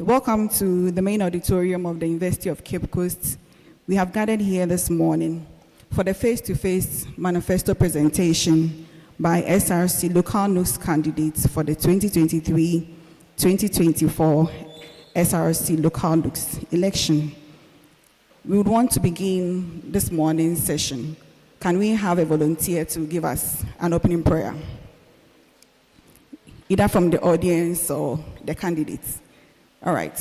Welcome to the main auditorium of the University of Cape Coast. We have gathered here this morning for the face-to-face manifesto presentation by SRC local Nugs candidates for the 2023-2024 SRC local Nugs election. We would want to begin this morning's session. Can we have a volunteer to give us an opening prayer? Either from the audience or the candidates. All right.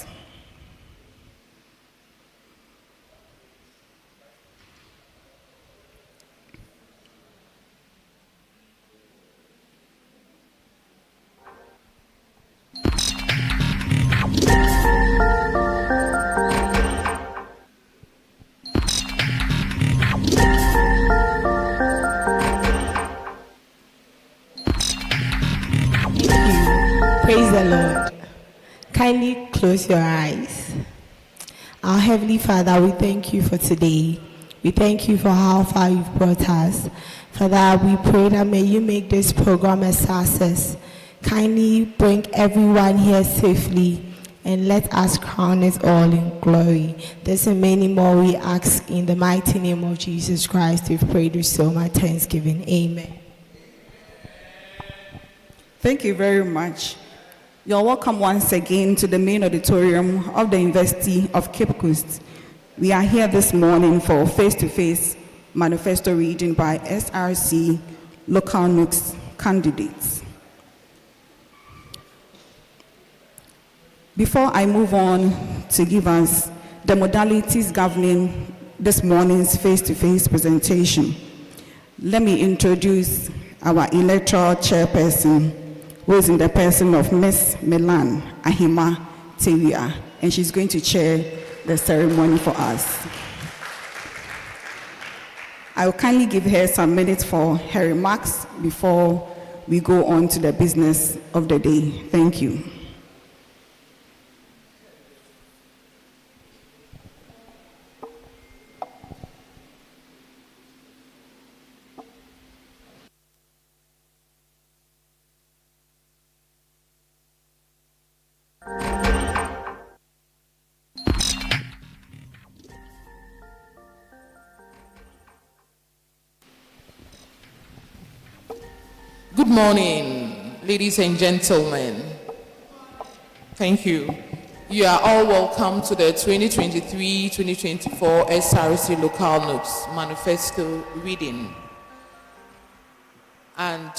Praise the Lord. Kindly close your eyes. Our Heavenly Father, we thank you for today. We thank you for how far you've brought us. Father, we pray that may you make this program a success. Kindly bring everyone here safely and let us crown it all in glory. This and many more we ask in the mighty name of Jesus Christ. We've prayed with so much thanksgiving. Amen. Thank you very much. You're welcome once again to the main auditorium of the University of Cape Coast. We are here this morning for face-to-face manifesto reading by SRC local Nugs candidates. Before I move on to give us the modalities governing this morning's face-to-face presentation, let me introduce our electoral chairperson, who is in the person of Miss Milan Ahima Tvucc, and she's going to chair the ceremony for us. I will kindly give her some minutes for her remarks before we go on to the business of the day. Thank you. Good morning, ladies and gentlemen. Thank you. You are all welcome to the 2023-2024 SRC local Nugs Manifesto reading. And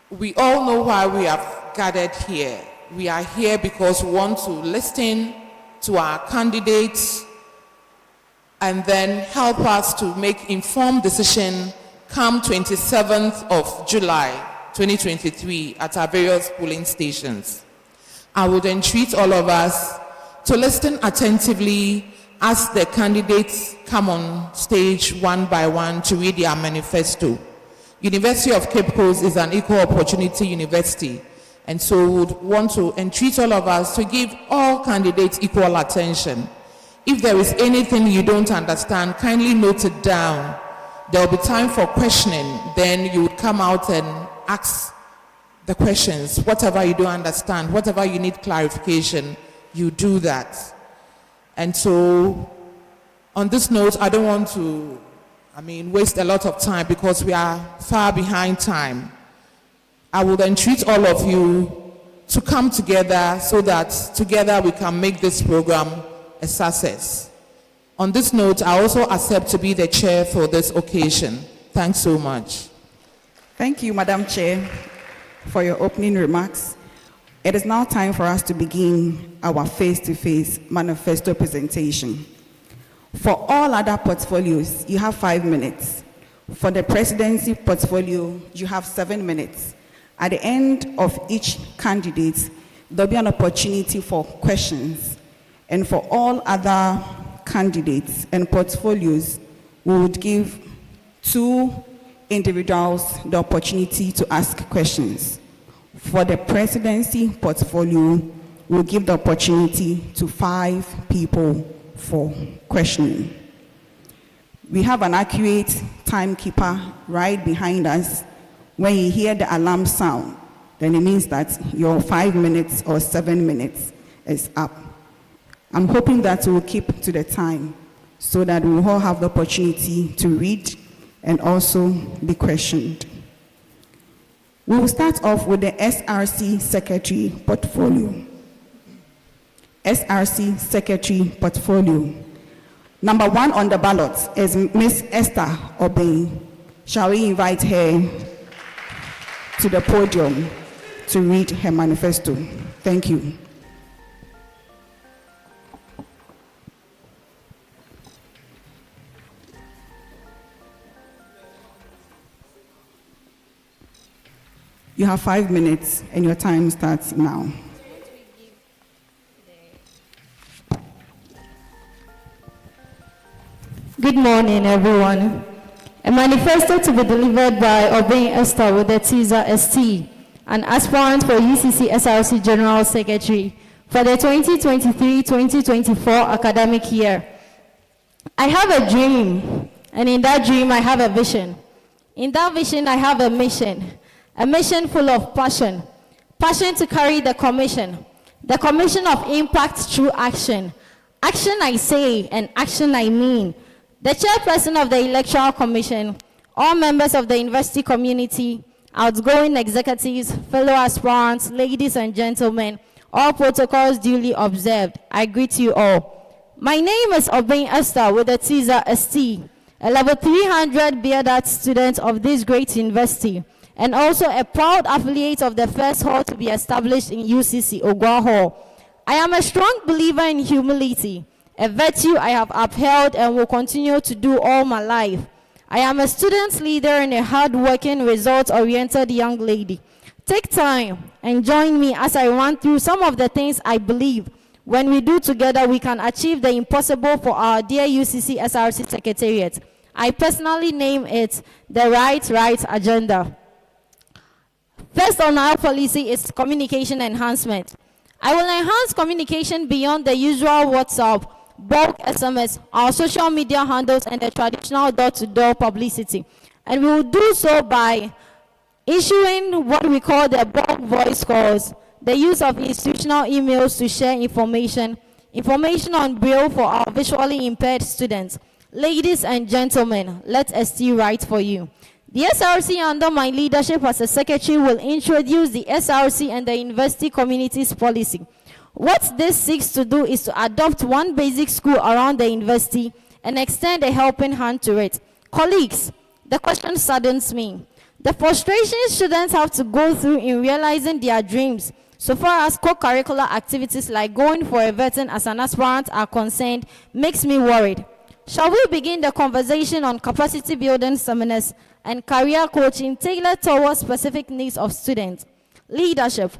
we all know why we have gathered here. We are here because we want to listen to our candidates and then help us to make informed decision come 27th of July 2023 at our various polling stations. I would entreat all of us to listen attentively as the candidates come on stage one by one to read their manifesto. University of Cape Coast is an equal opportunity university, and so we would want to entreat all of us to give all candidates equal attention. If there is anything you don't understand, kindly note it down. There will be time for questioning. Then you would come out and ask the questions. Whatever you don't understand, whatever you need clarification, you do that. And so, on this note, I don't want to, waste a lot of time because we are far behind time. I would entreat all of you to come together so that together we can make this program a success. On this note, I also accept to be the chair for this occasion. Thanks so much. Thank you, Madam Chair, for your opening remarks. It is now time for us to begin our face-to-face manifesto presentation. For all other portfolios, you have 5 minutes. For the presidency portfolio, you have 7 minutes. At the end of each candidate, there'll be an opportunity for questions. And for all other candidates and portfolios, we would give 2 individuals the opportunity to ask questions. For the presidency portfolio, we'll give the opportunity to 5 people for questioning. We have an accurate timekeeper right behind us. When you hear the alarm sound, then it means that your 5 minutes or 7 minutes is up. I'm hoping that we will keep to the time so that we will all have the opportunity to read and also be questioned. We will start off with the SRC Secretary Portfolio. SRC Secretary Portfolio. Number 1 on the ballot is Ms. Esther Obeng. Shall we invite her to the podium to read her manifesto? Thank you. You have 5 minutes and your time starts now. Good morning, everyone. A manifesto to be delivered by Obeng Esther with the Tvucc ST, an aspirant for UCC SRC General Secretary for the 2023-2024 academic year. I have a dream, and in that dream I have a vision. In that vision I have a mission full of passion to carry the commission of impact through action. Action I say and action I mean. The chairperson of the Electoral Commission, all members of the university community, outgoing executives, fellow aspirants, ladies and gentlemen, all protocols duly observed. I greet you all. My name is Obeng Esther with the Tvucc ST, a level 300 BEdAT student of this great university, and also a proud affiliate of the first hall to be established in UCC, Ogwa Hall. I am a strong believer in humility, a virtue I have upheld and will continue to do all my life. I am a student leader and a hard-working, results-oriented young lady. Take time and join me as I run through some of the things I believe when we do together we can achieve the impossible for our dear UCC SRC Secretariat. I personally name it the Right Agenda. First on our policy is communication enhancement. I will enhance communication beyond the usual WhatsApp, bulk SMS, our social media handles, and the traditional door-to-door publicity. And we will do so by issuing what we call the bulk voice calls, the use of institutional emails to share information on Braille for our visually impaired students. Ladies and gentlemen, let ST write for you. The SRC, under my leadership as a secretary, will introduce the SRC and the university communities policy. What this seeks to do is to adopt one basic school around the university and extend a helping hand to it. Colleagues, the question saddens me. The frustration students have to go through in realizing their dreams, so far as co-curricular activities like going for a vetting as an aspirant are concerned, makes me worried. Shall we begin the conversation on capacity building seminars and career coaching tailored towards specific needs of students? Leadership,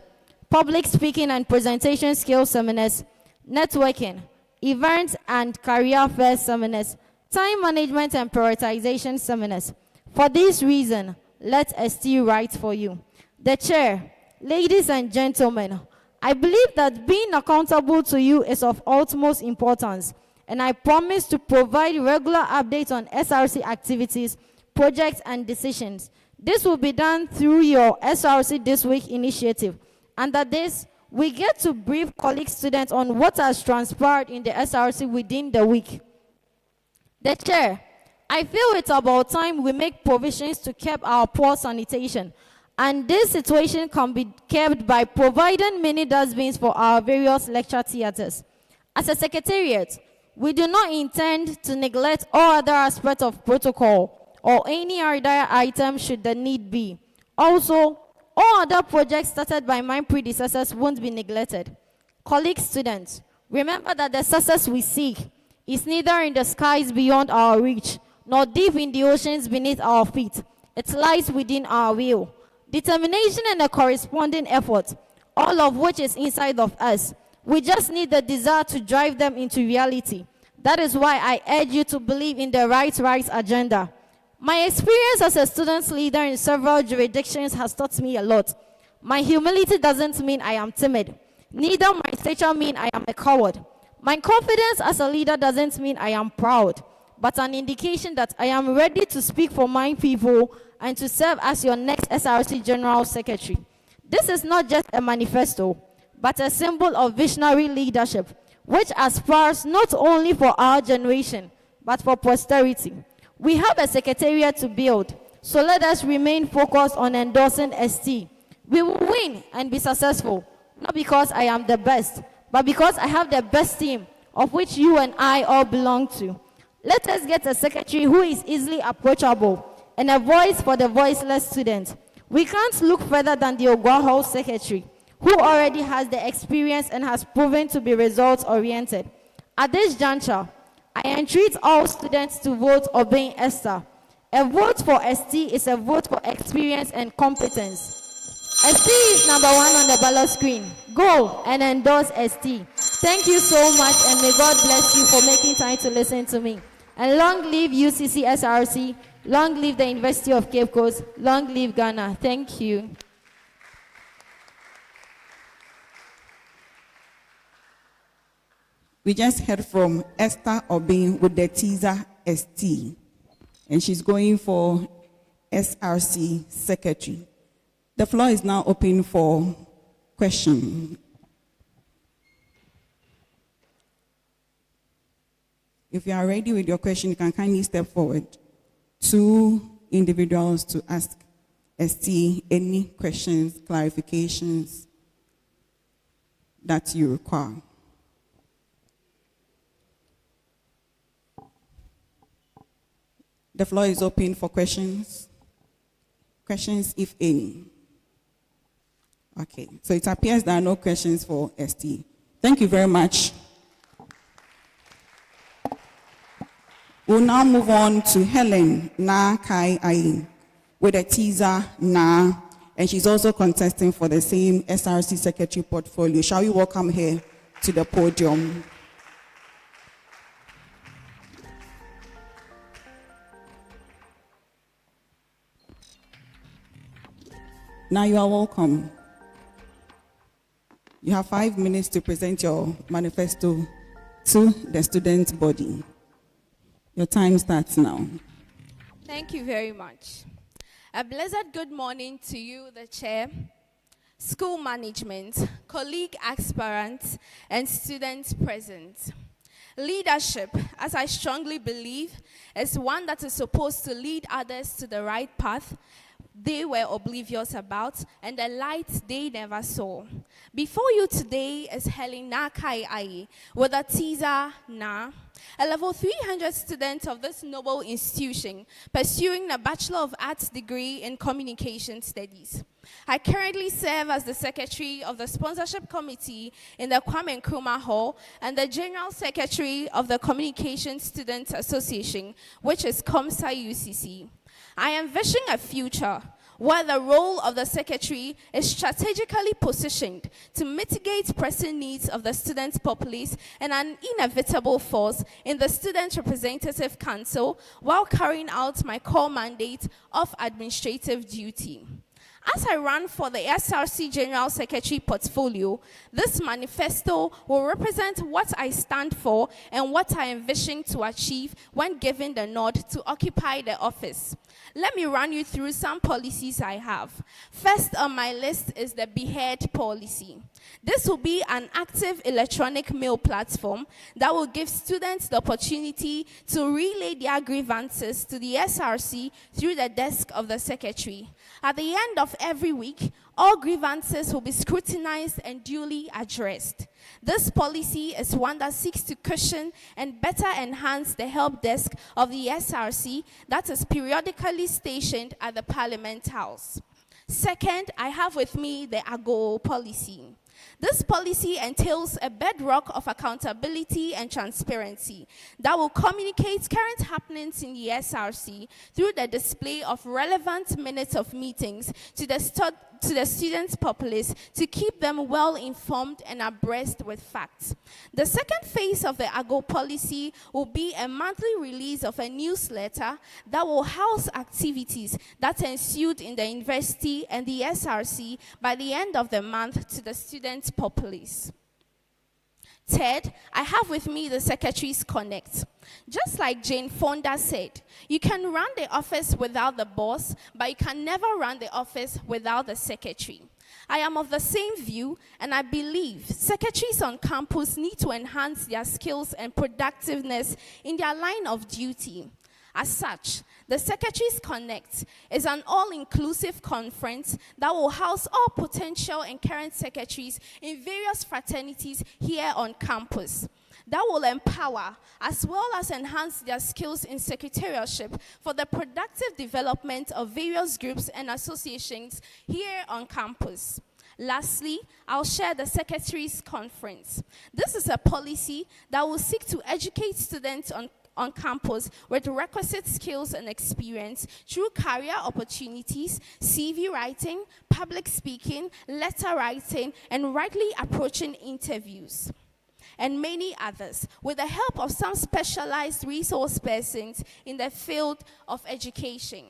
public speaking and presentation skills seminars, networking, events and career fair seminars, time management and prioritization seminars. For this reason, let ST write for you. The chair, ladies and gentlemen, I believe that being accountable to you is of utmost importance, and I promise to provide regular updates on SRC activities, projects, and decisions. This will be done through your SRC This Week initiative. Under this, we get to brief colleague students on what has transpired in the SRC within the week. The chair, I feel it's about time we make provisions to keep our poor sanitation, and this situation can be kept by providing many dustbins for our various lecture theaters. As a secretariat, we do not intend to neglect all other aspects of protocol or any other item should the need be. Also, all other projects started by my predecessors won't be neglected. Colleague students, remember that the success we seek is neither in the skies beyond our reach, nor deep in the oceans beneath our feet. It lies within our will. Determination and a corresponding effort, all of which is inside of us. We just need the desire to drive them into reality. That is why I urge you to believe in the right agenda. My experience as a student leader in several jurisdictions has taught me a lot. My humility doesn't mean I am timid. Neither my stature mean I am a coward. My confidence as a leader doesn't mean I am proud, but an indication that I am ready to speak for my people and to serve as your next SRC General Secretary. This is not just a manifesto. but a symbol of visionary leadership, which aspires not only for our generation, but for posterity. We have a secretariat to build, so let us remain focused on endorsing ST. We will win and be successful, not because I am the best, but because I have the best team, of which you and I all belong to. Let us get a secretary who is easily approachable and a voice for the voiceless student. We can't look further than the Ogwahol secretary, who already has the experience and has proven to be results-oriented. At this juncture, I entreat all students to vote obeying Esther. A vote for ST is a vote for experience and competence. ST is number 1 on the ballot screen. Go and endorse ST. Thank you so much, and may God bless you for making time to listen to me. And long live UCC SRC, long live the University of Cape Coast, long live Ghana. Thank you. We just heard from Esther Obin with the teaser ST, and she's going for SRC Secretary. The floor is now open for question. If you are ready with your question, you can kindly step forward. 2 individuals to ask ST any questions, clarifications that you require. The floor is open for questions. Questions, if any. Okay, so it appears there are no questions for ST. Thank you very much. We'll now move on to Helen Na Kai Ai with a teaser Na, and she's also contesting for the same SRC Secretary portfolio. Shall we welcome her to the podium? Now you are welcome. You have 5 minutes to present your manifesto to the student body. Your time starts now. Thank you very much. A blessed good morning to you, the chair, school management, colleague aspirants, and students present. Leadership, as I strongly believe, is one that is supposed to lead others to the right path they were oblivious about, and the light they never saw. Before you today is Helen Na Kai Ai with a teaser Na, a level 300 student of this noble institution pursuing a Bachelor of Arts degree in Communication Studies. I currently serve as the Secretary of the Sponsorship Committee in the Kwame Nkrumah Hall and the General Secretary of the Communication Students Association, which is COMSA UCC. I envision a future where the role of the secretary is strategically positioned to mitigate pressing needs of the student populace and an inevitable force in the Student Representative Council while carrying out my core mandate of administrative duty. As I run for the SRC General Secretary portfolio, this manifesto will represent what I stand for and what I envision to achieve when given the nod to occupy the office. Let me run you through some policies I have. First on my list is the Behead policy. This will be an active electronic mail platform that will give students the opportunity to relay their grievances to the SRC through the desk of the secretary. At the end of every week, all grievances will be scrutinized and duly addressed. This policy is one that seeks to cushion and better enhance the help desk of the SRC that is periodically stationed at the Parliament House. Second, I have with me the AGO policy. This policy entails a bedrock of accountability and transparency that will communicate current happenings in the SRC through the display of relevant minutes of meetings to the students' populace to keep them well informed and abreast with facts. The second phase of the AGO policy will be a monthly release of a newsletter that will house activities that ensued in the university and the SRC by the end of the month to the students' populace. Third, I have with me the Secretary's Connect. Just like Jane Fonda said, you can run the office without the boss, but you can never run the office without the secretary. I am of the same view, and I believe secretaries on campus need to enhance their skills and productiveness in their line of duty. As such, the Secretaries Connect is an all-inclusive conference that will house all potential and current secretaries in various fraternities here on campus. That will empower as well as enhance their skills in secretarialship for the productive development of various groups and associations here on campus. Lastly, I'll share the Secretaries Conference. This is a policy that will seek to educate students on campus with requisite skills and experience through career opportunities, CV writing, public speaking, letter writing, and rightly approaching interviews, and many others, with the help of some specialized resource persons in the field of education.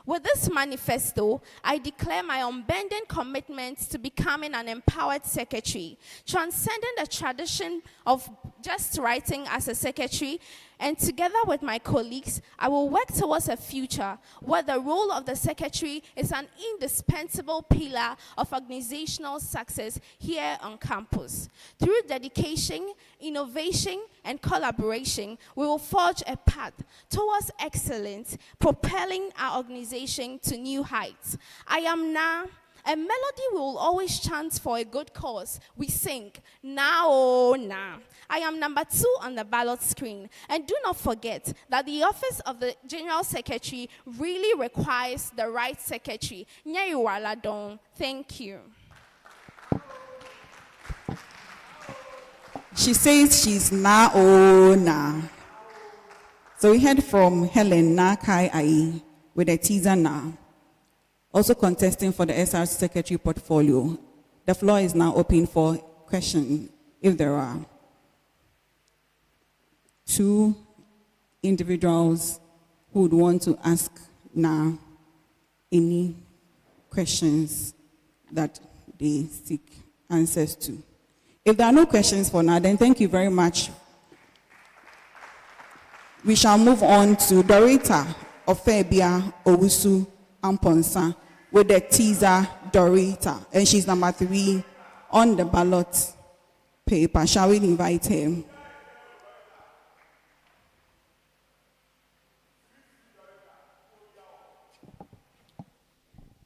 With this manifesto, I declare my unbending commitment to becoming an empowered secretary, transcending the tradition of just writing as a secretary, and together with my colleagues, I will work towards a future where the role of the secretary is an indispensable pillar of organizational success here on campus. Through dedication, innovation, and collaboration, we will forge a path towards excellence, propelling our organization to new heights. I am now. A melody we will always chant for a good cause. We sing, now, oh, now. I am number 2 on the ballot screen. And do not forget that the office of the General Secretary really requires the right secretary. Thank you. She says she's na oh na. So we heard from Helen na kai ai with a teaser na. Also contesting for the SRC Secretary portfolio. The floor is now open for questions, if there are. 2 individuals who would want to ask now any questions that they seek answers to. If there are no questions for now, then thank you very much. We shall move on to Dorita Ofebia Owusu Amponsa with the teaser Dorita, and she's number 3 on the ballot paper. Shall we invite him?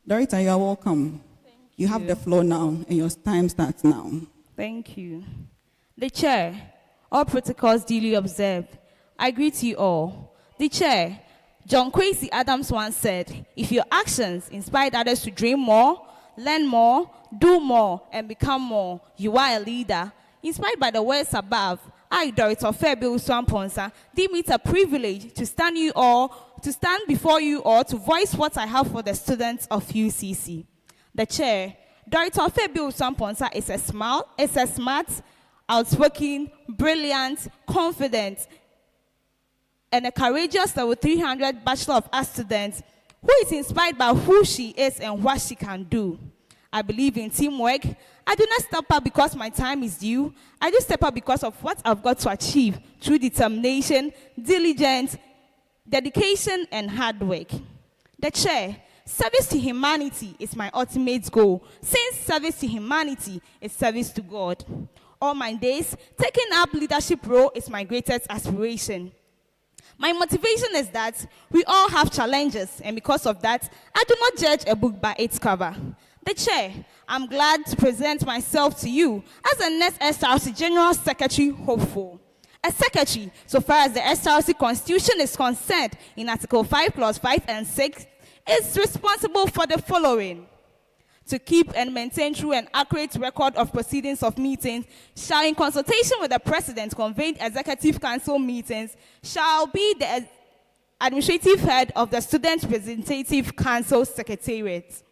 Dorita, you are welcome. You have the floor now, and your time starts now. Thank you. The Chair, all protocols duly observed. I greet you all. The Chair, John Quincy Adams once said, if your actions inspired others to dream more, learn more, do more, and become more, you are a leader. Inspired by the words above, I, Dorita Ofebia Amponsa, deem it a privilege to stand before you all to voice what I have for the students of UCC. The Chair, Dorita Ofebia Amponsa is a smart, outspoken, brilliant, confident, and a courageous level 300 Bachelor of Arts student who is inspired by who she is and what she can do. I believe in teamwork. I do not step up because my time is due. I do step up because of what I've got to achieve through determination, diligence, dedication, and hard work. The Chair, service to humanity is my ultimate goal, since service to humanity is service to God. All my days, taking up leadership role is my greatest aspiration. My motivation is that we all have challenges, and because of that, I do not judge a book by its cover. The Chair, I'm glad to present myself to you as the next SRC General Secretary hopeful. A secretary, so far as the SRC Constitution is concerned, in Article 5, Clause 5 and 6, is responsible for the following: to keep and maintain true and accurate record of proceedings of meetings, shall in consultation with the President convene Executive Council meetings, shall be the administrative head of the Student Representative Council Secretariat.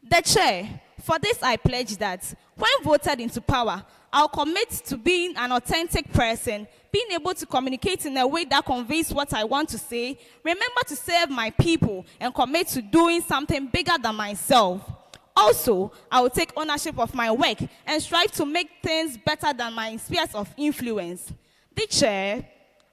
The Chair, for this I pledge that when voted into power, I'll commit to being an authentic person, being able to communicate in a way that conveys what I want to say, remember to serve my people, and commit to doing something bigger than myself. Also, I will take ownership of my work and strive to make things better than my spheres of influence. The Chair,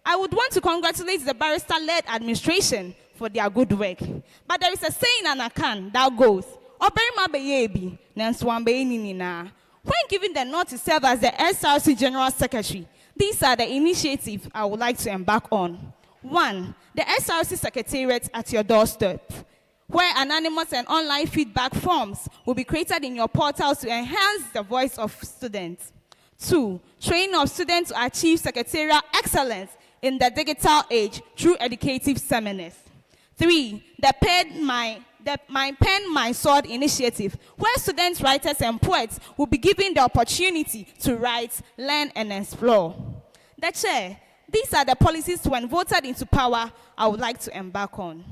I would want to congratulate the barrister-led administration for their good work. But there is a saying in Akan that goes, Oberima beye bi, nanso wambeye ni nyinaa. When given the nod to serve as the SRC General Secretary, these are the initiatives I would like to embark on. 1. The SRC Secretariat at your doorstep, where anonymous and online feedback forms will be created in your portals to enhance the voice of students. 2. Training of students to achieve secretarial excellence in the digital age through educative seminars. 3. The My Pen, My Sword initiative, where students, writers, and poets will be given the opportunity to write, learn, and explore. The Chair, these are the policies when voted into power I would like to embark on.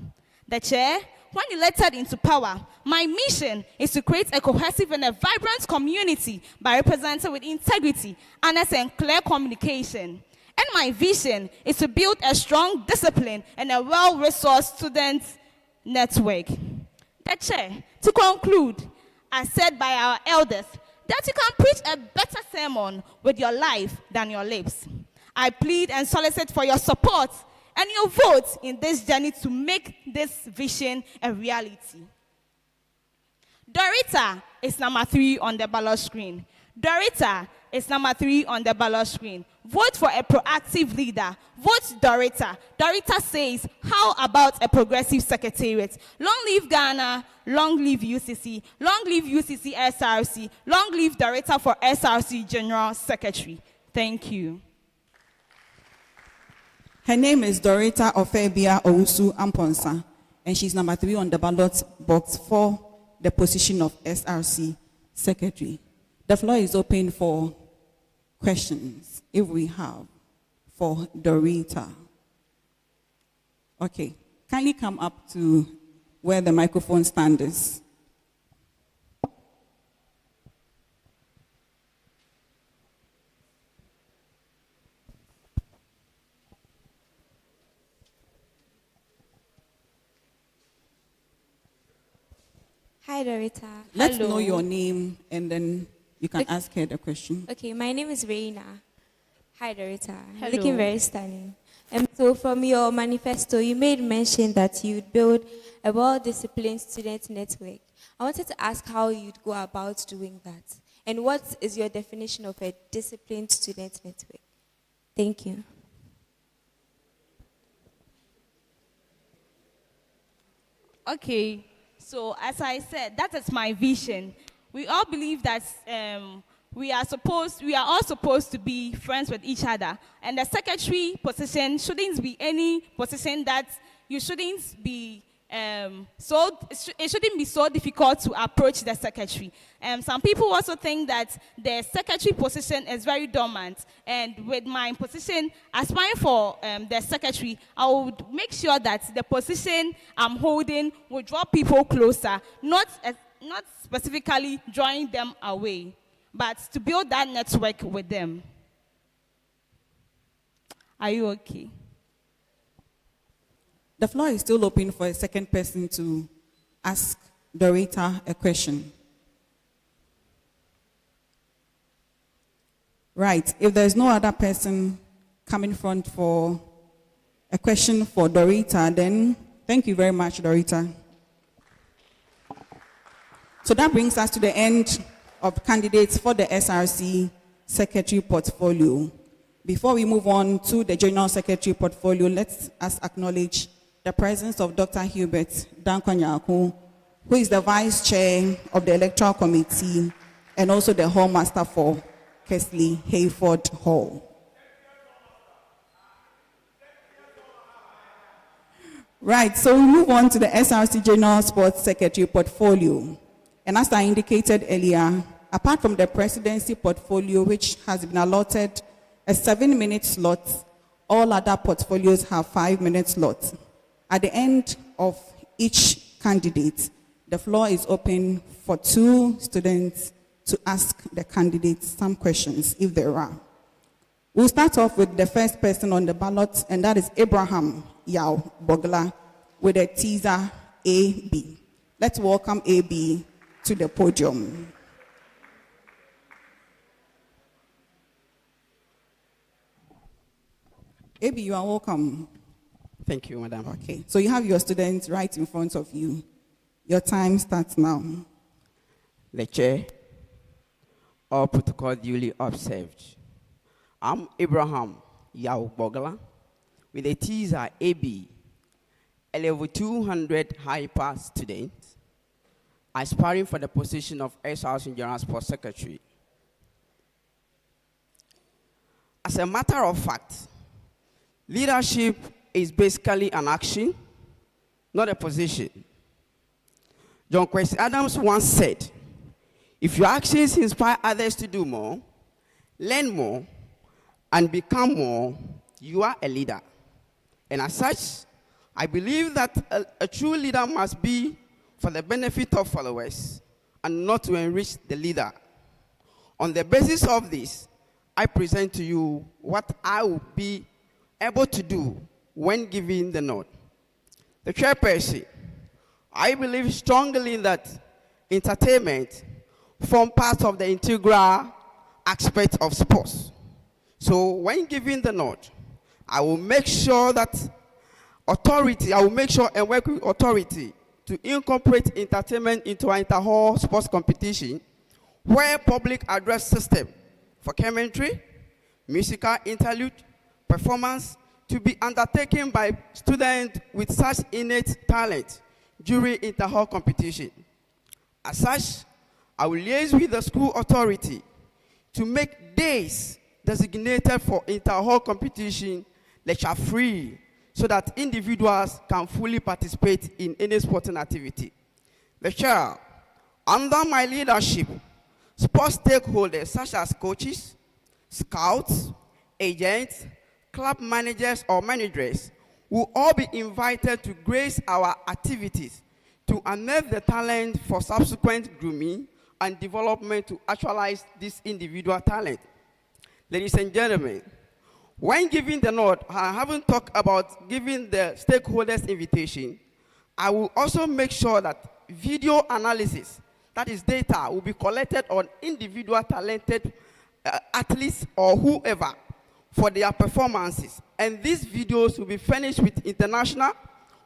The Chair, when elected into power, my mission is to create a cohesive and a vibrant community by representing with integrity, honest, and clear communication. And my vision is to build a strong discipline and a well-resourced student network. The Chair, to conclude, as said by our elders, that you can preach a better sermon with your life than your lips. I plead and solicit for your support and your vote in this journey to make this vision a reality. Dorita is number 3 on the ballot screen. Dorita is number 3 on the ballot screen. Vote for a proactive leader. Vote Dorita. Dorita says, how about a progressive secretariat? Long live Ghana, long live UCC, long live UCC SRC, long live Dorita for SRC General Secretary. Thank you. Her name is Dorita Ofebia Owusu Amponsa, and she's number 3 on the ballot box for the position of SRC Secretary. The floor is open for questions, if we have, for Dorita. Okay, kindly come up to where the microphone stand is. Hi, Dorita. Let's Hello. know your name, and then you can Okay. ask her the question. Okay, my name is Reina. Hi, Dorita. Hello. Looking very stunning. So from your manifesto, you made mention that you'd build a well-disciplined student network. I wanted to ask how you'd go about doing that. And what is your definition of a disciplined student network? Thank you. Okay, so as I said, that is my vision. We all believe that we are all supposed to be friends with each other. And the secretary position shouldn't be any position that you shouldn't be it shouldn't be so difficult to approach the secretary. Some people also think that the secretary position is very dormant. And with my position aspiring for the secretary, I would make sure that the position I'm holding will draw people closer, not specifically drawing them away, but to build that network with them. Are you okay? The floor is still open for a second person to ask Dorita a question. Right, if there's no other person coming front for a question for Dorita, then thank you very much, Dorita. So that brings us to the end of candidates for the SRC Secretary portfolio. Before we move on to the General Secretary portfolio, let us acknowledge the presence of Dr. Hubert Dankwanyaku, who is the Vice Chair of the Electoral Committee and also the Hall Master for Kesley Hayford Hall. Right, so we move on to the SRC General Sports Secretary portfolio. And as I indicated earlier, apart from the presidency portfolio, which has been allotted a 7-minute slot, all other portfolios have 5-minute slots. At the end of each candidate, the floor is open for 2 students to ask the candidates some questions, if there are. We'll start off with the first person on the ballot, and that is Abraham Yao Bogla with a teaser AB. Let's welcome AB to the podium. AB, you are welcome. Thank you, Madam. Okay, so you have your students right in front of you. Your time starts now. the chair, all protocol duly observed. I'm Abraham Yao Bogala with a teaser AB, a level 200 hyper student, aspiring for the position of ex-housing general sports secretary. As a matter of fact, leadership is basically an action, not a position. John Quincy Adams once said, if your actions inspire others to do more, learn more, and become more, you are a leader. And as such, I believe that a true leader must be for the benefit of followers and not to enrich the leader. On the basis of this, I present to you what I will be able to do when given the nod. The chairperson, I believe strongly that entertainment forms part of the integral aspect of sports. So when given the nod, I will make sure that I will make sure and work with authority to incorporate entertainment into an inter-hall sports competition where public address system for commentary, musical interlude, performance to be undertaken by students with such innate talent during inter-hall competition. As such, I will liaise with the school authority to make days designated for inter-hall competition lecture-free so that individuals can fully participate in any sporting activity. The chair, under my leadership, sports stakeholders such as coaches, scouts, agents, club managers or managers will all be invited to grace our activities to unearth the talent for subsequent grooming and development to actualize this individual talent. Ladies and gentlemen, when giving the nod, I haven't talked about giving the stakeholders invitation. I will also make sure that video analysis, that is data, will be collected on individual talented athletes or whoever for their performances. And these videos will be furnished with international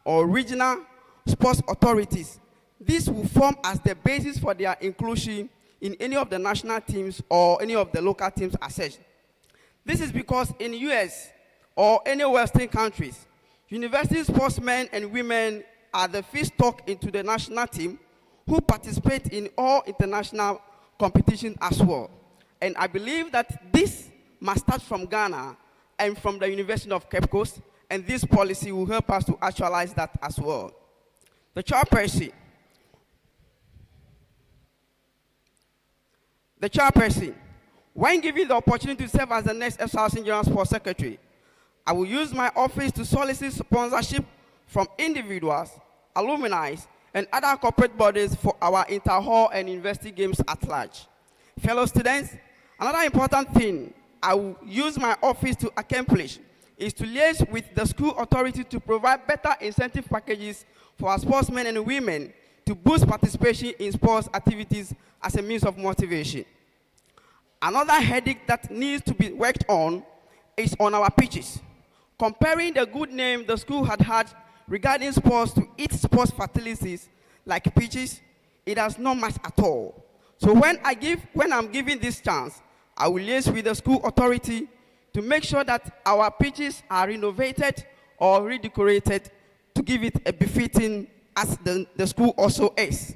or regional sports authorities. This will form as the basis for their inclusion in any of the national teams or any of the local teams as such. This is because in the US or any Western countries, university sportsmen and women are the feedstock into the national team who participate in all international competitions as well. And I believe that this must start from Ghana and from the University of Cape Coast, and this policy will help us to actualize that as well. The chairperson, when given the opportunity to serve as the next ex-housing general sports secretary, I will use my office to solicit sponsorship from individuals, alumni, and other corporate bodies for our inter-hall and university games at large. Fellow students, another important thing I will use my office to accomplish is to liaise with the school authority to provide better incentive packages for our sportsmen and women to boost participation in sports activities as a means of motivation. Another headache that needs to be worked on is on our pitches. Comparing the good name the school had regarding sports to its sports facilities like pitches, it has not matched at all. So when I'm given this chance, I will liaise with the school authority to make sure that our pitches are renovated or redecorated to give it a befitting as the school also is.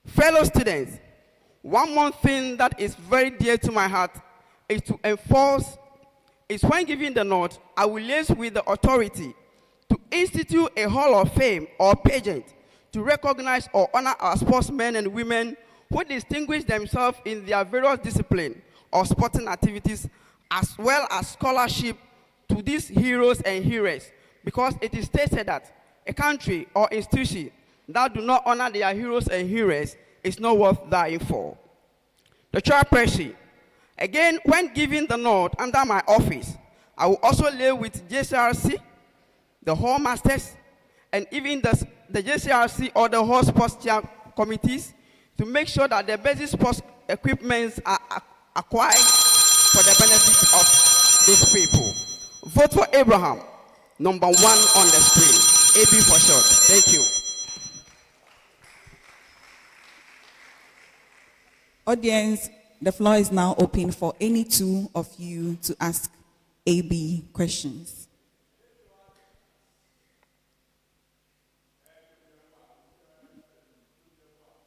Fellow students, one more thing that is very dear to my heart is to enforce, is when giving the nod, I will liaise with the authority to institute a Hall of Fame or pageant to recognize or honor our sportsmen and women who distinguish themselves in their various disciplines or sporting activities, as well as scholarship to these heroes and heroes, because it is stated that a country or institution that do not honor their heroes and heroes is not worth dying for. The chairperson, again, when giving the nod under my office, I will also lay with JCRC, the hall masters, and even the JCRC or the hall sports chair committees to make sure that the basic sports equipments are acquired for the benefit of these people. Vote for Abraham, number 1 on the screen. AB for short. Thank you. Audience, the floor is now open for any two of you to ask AB questions.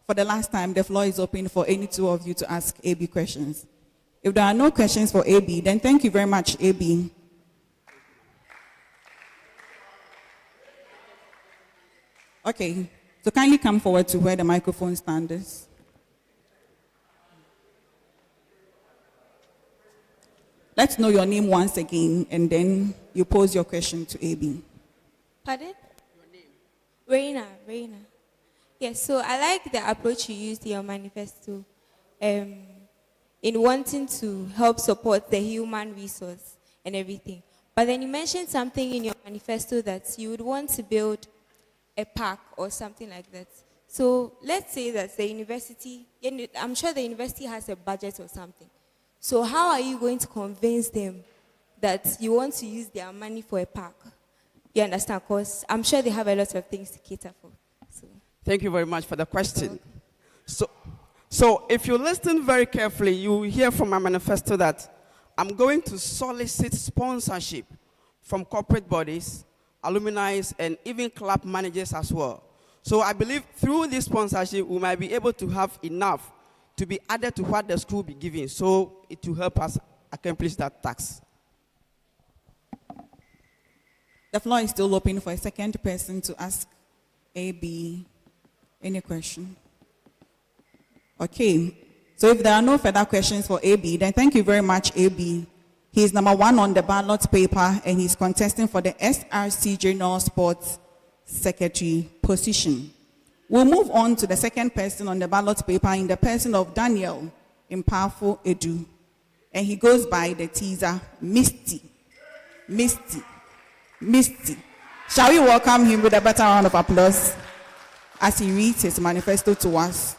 For the last time, the floor is open for any two of you to ask AB questions. If there are no questions for AB, then thank you very much, AB. Okay, so kindly come forward to where the microphone stand is. Let's know your name once again, and then you pose your question to AB. Pardon? Your name? Reina. Yes, so I like the approach you used in your manifesto in wanting to help support the human resource and everything. But then you mentioned something in your manifesto that you would want to build a park or something like that. So let's say that the university, I'm sure the university has a budget or something. So how are you going to convince them that you want to use their money for a park? You understand? Because I'm sure they have a lot of things to cater for. So. Thank you very much for the question. So if you listen very carefully, you hear from my manifesto that I'm going to solicit sponsorship from corporate bodies, alumni, and even club managers as well. So I believe through this sponsorship, we might be able to have enough to be added to what the school will be giving. So it will help us accomplish that task. The floor is still open for a second person to ask AB any question. Okay, so if there are no further questions for AB, then thank you very much, AB. He is number 1 on the ballot paper, and he's contesting for the SRC General Sports Secretary position. We'll move on to the second person on the ballot paper in the person of Daniel Impafo Edu. And he goes by the teaser, Misty. Shall we welcome him with a better round of applause as he reads his manifesto to us?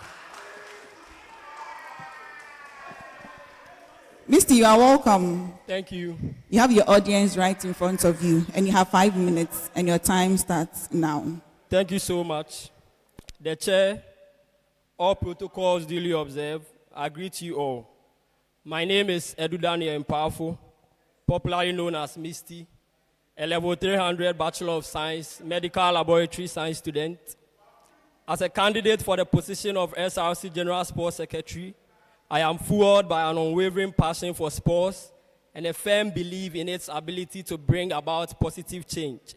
Misty, you are welcome. Thank you. You have your audience right in front of you, and you have 5 minutes, and your time starts now. Thank you so much. The chair, all protocols duly observed, I greet you all. My name is Edu Daniel Impafo, popularly known as Misty, a level 300 Bachelor of Science, Medical Laboratory Science student. As a candidate for the position of SRC General Sports Secretary, I am fueled by an unwavering passion for sports and a firm belief in its ability to bring about positive change.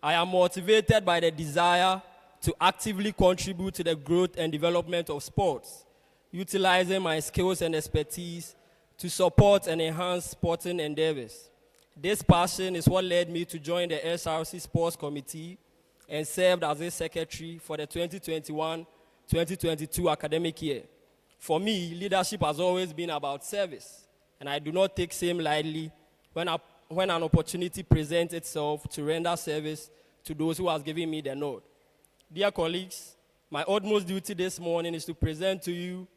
I am motivated by the desire to actively contribute to the growth and development of sports, utilizing my skills and expertise to support and enhance sporting endeavors. This passion is what led me to join the SRC Sports Committee and served as its secretary for the 2021-2022 academic year. For me, leadership has always been about service, and I do not take same lightly when an opportunity presents itself to render service to those who have given me the nod. Dear colleagues, my utmost duty this morning is to present to you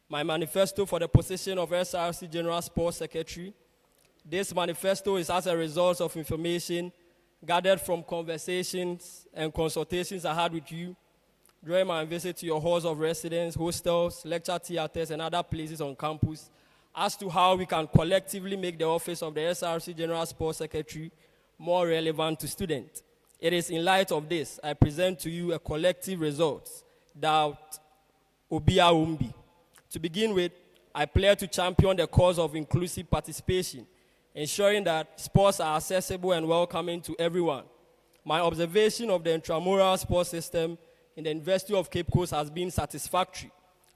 my manifesto for the position of SRC General Sports Secretary. This manifesto is as a result of information gathered from conversations and consultations I had with you during my visit to your halls of residence, hostels, lecture theaters, and other places on campus as to how we can collectively make the office of the SRC General Sports Secretary more relevant to students. It is in light of this, I present to you a collective result that Obia Umbi. To begin with, I pledge to champion the cause of inclusive participation, ensuring that sports are accessible and welcoming to everyone. My observation of the intramural sports system in the University of Cape Coast has been satisfactory,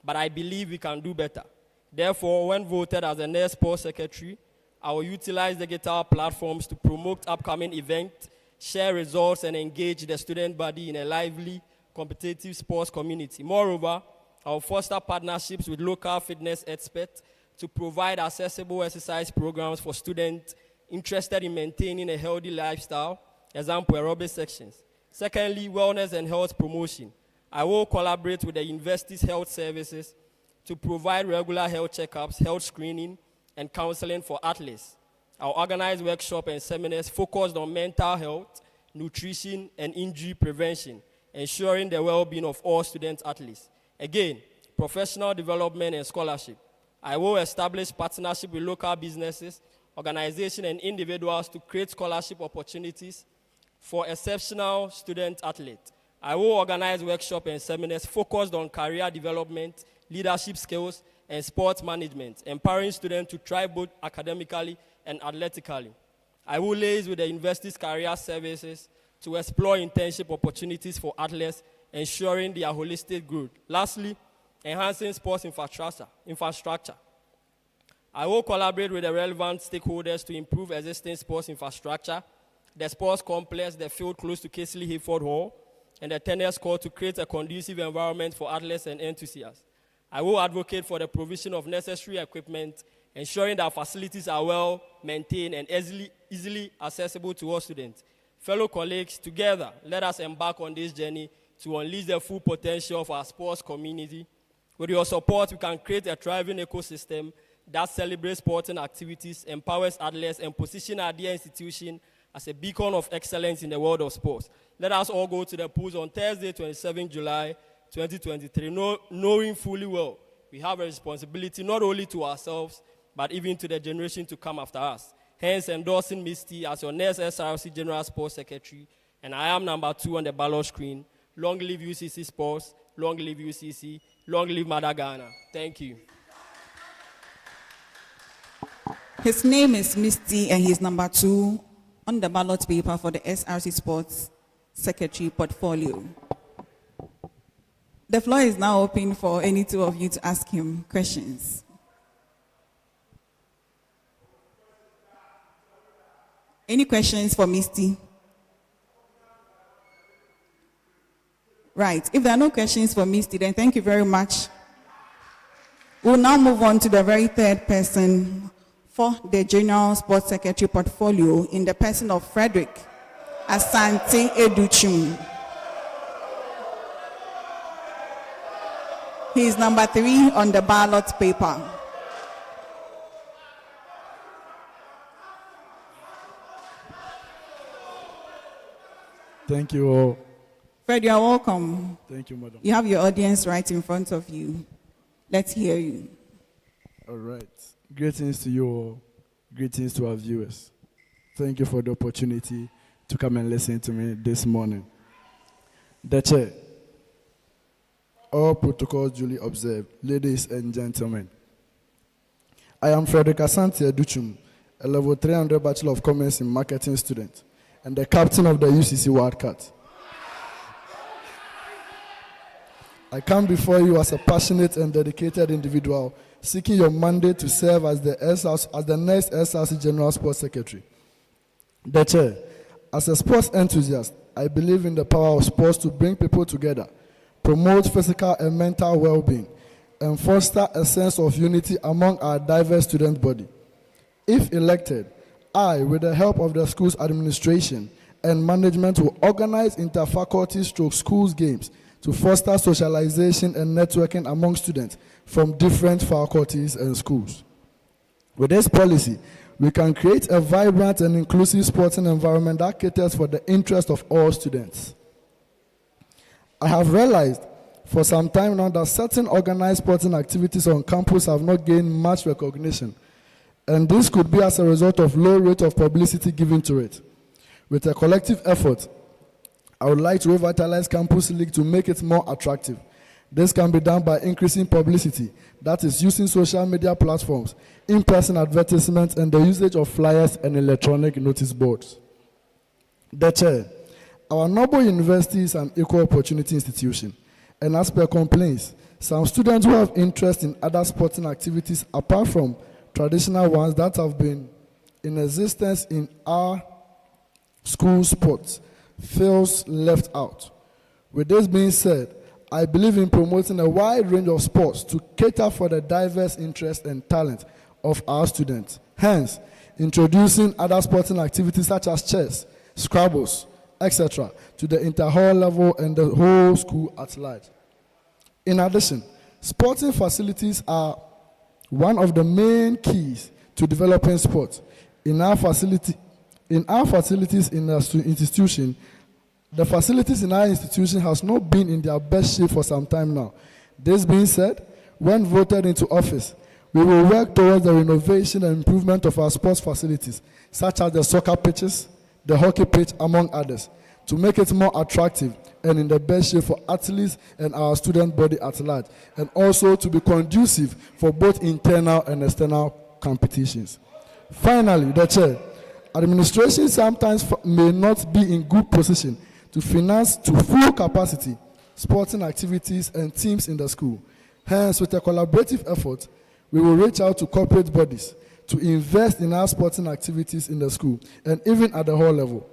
but I believe we can do better. Therefore, when voted as the next sports secretary, I will utilize digital platforms to promote upcoming events, share results, and engage the student body in a lively, competitive sports community. Moreover, I will foster partnerships with local fitness experts to provide accessible exercise programs for students interested in maintaining a healthy lifestyle, example, aerobic sections. Secondly, wellness and health promotion. I will collaborate with the university's health services to provide regular health checkups, health screening, and counseling for athletes. I'll organize workshops and seminars focused on mental health, nutrition, and injury prevention, ensuring the well-being of all student athletes. Again, professional development, and scholarship. I will establish partnership with local businesses, organizations, and individuals to create scholarship opportunities for exceptional student athletes. I will organize workshops and seminars focused on career development, leadership skills, and sports management, empowering students to thrive both academically and athletically. I will liaise with the university's career services to explore internship opportunities for athletes, ensuring their holistic growth. Lastly, enhancing sports infrastructure. I will collaborate with the relevant stakeholders to improve existing sports infrastructure, the sports complex, the field close to Casely Hayford Hall, and the tennis court to create a conducive environment for athletes and enthusiasts. I will advocate for the provision of necessary equipment, ensuring that facilities are well maintained and easily accessible to all students. Fellow colleagues, together, let us embark on this journey to unleash the full potential of our sports community. With your support, we can create a thriving ecosystem that celebrates sporting activities, empowers athletes, and position our dear institution as a beacon of excellence in the world of sports. Let us all go to the polls on Thursday, 27 July 2023, knowing fully well we have a responsibility not only to ourselves, but even to the generation to come after us. Hence, endorsing Misty as your next SRC General Sports Secretary, and I am number 2 on the ballot screen. Long live UCC Sports, long live UCC, long live Madagana. Thank you. His name is Misty, and he's number 2 on the ballot paper for the SRC Sports Secretary portfolio. The floor is now open for any two of you to ask him questions. Any questions for Misty? Right. If there are no questions for Misty, then thank you very much. We'll now move on to the very third person for the General Sports Secretary portfolio in the person of Frederick Asante Educhum. He is number 3 on the ballot paper. Thank you all. Fred, you are welcome. Thank you, madam. You have your audience right in front of you. Let's hear you. All right. Greetings to you all. Greetings to our viewers. Thank you for the opportunity to come and listen to me this morning. The chair. All protocols duly observed. Ladies and gentlemen, I am Frederick Asante Educhum, a level 300 Bachelor of Commerce in Marketing student, and the captain of the UCC Wildcat. I come before you as a passionate and dedicated individual seeking your mandate to serve as the next SRC General Sports Secretary. The chair, as a sports enthusiast, I believe in the power of sports to bring people together, promote physical and mental well-being, and foster a sense of unity among our diverse student body. If elected, I, with the help of the school's administration and management, will organize inter-faculty schools games to foster socialization and networking among students from different faculties and schools. With this policy, we can create a vibrant and inclusive sporting environment that caters for the interest of all students. I have realized for some time now that certain organized sporting activities on campus have not gained much recognition, and this could be as a result of low rate of publicity given to it. With a collective effort, I would like to revitalize Campus League to make it more attractive. This can be done by increasing publicity, that is, using social media platforms, in-person advertisements, and the usage of flyers and electronic notice boards. The chair, our noble university is an equal opportunity institution, and as per complaints, some students who have interest in other sporting activities apart from traditional ones that have been in existence in our school sports feels left out. With this being said, I believe in promoting a wide range of sports to cater for the diverse interests and talent of our students. Hence, introducing other sporting activities such as chess, Scrabbles, etc. to the inter-hall level and the whole school at large. In addition, sporting facilities are one of the main keys to developing sports. In our facilities in our institution, the facilities in our institution has not been in their best shape for some time now. This being said, when voted into office, we will work towards the renovation and improvement of our sports facilities, such as the soccer pitches, the hockey pitch, among others, to make it more attractive and in the best shape for athletes and our student body at large, and also to be conducive for both internal and external competitions. Finally, the chair, administration sometimes may not be in good position to finance to full capacity sporting activities and teams in the school. Hence, with a collaborative effort, we will reach out to corporate bodies to invest in our sporting activities in the school and even at the hall level.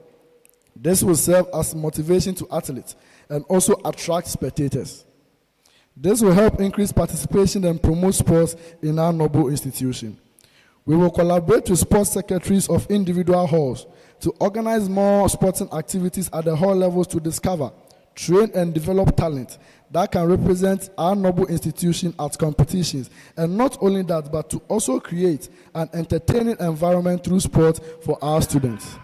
This will serve as motivation to athletes and also attract spectators. This will help increase participation and promote sports in our noble institution. We will collaborate with sports secretaries of individual halls to organize more sporting activities at the hall levels to discover, train, and develop talent that can represent our noble institution at competitions. And not only that, but to also create an entertaining environment through sport for our students.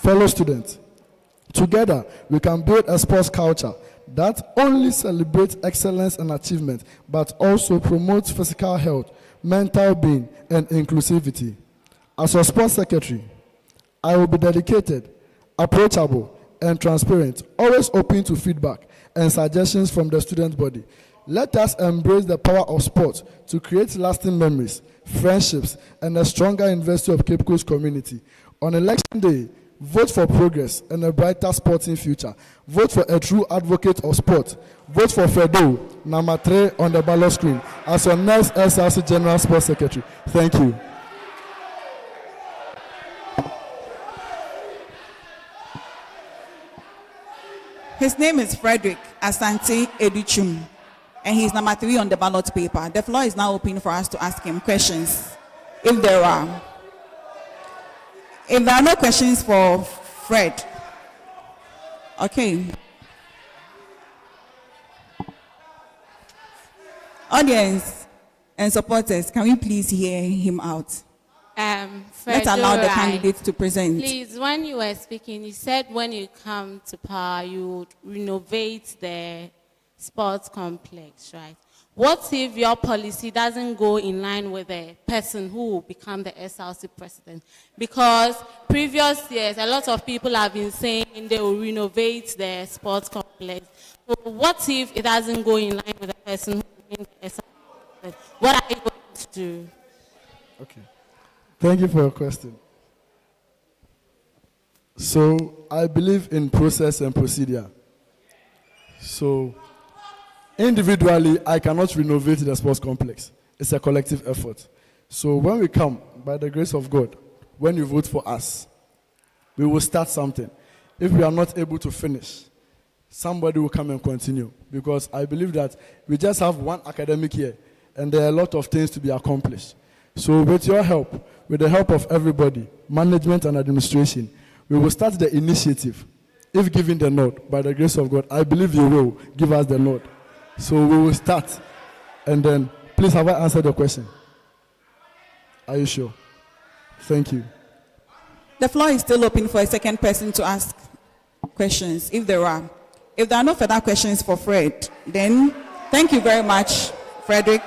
Fellow students, together we can build a sports culture that only celebrates excellence and achievement, but also promotes physical health, mental being, and inclusivity. As a sports secretary, I will be dedicated, approachable, and transparent, always open to feedback and suggestions from the student body. Let us embrace the power of sport to create lasting memories, friendships, and a stronger University of Cape Coast community. On election day, vote for progress and a brighter sporting future. Vote for a true advocate of sport. Vote for Fredo, number 3 on the ballot screen, as your next SRC General Sports Secretary. Thank you. His name is Frederick Asante Educhum, and he's number 3 on the ballot paper. The floor is now open for us to ask him questions, if there are. If there are no questions for Fred, okay. Audience and supporters, can we please hear him out? Let's allow the candidates to present. Please, when you were speaking, you said when you come to power, you would renovate the sports complex, right? What if your policy doesn't go in line with the person who will become the SRC president? Because previous years, a lot of people have been saying they will renovate the sports complex. So what if it doesn't go in line with the person who will become the SRC president? What are you going to do? Okay. Thank you for your question. So I believe in process and procedure. So individually, I cannot renovate the sports complex. It's a collective effort. So when we come, by the grace of God, when you vote for us, we will start something. If we are not able to finish, somebody will come and continue. Because I believe that we just have one academic year, and there are a lot of things to be accomplished. So with your help, with the help of everybody, management and administration, we will start the initiative. If given the nod, by the grace of God, I believe you will give us the nod. So we will start. And then, please, have I answered the question? Are you sure? Thank you. The floor is still open for a second person to ask questions, if there are. If there are no further questions for Fred, then thank you very much, Frederick.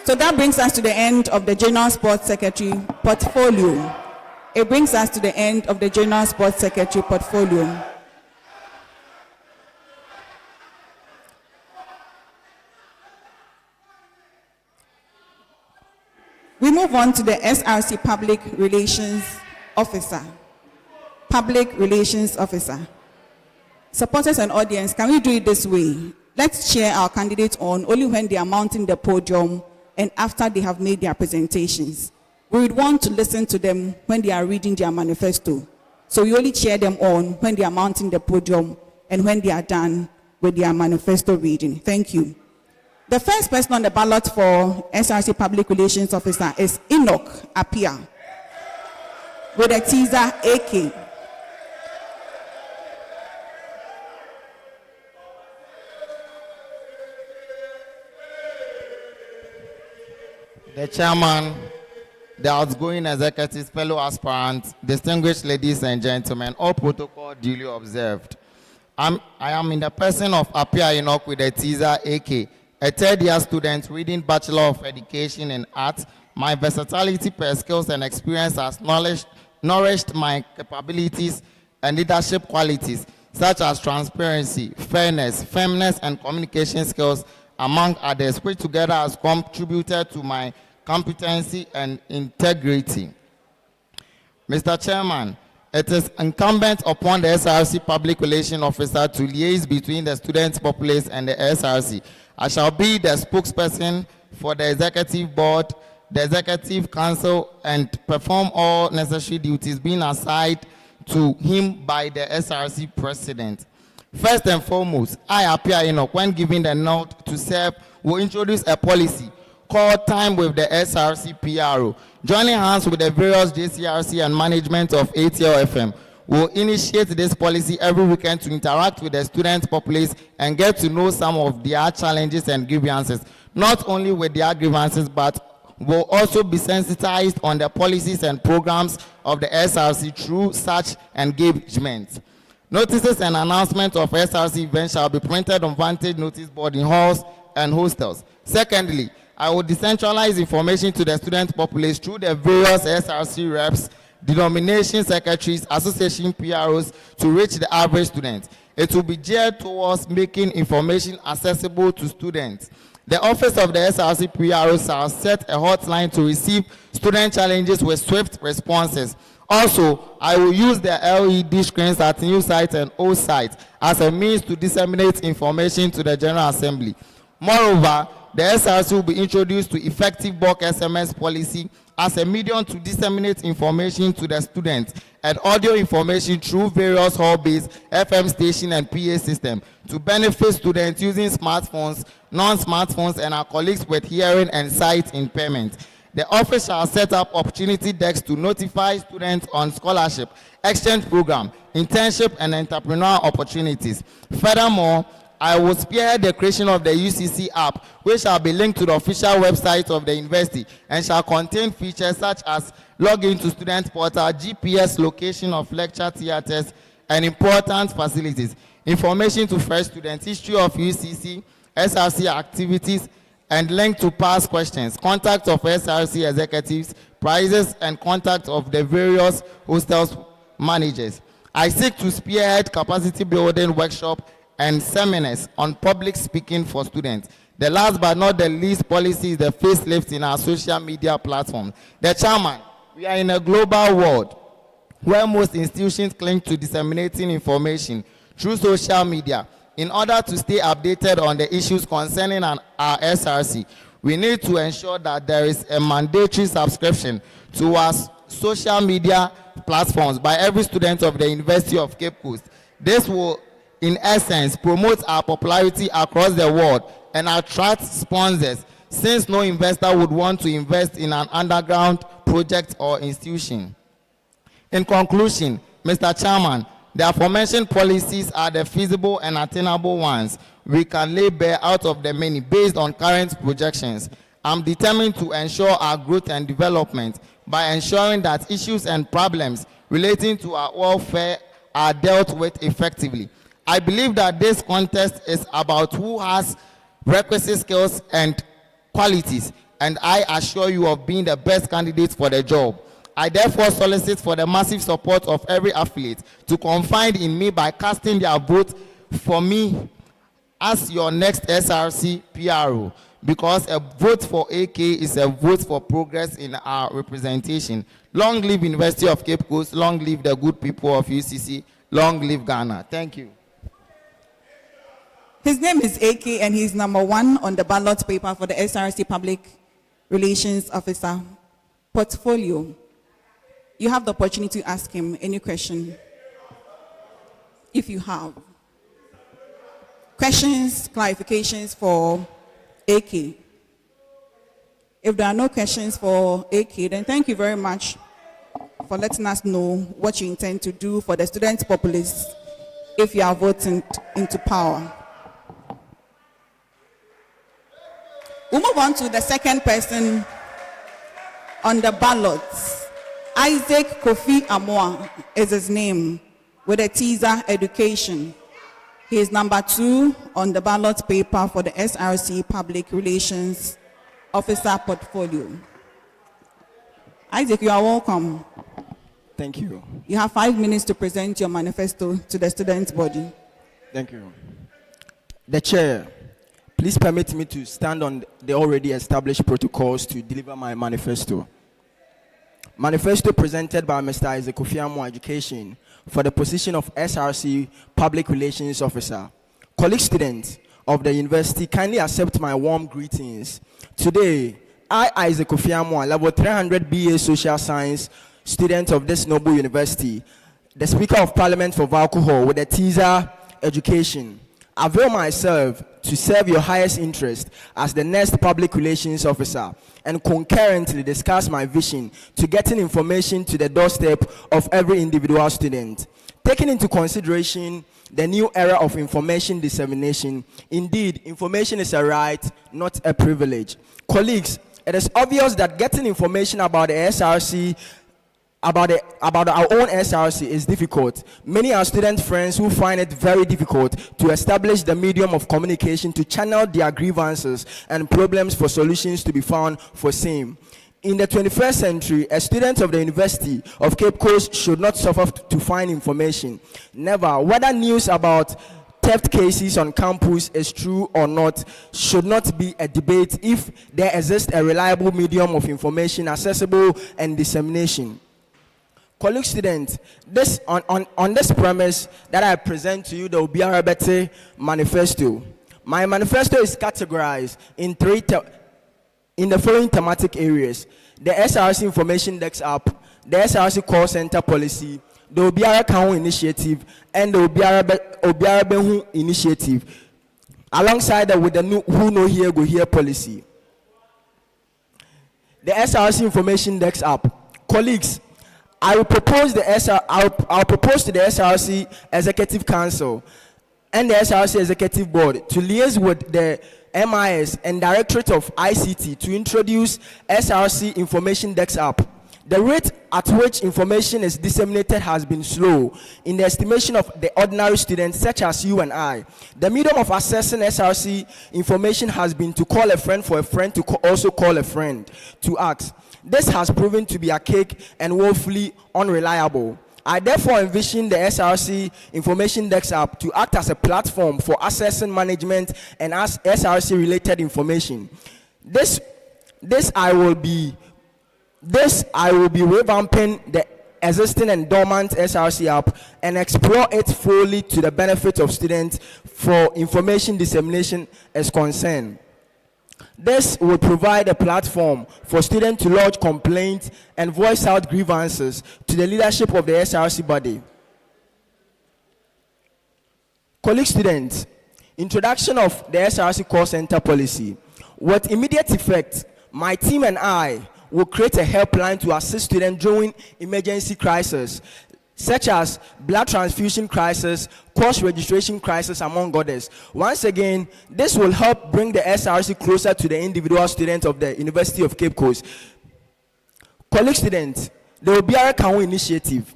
So that brings us to the end of the General Sports Secretary portfolio. It brings us to the end of the General Sports Secretary portfolio. We move on to the SRC Public Relations Officer. Public Relations Officer. Supporters and audience, can we do it this way? Let's cheer our candidates on only when they are mounting the podium and after they have made their presentations. We would want to listen to them when they are reading their manifesto. So we only cheer them on when they are mounting the podium and when they are done with their manifesto reading. Thank you. The first person on the ballot for SRC Public Relations Officer is Enoch Apia with a teaser AK. The chairman, the outgoing executives, fellow aspirants, distinguished ladies and gentlemen, all protocol duly observed. I am in the person of Apia Enoch with a teaser AK, a third-year student reading Bachelor of Education in Art. My versatility per skills and experience has nourished my capabilities and leadership qualities, such as transparency, fairness, firmness, and communication skills, among others, which together has contributed to my competency and integrity. Mr. Chairman, it is incumbent upon the SRC Public Relations Officer to liaise between the student populace and the SRC. I shall be the spokesperson for the Executive Board, the Executive Council, and perform all necessary duties being assigned to him by the SRC President. First and foremost, I, Apia Enoch, when given the nod to serve, will introduce a policy called Time with the SRC PRO. Joining hands with the various JCRC and management of ATL FM, will initiate this policy every weekend to interact with the student populace and get to know some of their challenges and grievances, not only with their grievances, but will also be sensitized on the policies and programs of the SRC through such engagement. Notices and announcements of SRC events shall be printed on vantage notice board in halls and hostels. Secondly, I will decentralize information to the student populace through the various SRC reps, denomination secretaries, association PROs to reach the average student. It will be geared towards making information accessible to students. The office of the SRC PRO shall set a hotline to receive student challenges with swift responses. Also, I will use the LED screens at new sites and old sites as a means to disseminate information to the General Assembly. Moreover, the SRC will be introduced to effective bulk SMS policy as a medium to disseminate information to the students and audio information through various hall-based FM station and PA system to benefit students using smartphones, non-smartphones, and our colleagues with hearing and sight impairment. The office shall set up opportunity desks to notify students on scholarship, exchange program, internship, and entrepreneurial opportunities. Furthermore, I will spearhead the creation of the UCC app, which shall be linked to the official website of the university and shall contain features such as login to student portal, GPS location of lecture theaters, and important facilities, information to fresh students, history of UCC, SRC activities, and link to past questions, contact of SRC executives, prizes, and contact of the various hostels managers. I seek to spearhead capacity building workshop and seminars on public speaking for students. The last but not the least policy is the facelift in our social media platform. The chairman, we are in a global world where most institutions cling to disseminating information through social media. In order to stay updated on the issues concerning our SRC, we need to ensure that there is a mandatory subscription to our social media platforms by every student of the University of Cape Coast. This will, in essence, promote our popularity across the world and attract sponsors, since no investor would want to invest in an underground project or institution. In conclusion, Mr. Chairman, the aforementioned policies are the feasible and attainable ones we can lay bare out of the many based on current projections. I'm determined to ensure our growth and development by ensuring that issues and problems relating to our welfare are dealt with effectively. I believe that this contest is about who has requisite skills and qualities, and I assure you of being the best candidate for the job. I therefore solicit for the massive support of every affiliate to confide in me by casting their vote for me as your next SRC PRO, because a vote for AK is a vote for progress in our representation. Long live University of Cape Coast, long live the good people of UCC, long live Ghana. Thank you. His name is AK and he's number 1 on the ballot paper for the SRC Public Relations Officer portfolio. You have the opportunity to ask him any question, if you have. Questions, clarifications for AK? If there are no questions for AK, then thank you very much for letting us know what you intend to do for the student populace if you are voting into power. We'll move on to the second person on the ballot. Isaac Kofi Amoa is his name, with a teaser education. He is number 2 on the ballot paper for the SRC Public Relations Officer portfolio. Isaac, you are welcome. Thank you. You have 5 minutes to present your manifesto to the student body. Thank you. The chair, please permit me to stand on the already established protocols to deliver my manifesto. Manifesto presented by Mr. Isaac Ofiamu Education for the position of SRC Public Relations Officer. Colleague students of the university, kindly accept my warm greetings. Today, I, Isaac Ofiamu, level 300 BA Social Science student of this noble university, the Speaker of Parliament for Tvucc with the Tvucc Education, avail myself to serve your highest interest as the next public relations officer and concurrently discuss my vision to getting information to the doorstep of every individual student. Taking into consideration the new era of information dissemination, indeed, information is a right, not a privilege. Colleagues, it is obvious that getting information about the SRC about our own SRC is difficult. Many are student friends who find it very difficult to establish the medium of communication to channel their grievances and problems for solutions to be found for same. In the 21st century, a student of the University of Cape Coast should not suffer to find information. Never. Whether news about theft cases on campus is true or not should not be a debate if there exists a reliable medium of information accessible and dissemination. Colleague students, on this premise that I present to you the Obiara Manifesto. My manifesto is categorized in the following thematic areas: the SRC Information Desk App, the SRC Call Center Policy, the Obiara Kahu Initiative, and the Obiara Behu Initiative, alongside that with the Who Know Here Go Here policy. The SRC Information Desk App. Colleagues, I will propose I'll propose to the SRC Executive Council and the SRC Executive Board to liaise with the MIS and Directorate of ICT to introduce SRC Information Desk App. The rate at which information is disseminated has been slow in the estimation of the ordinary students such as you and I. The medium of accessing SRC information has been to call a friend for a friend to also call a friend to ask. This has proven to be archaic and woefully unreliable. I therefore envision the SRC Information Desk App to act as a platform for accessing management and SRC related information. This I will be revamping the existing and dormant SRC app and explore it fully to the benefit of students for information dissemination as concerned. This will provide a platform for students to lodge complaints and voice out grievances to the leadership of the SRC body. Colleague students, introduction of the SRC Call Center Policy. With immediate effect, my team and I will create a helpline to assist students during emergency crises, such as blood transfusion crisis, course registration crisis, among others. Once again, this will help bring the SRC closer to the individual students of the University of Cape Coast. Colleague students, the Obiara Kahu Initiative.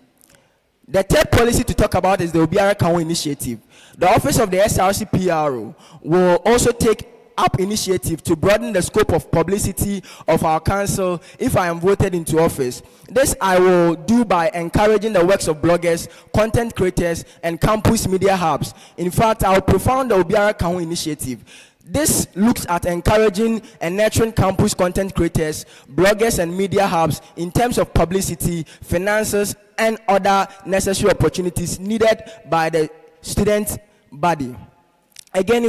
The third policy to talk about is the Obiara Kahu Initiative. The Office of the SRC PRO will also take up initiative to broaden the scope of publicity of our council if I am voted into office. This I will do by encouraging the works of bloggers, content creators, and campus media hubs. In fact, I will profound the Obiara Kahu Initiative. This looks at encouraging and nurturing campus content creators, bloggers, and media hubs in terms of publicity, finances, and other necessary opportunities needed by the student body. Again,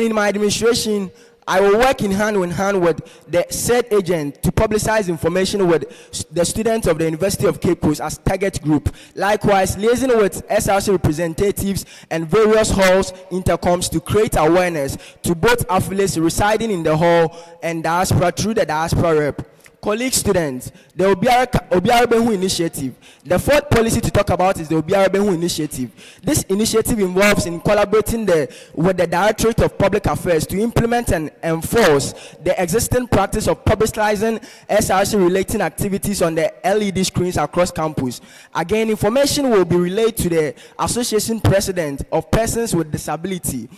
in my administration, I will work in hand with the said agent to publicize information with the students of the University of Cape Coast as target group. Likewise, liaising with SRC representatives and various halls intercoms to create awareness to both affiliates residing in the hall and diaspora through the diaspora rep. colleague students, the Obiarabehu initiative. The fourth policy to talk about is the Obiarabehu initiative. This initiative involves in collaborating with the Directorate of Public Affairs to implement and enforce the existing practice of publicizing SRC relating activities on the LED screens across campus. Again, information will be relayed to the Association President of Persons with Disability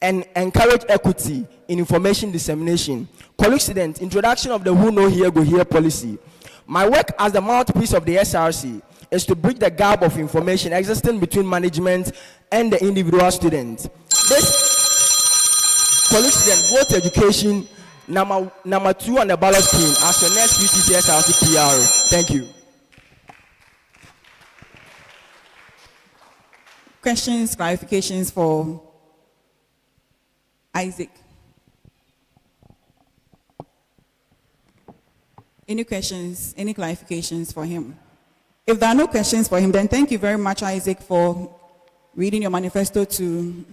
and encourage equity in information dissemination. Colleague students, introduction of the Who Know Here Go Here policy. My work as the mouthpiece of the SRC is to bridge the gap of information existing between management and the individual student. This, colleague student, vote education, number 2 on the ballot screen as your next UCC SRC PR. Thank you. Questions, clarifications for Isaac? Any questions, any clarifications for him? If there are no questions for him, then thank you very much, Isaac, for reading your manifesto to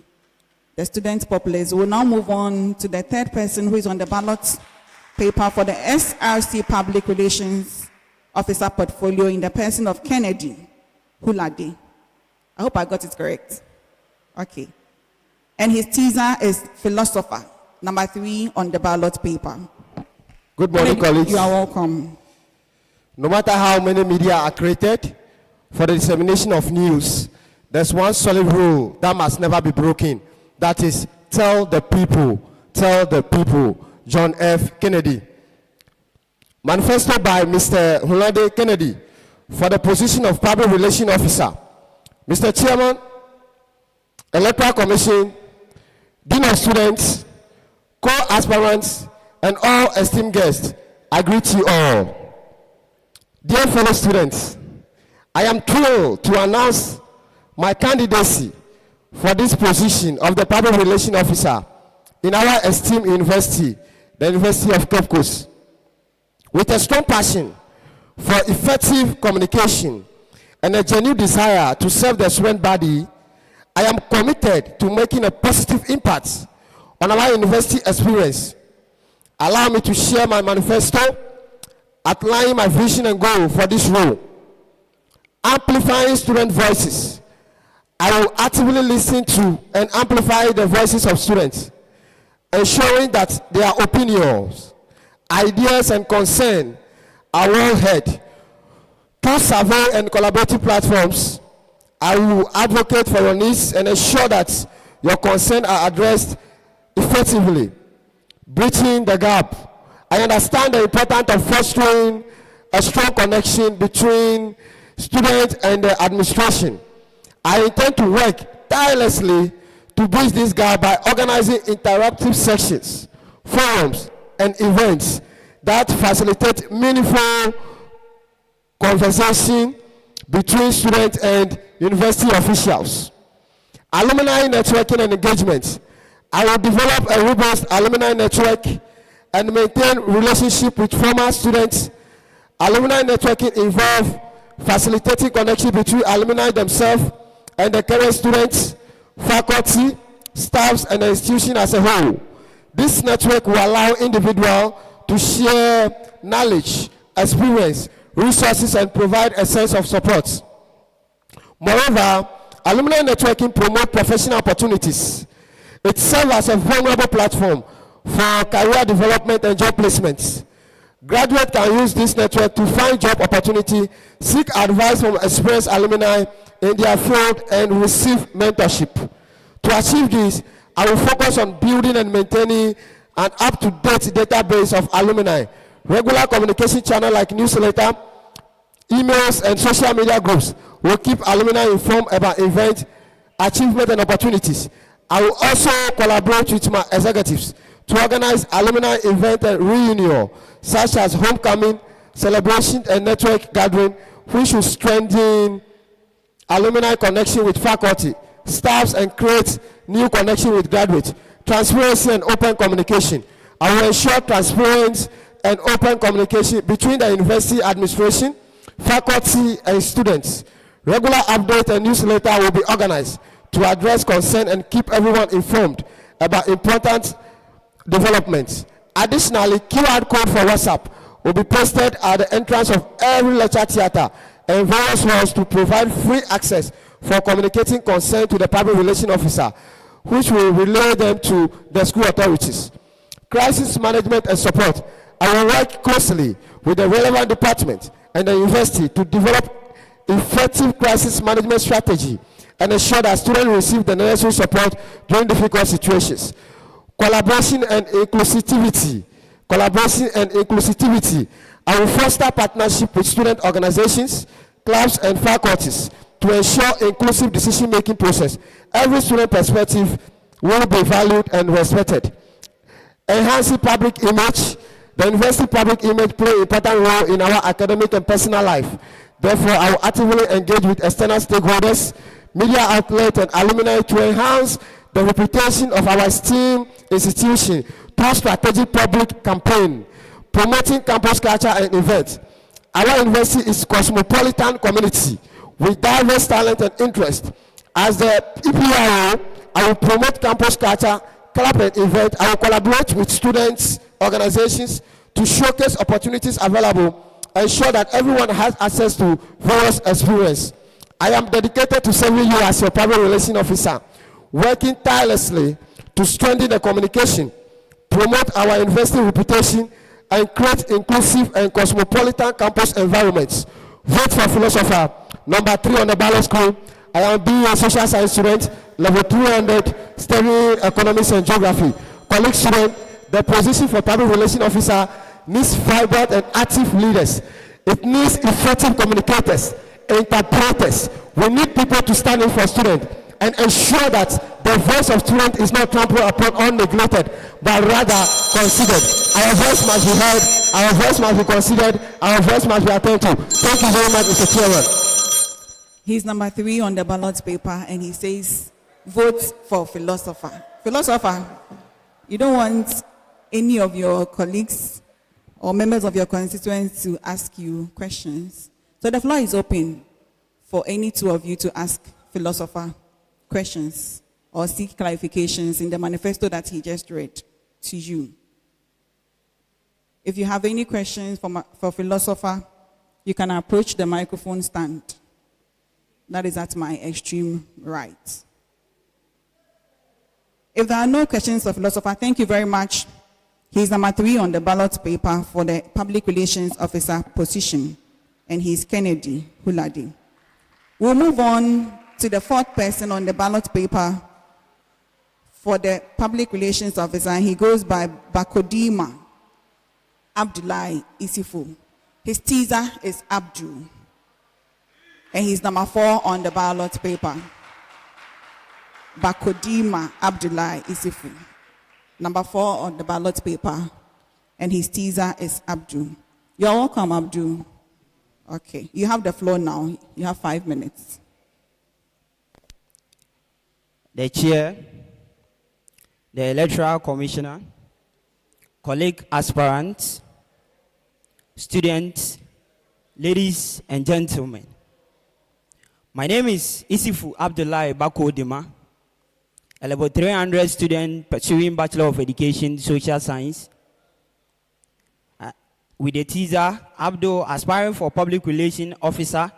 the student populace. We'll now move on to the third person who is on the ballot paper for the SRC Public Relations Officer portfolio in the person of Kennedy Hulade. I hope I got it correct. Okay. And his teaser is philosopher, number 3 on the ballot paper. Good morning, colleagues. You are welcome. No matter how many media are created for the dissemination of news, there's one solid rule that must never be broken. That is, tell the people, John F. Kennedy. Manifesto by Mr. Hulade Kennedy for the position of Public Relations Officer. Mr. Chairman, Electoral Commission, Dean of Students, co-aspirants, and all esteemed guests, I greet you all. Dear fellow students, I am thrilled to announce my candidacy for this position of the Public Relations Officer in our esteemed university, the University of Cape Coast. With a strong passion for effective communication and a genuine desire to serve the student body, I am committed to making a positive impact on our university experience. Allow me to share my manifesto, outlining my vision and goal for this role. Amplifying student voices. I will actively listen to and amplify the voices of students, ensuring that their opinions, ideas, and concerns are well heard. Through survey and collaborative platforms, I will advocate for your needs and ensure that your concerns are addressed effectively. Bridging the gap. I understand the importance of fostering a strong connection between students and the administration. I intend to work tirelessly to bridge this gap by organizing interactive sections, forums, and events that facilitate meaningful conversation between students and university officials. Alumni networking and engagement. I will develop a robust alumni network and maintain relationship with former students. Alumni networking involves facilitating connection between alumni themselves and the current students, faculty, staffs, and the institution as a whole. This network will allow individuals to share knowledge, experience, resources, and provide a sense of support. Moreover, alumni networking promotes professional opportunities. It serves as a vulnerable platform for career development and job placements. Graduates can use this network to find job opportunity, seek advice from experienced alumni in their field, and receive mentorship. To achieve this, I will focus on building and maintaining an up-to-date database of alumni, regular communication channels like newsletter, emails, and social media groups will keep alumni informed about events, achievements, and opportunities. I will also collaborate with my executives to organize alumni events and reunion, such as homecoming, celebration, and network gathering, which will strengthen alumni connection with faculty, staffs, and create new connection with graduates. Transparency and open communication. I will ensure transparent and open communication between the university administration, faculty, and students. Regular updates and newsletter will be organized to address concern and keep everyone informed about important developments. Additionally, QR code for WhatsApp will be posted at the entrance of every lecture theater and various halls to provide free access for communicating concern to the public relation officer, which will relay them to the school authorities. Crisis management and support. I will work closely with the relevant department and the university to develop effective crisis management strategy and ensure that students receive the necessary support during difficult situations. Collaboration and inclusivity. Collaboration and inclusivity. I will foster partnership with student organizations, clubs, and faculties to ensure inclusive decision-making process. Every student perspective will be valued and respected. Enhancing public image. The university public image plays an important role in our academic and personal life. Therefore, I will actively engage with external stakeholders, media outlets, and alumni to enhance the reputation of our esteemed institution through strategic public campaign, promoting campus culture and events. Our university is a cosmopolitan community with diverse talent and interest. As the EPRO, I will promote campus culture, club and event. I will collaborate with students, organizations to showcase opportunities available, ensure that everyone has access to various experience. I am dedicated to serving you as your public relations officer, working tirelessly to strengthen the communication, promote our university reputation, and create inclusive and cosmopolitan campus environments. Vote for philosopher. Number 3 on the ballot screen. I am being a social science student, level 300, studying economics and geography. Colleague student, the position for public relations officer needs vibrant and active leaders. It needs effective communicators, interpreters. We need people to stand in for students and ensure that the voice of students is not trampled upon or neglected, but rather considered. Our voice must be heard, our voice must be considered, our voice must be attended to. Thank you very much, Mr. Chairman. He's number 3 on the ballot paper, and he says, vote for philosopher. Philosopher, you don't want any of your colleagues or members of your constituents to ask you questions. So the floor is open for any 2 of you to ask philosopher questions or seek clarifications in the manifesto that he just read to you. If you have any questions for philosopher, you can approach the microphone stand. That is at my extreme right. If there are no questions for philosopher, thank you very much. He's number 3 on the ballot paper for the public relations officer position, and he's Kennedy Huladi. We'll move on to the 4th person on the ballot paper for the public relations officer. He goes by Bakodima Abdullahi Isifu. His teaser is Abdul, and he's number 4 on the ballot paper. Bakodima Abdullahi Isifu, number 4 on the ballot paper, and his teaser is Abdul. You're welcome, Abdul. Okay, you have the floor now. You have 5 minutes. The chair, the electoral commissioner, colleague aspirants, students, ladies and gentlemen. My name is Isifu Abdullahi Bakodima, a level 300 student pursuing Bachelor of Education, Social Science. With the teaser, Abdul aspiring for Public Relations Officer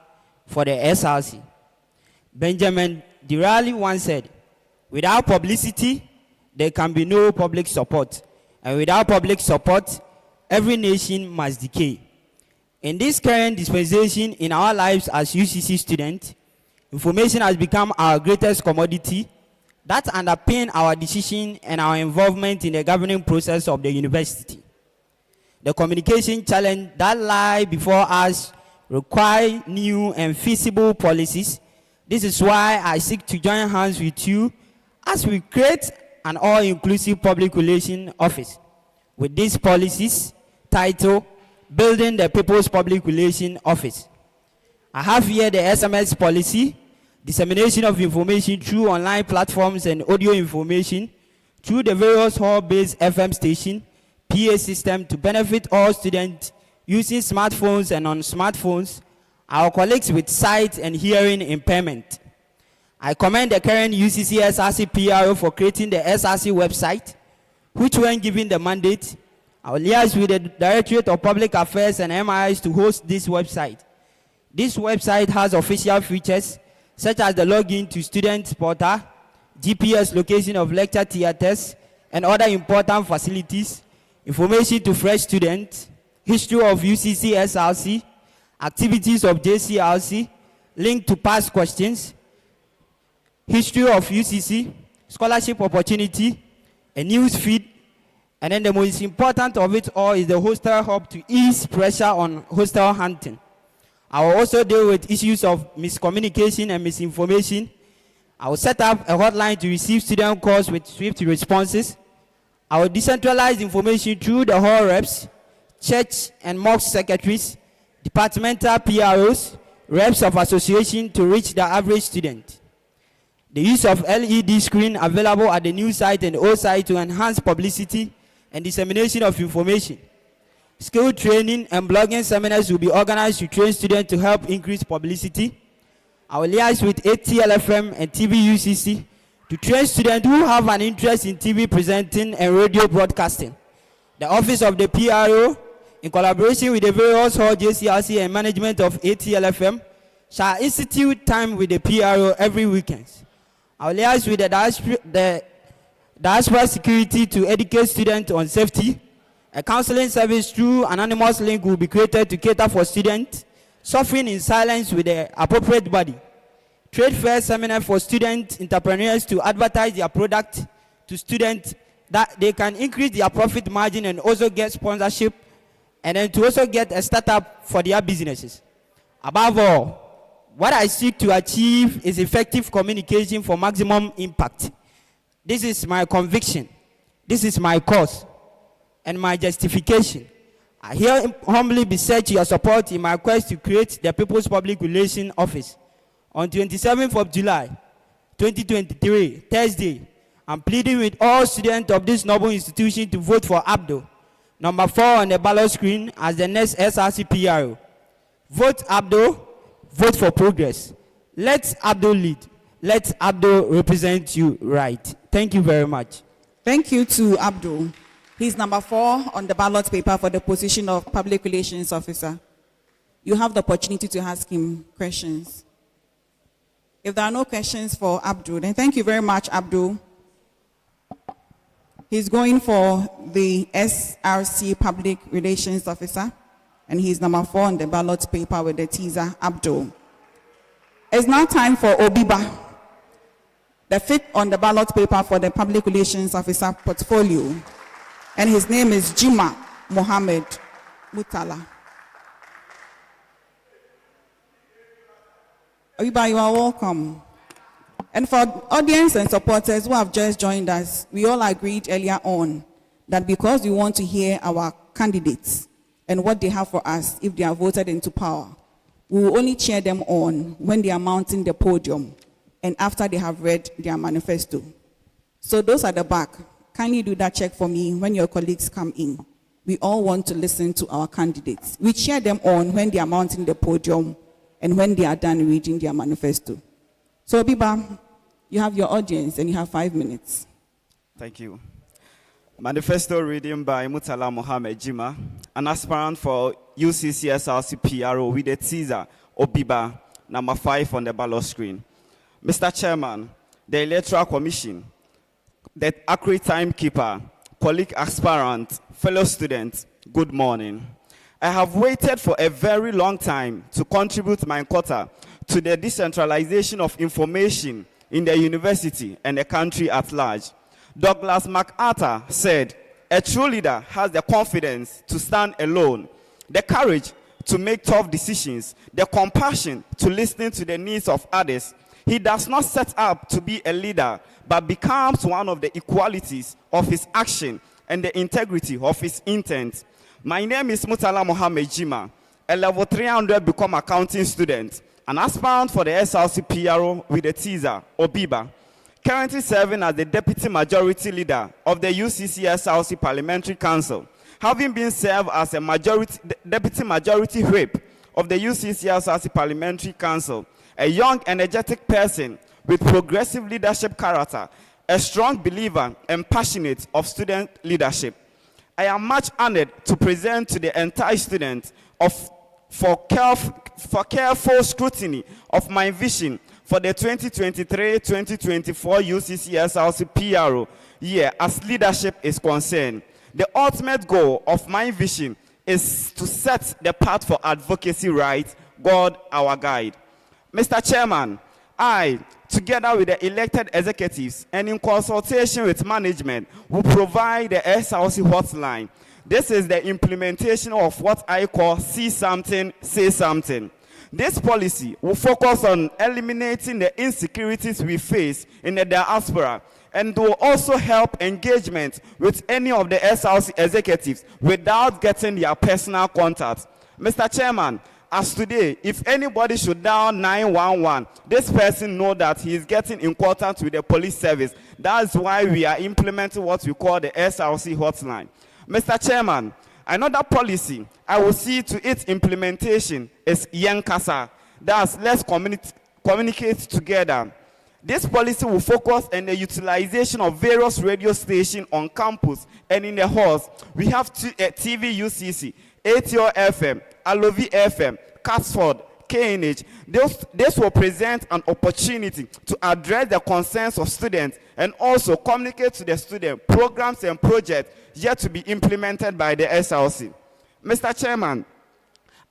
for the SRC. Benjamin Disraeli once said, without publicity, there can be no public support. And without public support, every nation must decay. In this current dispensation in our lives as UCC students, information has become our greatest commodity that underpins our decision and our involvement in the governing process of the university. The communication challenge that lie before us require new and feasible policies. This is why I seek to join hands with you as we create an all-inclusive public relations office. With these policies, title, Building the People's Public Relations Office. I have here the SMS policy, dissemination of information through online platforms and audio information through the various hall-based FM station, PA system to benefit all students using smartphones and non-smartphones, our colleagues with sight and hearing impairment. I commend the current UCC SRC PRO for creating the SRC website, which when given the mandate, I will liaise with the Directorate of Public Affairs and MIS to host this website. This website has official features such as the login to student portal, GPS location of lecture theaters, and other important facilities, information to fresh students, history of UCC SRC, activities of JCRC, link to past questions, history of UCC, scholarship opportunity, a news feed, and then the most important of it all is the hostel hub to ease pressure on hostel hunting. I will also deal with issues of miscommunication and misinformation. I will set up a hotline to receive student calls with swift responses. I will decentralize information through the hall reps, church and mosque secretaries, departmental PROs, reps of association to reach the average student. The use of LED screen available at the new site and old site to enhance publicity and dissemination of information. Skill training and blogging seminars will be organized to train students to help increase publicity. I will liaise with ATLFM and TVUCC to train students who have an interest in TV presenting and radio broadcasting. The Office of the PRO, in collaboration with the various hall JCRC and management of ATLFM, shall institute time with the PRO every weekend. I will liaise with the diaspora security to educate students on safety. A counseling service through an anonymous link will be created to cater for students suffering in silence with the appropriate body. Trade fair seminar for student entrepreneurs to advertise their product to students that they can increase their profit margin and also get sponsorship, and then to also get a startup for their businesses. Above all, what I seek to achieve is effective communication for maximum impact. This is my conviction. This is my cause and my justification. I here humbly beseech your support in my quest to create the People's Public Relations Office. On 27th of July, 2023, Thursday, I'm pleading with all students of this noble institution to vote for Abdul, number 4 on the ballot screen, as the next SRC PRO. Vote Abdul, vote for progress. Let Abdul lead. Let Abdul represent you right. Thank you very much. Thank you to Abdul. He's number 4 on the ballot paper for the position of Public Relations Officer. You have the opportunity to ask him questions. If there are no questions for Abdul, then thank you very much, Abdul. He's going for the SRC Public Relations Officer, and he's number 4 on the ballot paper with the teaser, Abdul. It's now time for Obiba, the 5th on the ballot paper for the Public Relations Officer portfolio. And his name is Jima Mohammed Mutala. Obiba, you are welcome. And for audience and supporters who have just joined us, we all agreed earlier on that because we want to hear our candidates and what they have for us if they are voted into power, we will only cheer them on when they are mounting the podium and after they have read their manifesto. So those at the back, kindly do that check for me when your colleagues come in. We all want to listen to our candidates. We cheer them on when they are mounting the podium and when they are done reading their manifesto. So Biba, you have your audience and you have 5 minutes. Thank you. Manifesto reading by Mutala Mohammed Jima, an aspirant for UCC SRC PRO with a teaser, Obiba, number 5 on the ballot screen. Mr. Chairman, the Electoral Commission, the accurate timekeeper, colleague aspirant, fellow students, good morning. I have waited for a very long time to contribute my quota to the decentralization of information in the university and the country at large. Douglas MacArthur said, a true leader has the confidence to stand alone, the courage to make tough decisions, the compassion to listen to the needs of others. He does not set up to be a leader, but becomes one of the equalities of his action and the integrity of his intent. My name is Mutala Mohammed Jima, a level 300 become accounting student, an aspirant for the SRC PRO with a teaser, Obiba, currently serving as the Deputy Majority Leader of the UCC SRC Parliamentary Council, having been served as a Deputy Majority Whip of the UCC SRC Parliamentary Council, a young, energetic person with progressive leadership character, a strong believer and passionate of student leadership. I am much honored to present to the entire student for careful scrutiny of my vision for the 2023-2024 UCC SLC PRO year as leadership is concerned. The ultimate goal of my vision is to set the path for advocacy right, God our guide. Mr. Chairman, I, together with the elected executives and in consultation with management, will provide the SLC hotline. This is the implementation of what I call see something, say something. This policy will focus on eliminating the insecurities we face in the diaspora and will also help engagement with any of the SLC executives without getting their personal contact. Mr. Chairman, as today, if anybody should dial 911, this person know that he is getting in contact with the police service. That's why we are implementing what we call the SLC hotline. Mr. Chairman, another policy I will see to its implementation is Yankasa. That's let's communicate together. This policy will focus on the utilization of various radio stations on campus and in the halls. We have TV UCC, ATO FM, Alovi FM, Casford, KNH. This will present an opportunity to address the concerns of students and also communicate to the students programs and projects yet to be implemented by the SLC. Mr. Chairman,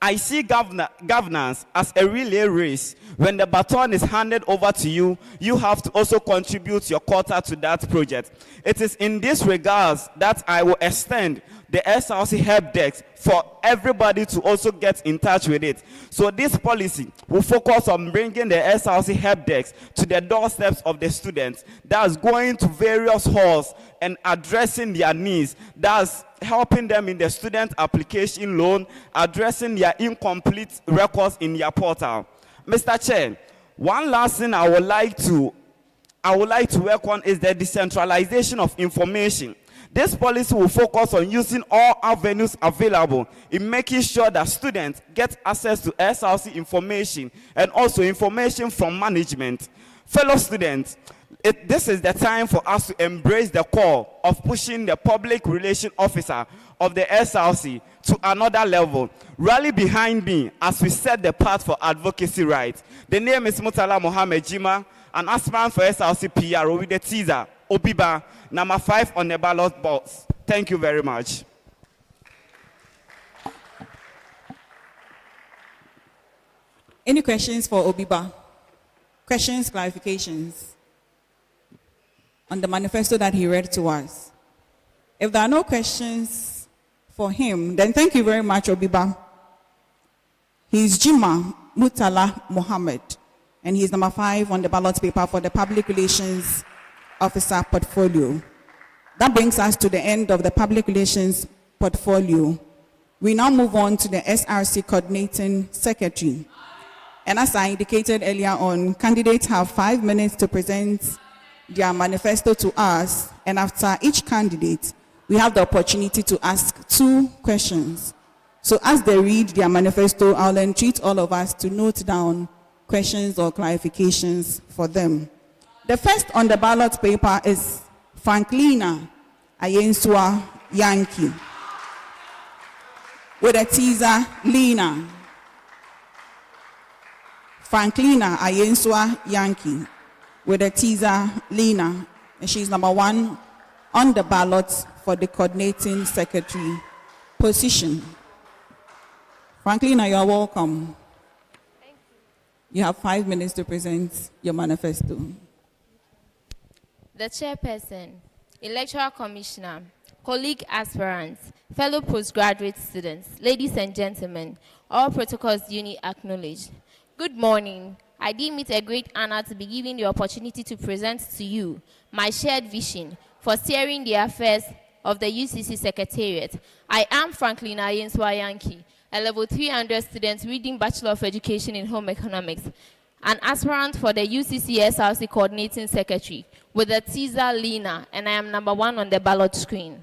I see governance as a relay race. When the baton is handed over to you, you have to also contribute your quota to that project. It is in this regards that I will extend the SLC help desk for everybody to also get in touch with it. So this policy will focus on bringing the SLC help desk to the doorsteps of the students. That's going to various halls and addressing their needs. That's helping them in the student application loan, addressing their incomplete records in their portal. Mr. Chair, one last thing I would like to work on is the decentralization of information. This policy will focus on using all avenues available in making sure that students get access to SLC information and also information from management. Fellow students, this is the time for us to embrace the call of pushing the public relations officer of the SLC to another level. Rally behind me as we set the path for advocacy rights. The name is Mutala Mohammed Jima, an aspirant for SLC PRO with the teaser, Obiba, number 5 on the ballot box. Thank you very much. Any questions for Obiba? Questions, clarifications on the manifesto that he read to us? If there are no questions for him, then thank you very much, Obiba. He's Jima Mutala Mohammed, and he's number 5 on the ballot paper for the Public Relations Officer portfolio. That brings us to the end of the Public Relations portfolio. We now move on to the SRC Coordinating Secretary. And as I indicated earlier on, candidates have 5 minutes to present their manifesto to us, and after each candidate, we have the opportunity to ask 2 questions. So as they read their manifesto, I'll entreat all of us to note down questions or clarifications for them. The first on the ballot paper is Franklina Ayensua Yankee with a teaser, Lena. Franklina Ayensua Yankee with a teaser, Lena. And she's number 1 on the ballot for the coordinating secretary position. Franklina, you are welcome. Thank you. You have 5 minutes to present your manifesto. The chairperson, electoral commissioner, colleague aspirants, fellow postgraduate students, ladies and gentlemen, all protocols duly acknowledged. Good morning. I deem it a great honor to be given the opportunity to present to you my shared vision for steering the affairs of the UCC Secretariat. I am Franklina Ayensua Yankee, a level 300 student reading Bachelor of Education in Home Economics, an aspirant for the UCC SRC Coordinating Secretary with the teaser Lena, and I am number 1 on the ballot screen.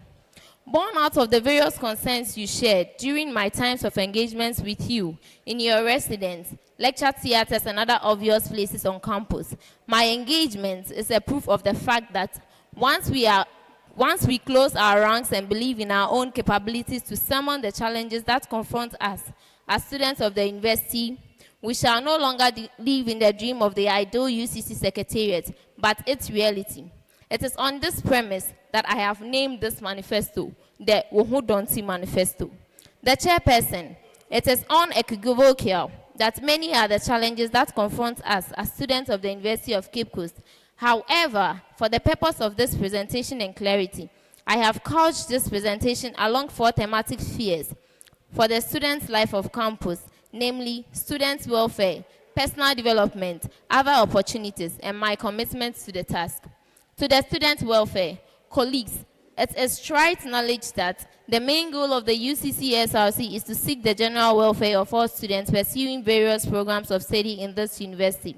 Born out of the various concerns you shared during my times of engagements with you in your residence, lecture theaters, and other obvious places on campus, my engagement is a proof of the fact that once we are Once we close our ranks and believe in our own capabilities to summon the challenges that confront us as students of the university, we shall no longer live in the dream of the ideal UCC secretariat, but its reality. It is on this premise that I have named this manifesto the Wohodonti Manifesto. The chairperson, it is unequivocal that many are the challenges that confront us as students of the University of Cape Coast. However, for the purpose of this presentation and clarity, I have couched this presentation along 4 thematic spheres for the students' life of campus, namely students' welfare, personal development, other opportunities, and my commitment to the task. To the students' welfare, colleagues, it is trite knowledge that the main goal of the UCC SRC is to seek the general welfare of all students pursuing various programs of study in this university.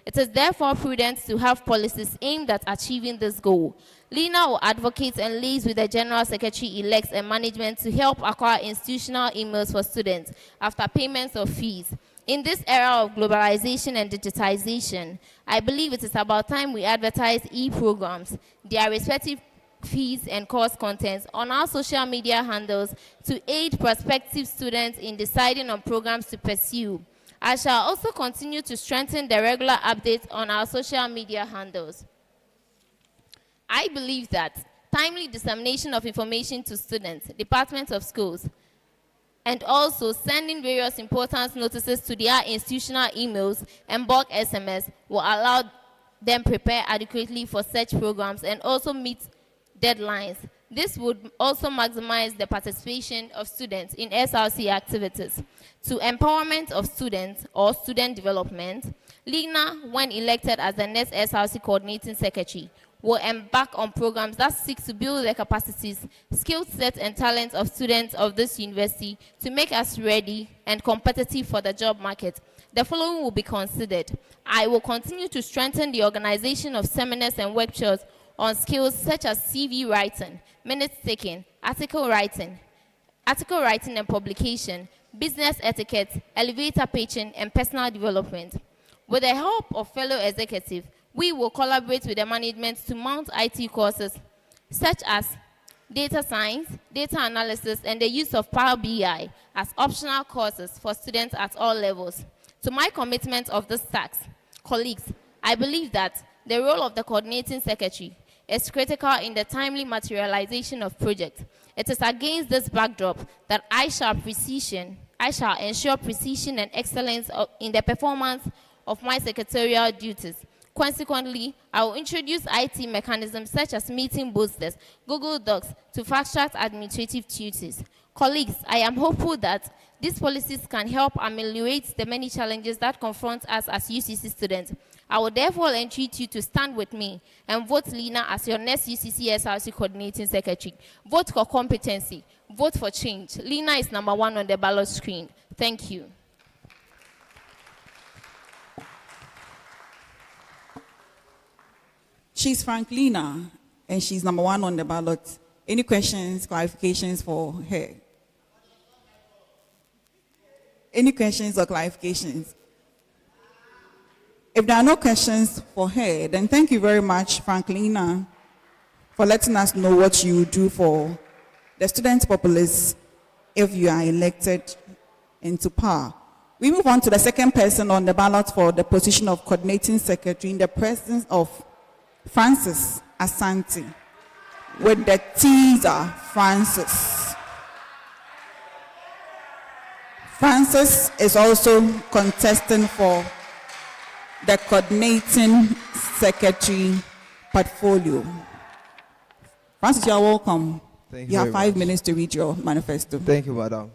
It is therefore prudent to have policies aimed at achieving this goal. Lina will advocate and liaise with the General Secretary-elect and management to help acquire institutional emails for students after payments of fees. In this era of globalization and digitization, I believe it is about time we advertise e-programs, their respective fees and course contents on our social media handles to aid prospective students in deciding on programs to pursue. I shall also continue to strengthen the regular updates on our social media handles. I believe that timely dissemination of information to students, departments of schools, and also sending various importance notices to their institutional emails and bulk SMS will allow them prepare adequately for such programs and also meet deadlines. This would also maximize the participation of students in SRC activities. To empowerment of students or student development, Lina, when elected as the next SRC coordinating secretary, will embark on programs that seek to build the capacities, skill set, and talents of students of this university to make us ready and competitive for the job market. The following will be considered. I will continue to strengthen the organization of seminars and workshops on skills such as CV writing, minutes taking, article writing and publication, business etiquette, elevator pitching, and personal development. With the help of fellow executives, we will collaborate with the management to mount IT courses such as data science, data analysis, and the use of Power BI as optional courses for students at all levels. To my commitment of this task, colleagues, I believe that the role of the coordinating secretary is critical in the timely materialization of projects. It is against this backdrop that I shall ensure precision and excellence in the performance of my secretarial duties. Consequently, I will introduce IT mechanisms such as meeting boosters, Google Docs, to fast-track administrative duties. Colleagues, I am hopeful that these policies can help ameliorate the many challenges that confront us as UCC students. I will therefore entreat you to stand with me and vote Lina as your next UCC SRC coordinating secretary. Vote for competency. Vote for change. Lina is number 1 on the ballot screen. Thank you. She's Franklina, and she's number 1 on the ballot. Any questions, clarifications for her? Any questions or clarifications? If there are no questions for her, then thank you very much, Franklina, for letting us know what you do for the student populace if you are elected into power. We move on to the second person on the ballot for the position of coordinating secretary in the presence of Francis Asante, with the teaser, Francis. Francis is also contesting for the coordinating secretary portfolio. Francis, you are welcome. Thank You have very 5 much. minutes to read your manifesto. Thank you, Madam.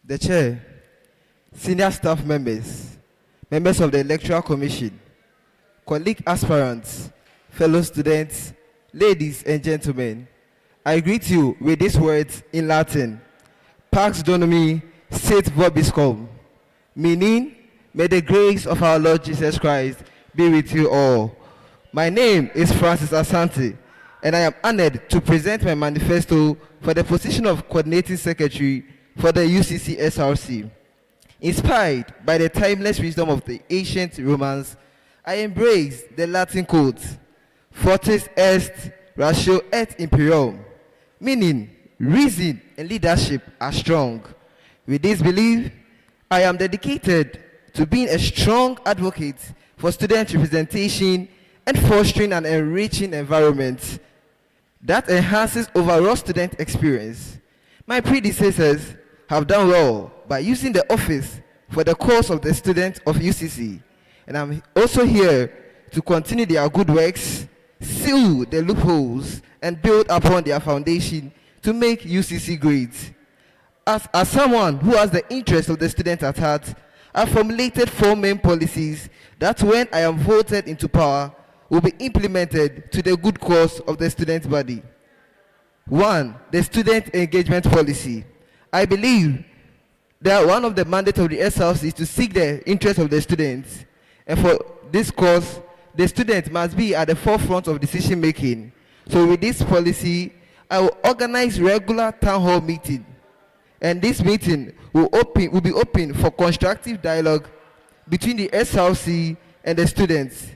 The Chair, senior staff members, members of the Electoral Commission, colleague aspirants, fellow students, ladies and gentlemen, I greet you with these words in Latin. Pax Domini sit vobiscum, meaning, may the grace of our Lord Jesus Christ be with you all. My name is Francis Asante, and I am honored to present my manifesto for the position of Coordinating Secretary for the UCC SRC. Inspired by the timeless wisdom of the ancient Romans, I embrace the Latin quote, Fortis est ratio et imperium, meaning reason and leadership are strong. With this belief, I am dedicated to being a strong advocate for student representation and fostering an enriching environment that enhances overall student experience. My predecessors have done well by using the office for the cause of the students of UCC, and I'm also here to continue their good works, seal the loopholes, and build upon their foundation to make UCC great. As someone who has the interest of the student at heart, I formulated 4 main policies that, when I am voted into power, will be implemented to the good cause of the student body. 1, the student engagement policy. I believe that one of the mandates of the SLC is to seek the interest of the students. And for this cause, the student must be at the forefront of decision making. So with this policy, I will organize regular town hall meetings. And this meeting will be open for constructive dialogue between the SLC and the students.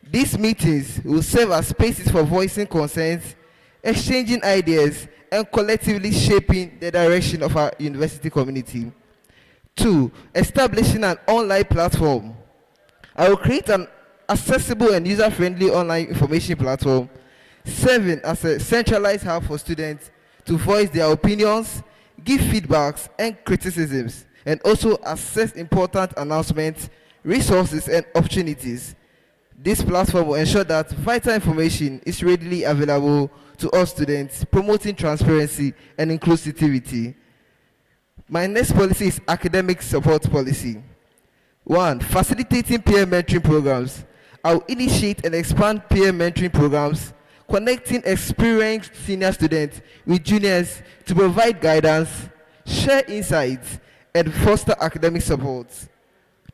These meetings will serve as spaces for voicing concerns, exchanging ideas, and collectively shaping the direction of our university community. 2, establishing an online platform. I will create an accessible and user-friendly online information platform, serving as a centralized hub for students to voice their opinions, give feedbacks and criticisms, and also access important announcements, resources, and opportunities. This platform will ensure that vital information is readily available to all students, promoting transparency and inclusivity. My next policy is academic support policy. 1, facilitating peer mentoring programs. I will initiate and expand peer mentoring programs, connecting experienced senior students with juniors to provide guidance, share insights, and foster academic support.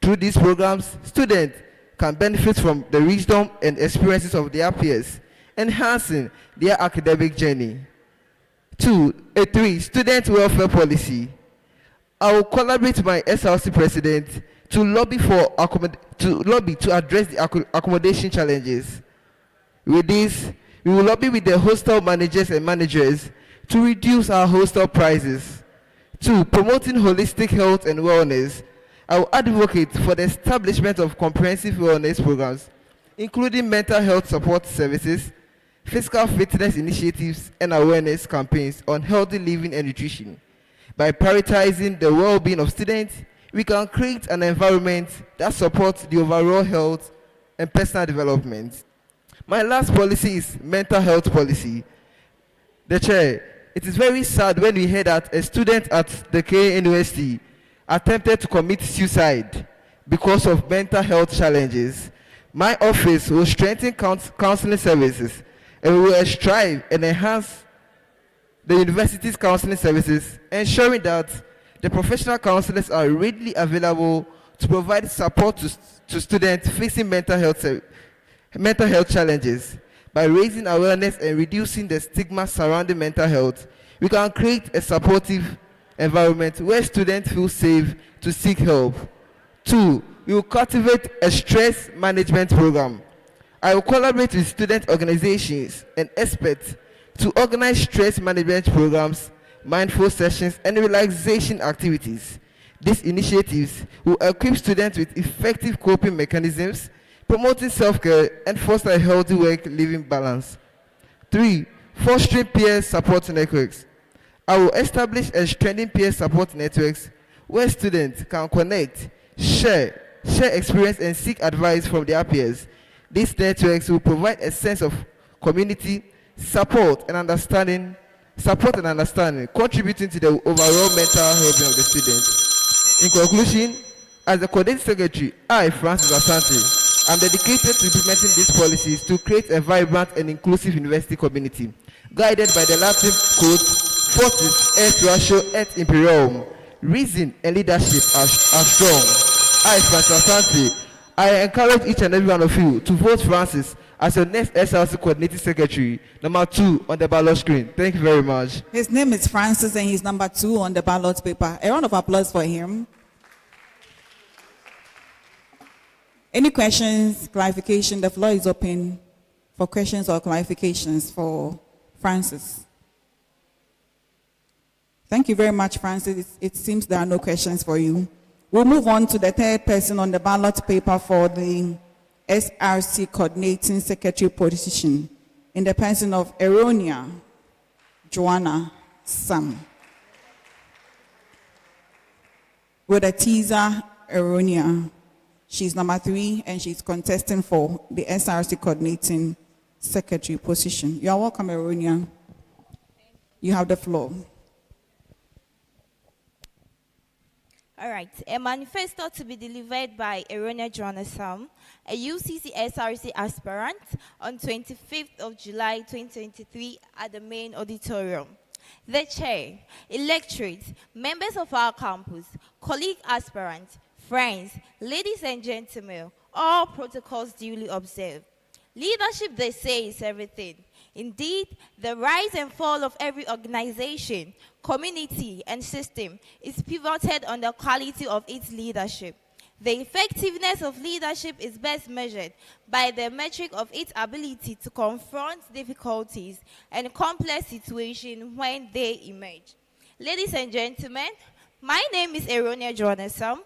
Through these programs, students can benefit from the wisdom and experiences of their peers, enhancing their academic journey. 3, student welfare policy. I will collaborate with my SLC president to lobby to address the accommodation challenges. With this, we will lobby with the hostel managers and managers to reduce our hostel prices. 2, promoting holistic health and wellness. I will advocate for the establishment of comprehensive wellness programs, including mental health support services, physical fitness initiatives, and awareness campaigns on healthy living and nutrition. By prioritizing the well-being of students, we can create an environment that supports the overall health and personal development. My last policy is mental health policy. The chair, it is very sad when we hear that a student at the KNUST attempted to commit suicide because of mental health challenges. My office will strengthen counseling services, and we will strive and enhance the university's counseling services, ensuring that the professional counselors are readily available to provide support to students facing mental health challenges. By raising awareness and reducing the stigma surrounding mental health, we can create a supportive environment where students feel safe to seek help. 2, we will cultivate a stress management program. I will collaborate with student organizations and experts to organize stress management programs, mindful sessions, and relaxation activities. These initiatives will equip students with effective coping mechanisms, promoting self-care and foster a healthy work-living balance. 3, fostering peer support networks. I will establish and strengthen peer support networks where students can connect, share experience, and seek advice from their peers. These networks will provide a sense of community, support and understanding, contributing to the overall mental well-being of the students. In conclusion, as the coordinating secretary, I, Francis Asante, am dedicated to implementing these policies to create a vibrant and inclusive university community, guided by the Latin quote, "Fortis et ratio et imperium." Reason and leadership are strong. I, Francis Asante, I encourage each and every one of you to vote Francis as your next SLC coordinating secretary, number 2 on the ballot screen. Thank you very much. His name is Francis and he's number 2 on the ballot paper. A round of applause for him. Any questions, clarification? The floor is open for questions or clarifications for Francis? Thank you very much, Francis. It seems there are no questions for you. We'll move on to the third person on the ballot paper for the SRC Coordinating Secretary position, in the person of Eronia Joanna Sam. With a teaser, Eronia. She's number 3 and she's contesting for the SRC Coordinating Secretary position. You are welcome, Eronia. You have the floor. All right, a manifesto to be delivered by Eronia Johannesson, a UCC SRC aspirant, on 25th of July 2023 at the main auditorium. The chair, electorate, members of our campus, colleague aspirants, friends, ladies and gentlemen, all protocols duly observed. Leadership, they say, is everything. Indeed, the rise and fall of every organization, community, and system is pivoted on the quality of its leadership. The effectiveness of leadership is best measured by the metric of its ability to confront difficulties and complex situations when they emerge. Ladies and gentlemen, my name is Eronia Johannesson,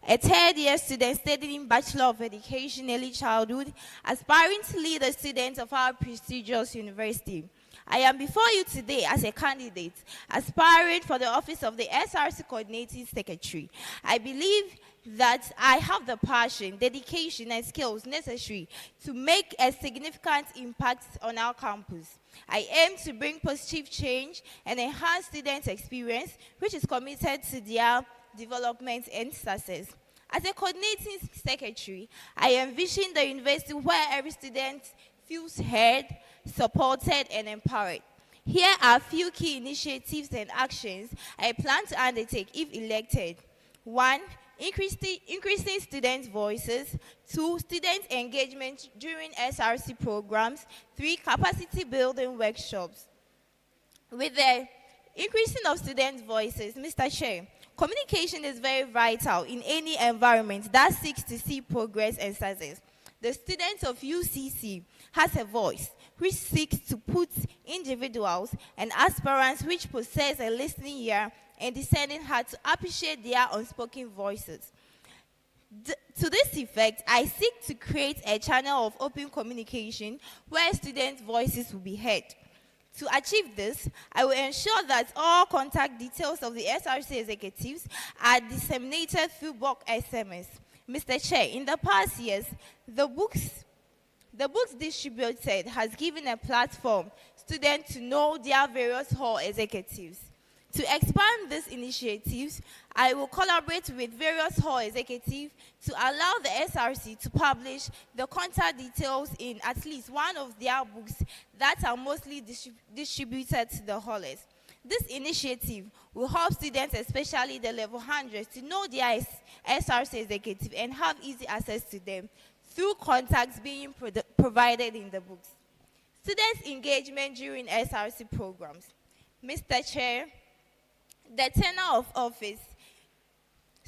a third-year student studying Bachelor of Education Early Childhood, aspiring to lead the students of our prestigious university. I am before you today as a candidate aspiring for the office of the SRC Coordinating Secretary. I believe that I have the passion, dedication, and skills necessary to make a significant impact on our campus. I aim to bring positive change and enhance students' experience, which is committed to their development and success. As a coordinating secretary, I envision the university where every student feels heard, supported, and empowered. Here are a few key initiatives and actions I plan to undertake if elected. 1. Increasing students' voices. 2. Student engagement during SRC programs. 3. Capacity building workshops. With the increasing of students' voices, Mr. Chair, communication is very vital in any environment that seeks to see progress and success. The students of UCC has a voice which seeks to put individuals and aspirants which possess a listening ear and discerning heart to appreciate their unspoken voices. To this effect, I seek to create a channel of open communication where students' voices will be heard. To achieve this, I will ensure that all contact details of the SRC executives are disseminated through bulk SMS. Mr. Chair, in the past years, the books distributed has given a platform students to know their various hall executives. To expand these initiatives, I will collaborate with various hall executives to allow the SRC to publish the contact details in at least one of their books that are mostly distributed to the hallers. This initiative will help students, especially the level 100s, to know their SRC executive and have easy access to them through contacts being provided in the books. Students' engagement during SRC programs. Mr. Chair, the tenure of office,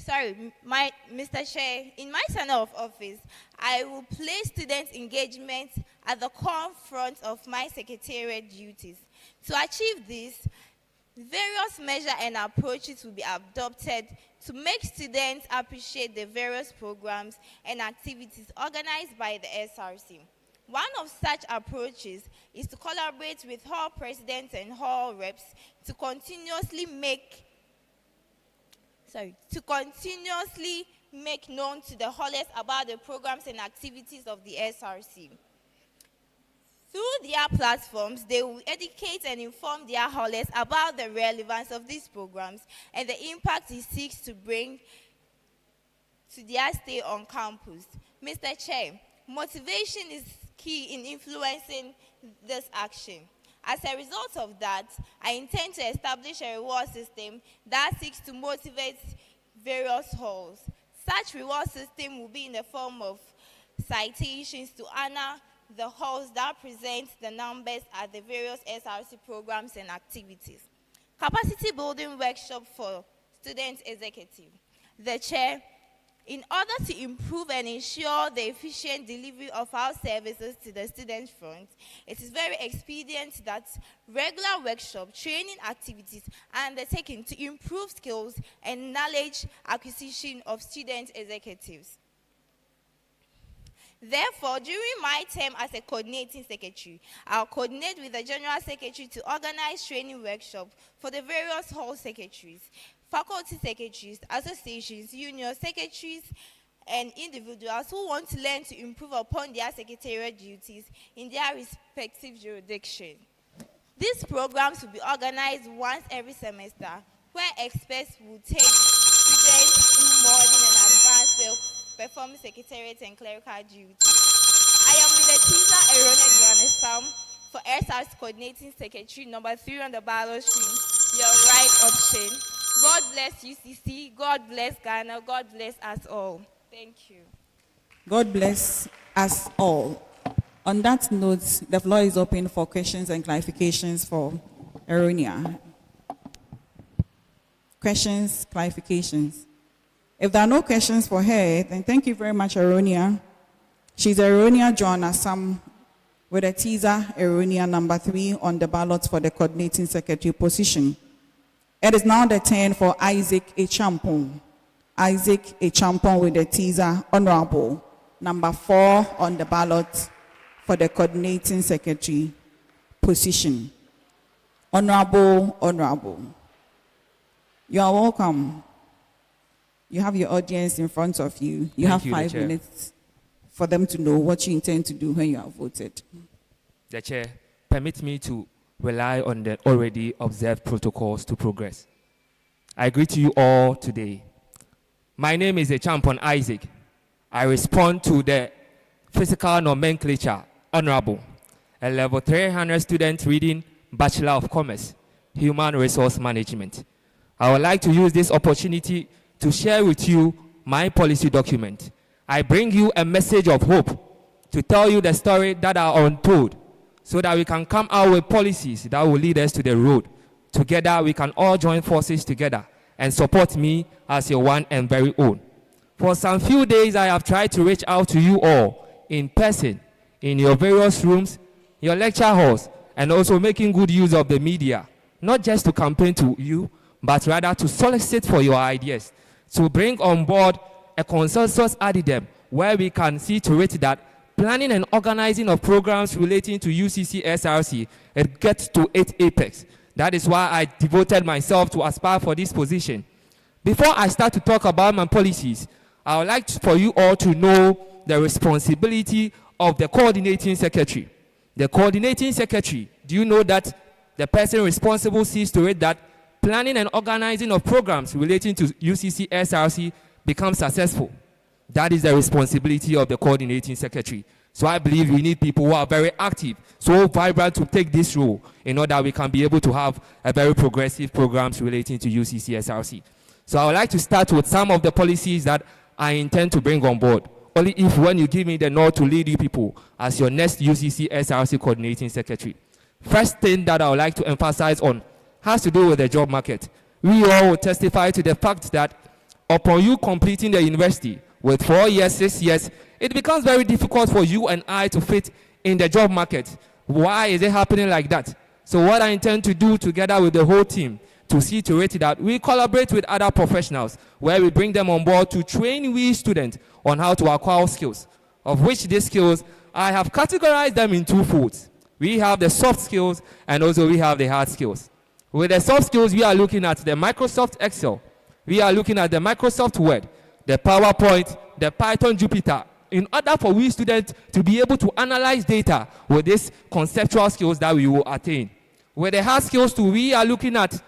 Mr. Chair, in my tenure of office, I will place students' engagement at the core front of my secretariat duties. To achieve this, various measures and approaches will be adopted to make students appreciate the various programs and activities organized by the SRC. One of such approaches is to collaborate with hall presidents and hall reps to continuously make known to the hallers about the programs and activities of the SRC. Through their platforms, they will educate and inform their hallers about the relevance of these programs and the impact it seeks to bring to their stay on campus. Mr. Chair, motivation is key in influencing this action. As a result of that, I intend to establish a reward system that seeks to motivate various halls. Such reward system will be in the form of citations to honor the halls that present the numbers at the various SRC programs and activities. Capacity building workshop for student executive. The chair, In order to improve and ensure the efficient delivery of our services to the student front, it is very expedient that regular workshop training activities are undertaken to improve skills and knowledge acquisition of student executives. Therefore, during my term as a coordinating secretary, I'll coordinate with the general secretary to organize training workshops for the various hall secretaries, faculty secretaries, associations, union secretaries, and individuals who want to learn to improve upon their secretarial duties in their respective jurisdiction. These programs will be organized once every semester, where experts will take students through modeling and advanced performing secretariat and clerical duties. I am with the Tvucc Erona Johannesson for SR's coordinating secretary, number 3 on the ballot stream. Your right option. God bless UCC, God bless Ghana, God bless us all. Thank you. God bless us all. On that note, the floor is open for questions and clarifications for Eronia. Questions, clarifications. If there are no questions for her, then thank you very much, Eronia. She's Eronia Johannesson with a Tvucc Eronia number 3 on the ballot for the coordinating secretary position. It is now the turn for Isaac Echampong. Isaac Echampong with the Tvucc Honorable number 4 on the ballot for the coordinating secretary position. Honorable. You are welcome. You have your audience in front of you. You have 5 minutes for them to know what you intend to do when you have voted. The Chair, permit me to rely on the already observed protocols to progress. I greet you all today. My name is Echampong Isaac. I respond to the physical nomenclature, Honorable, a level 300 student reading Bachelor of Commerce, Human Resource Management. I would like to use this opportunity to share with you my policy document. I bring you a message of hope to tell you the story that are untold so that we can come out with policies that will lead us to the road. Together, we can all join forces together and support me as your one and very own. For some few days, I have tried to reach out to you all in person, in your various rooms, your lecture halls, and also making good use of the media, not just to campaign to you, but rather to solicit for your ideas, to bring on board a consensus addendum where we can see to it that planning and organizing of programs relating to UCC SRC, it gets to its apex. That is why I devoted myself to aspire for this position. Before I start to talk about my policies, I would like for you all to know the responsibility of the coordinating secretary. The coordinating secretary, do you know that the person responsible sees to it that planning and organizing of programs relating to UCC SRC becomes successful? That is the responsibility of the coordinating secretary. So I believe we need people who are very active, so vibrant to take this role in order we can be able to have a very progressive programs relating to UCC SRC. So I would like to start with some of the policies that I intend to bring on board, only if when you give me the nod to lead you people as your next UCC SRC coordinating secretary. First thing that I would like to emphasize on has to do with the job market. We all will testify to the fact that upon you completing the university with 4 years, 6 years, it becomes very difficult for you and I to fit in the job market. Why is it happening like that? So what I intend to do together with the whole team to see to it that we collaborate with other professionals where we bring them on board to train we students on how to acquire skills, of which these skills, I have categorized them in 2 folds. We have the soft skills and also we have the hard skills. With the soft skills, we are looking at the Microsoft Excel. We are looking at the Microsoft Word, the PowerPoint, the Python Jupyter, in order for we students to be able to analyze data with these conceptual skills that we will attain. With the hard skills too, we are looking at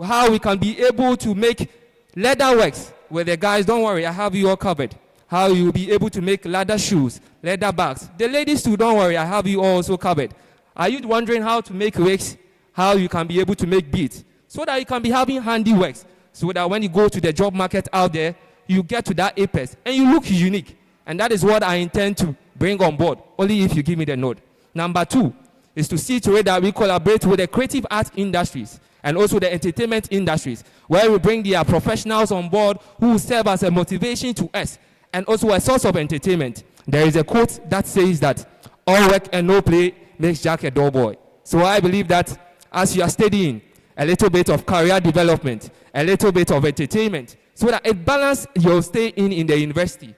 how we can be able to make leather works. With the guys, don't worry, I have you all covered. How you will be able to make leather shoes, leather bags. The ladies too, don't worry, I have you all also covered. Are you wondering how to make wigs? How you can be able to make beads? So that you can be having handy works. So that when you go to the job market out there, you get to that apex and you look unique. And that is what I intend to bring on board, only if you give me the nod. Number 2 is to see to it that we collaborate with the creative arts industries and also the entertainment industries, where we bring their professionals on board who will serve as a motivation to us and also a source of entertainment. There is a quote that says that all work and no play makes Jack a dull boy. So I believe that as you are studying, a little bit of career development, a little bit of entertainment, so that it balances your stay in the university.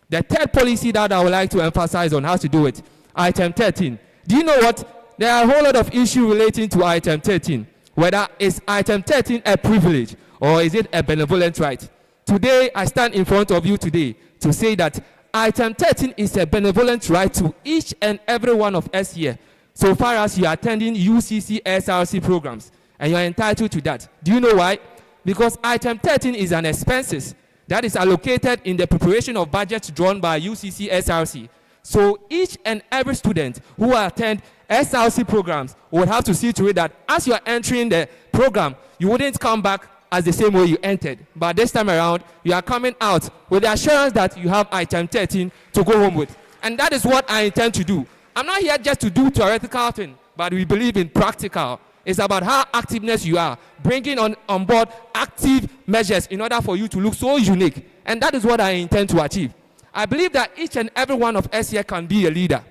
The third policy that I would like to emphasize on how to do it, item 13. Do you know what? There are a whole lot of issues relating to item 13. Whether is item 13 a privilege or is it a benevolent right? Today, I stand in front of you today to say that item 13 is a benevolent right to each and every one of us here, so far as you are attending UCC SRC programs, and you are entitled to that. Do you know why? Because item 13 is an expenses that is allocated in the preparation of budgets drawn by UCC SRC. So each and every student who attend SRC programs would have to see to it that as you are entering the program, you wouldn't come back as the same way you entered. But this time around, you are coming out with the assurance that you have item 13 to go home with. And that is what I intend to do. I'm not here just to do theoretical thing, but we believe in practical. It's about how activeness you are, bringing on board active measures in order for you to look so unique. And that is what I intend to achieve. I believe that each and every one of us here can be a leader.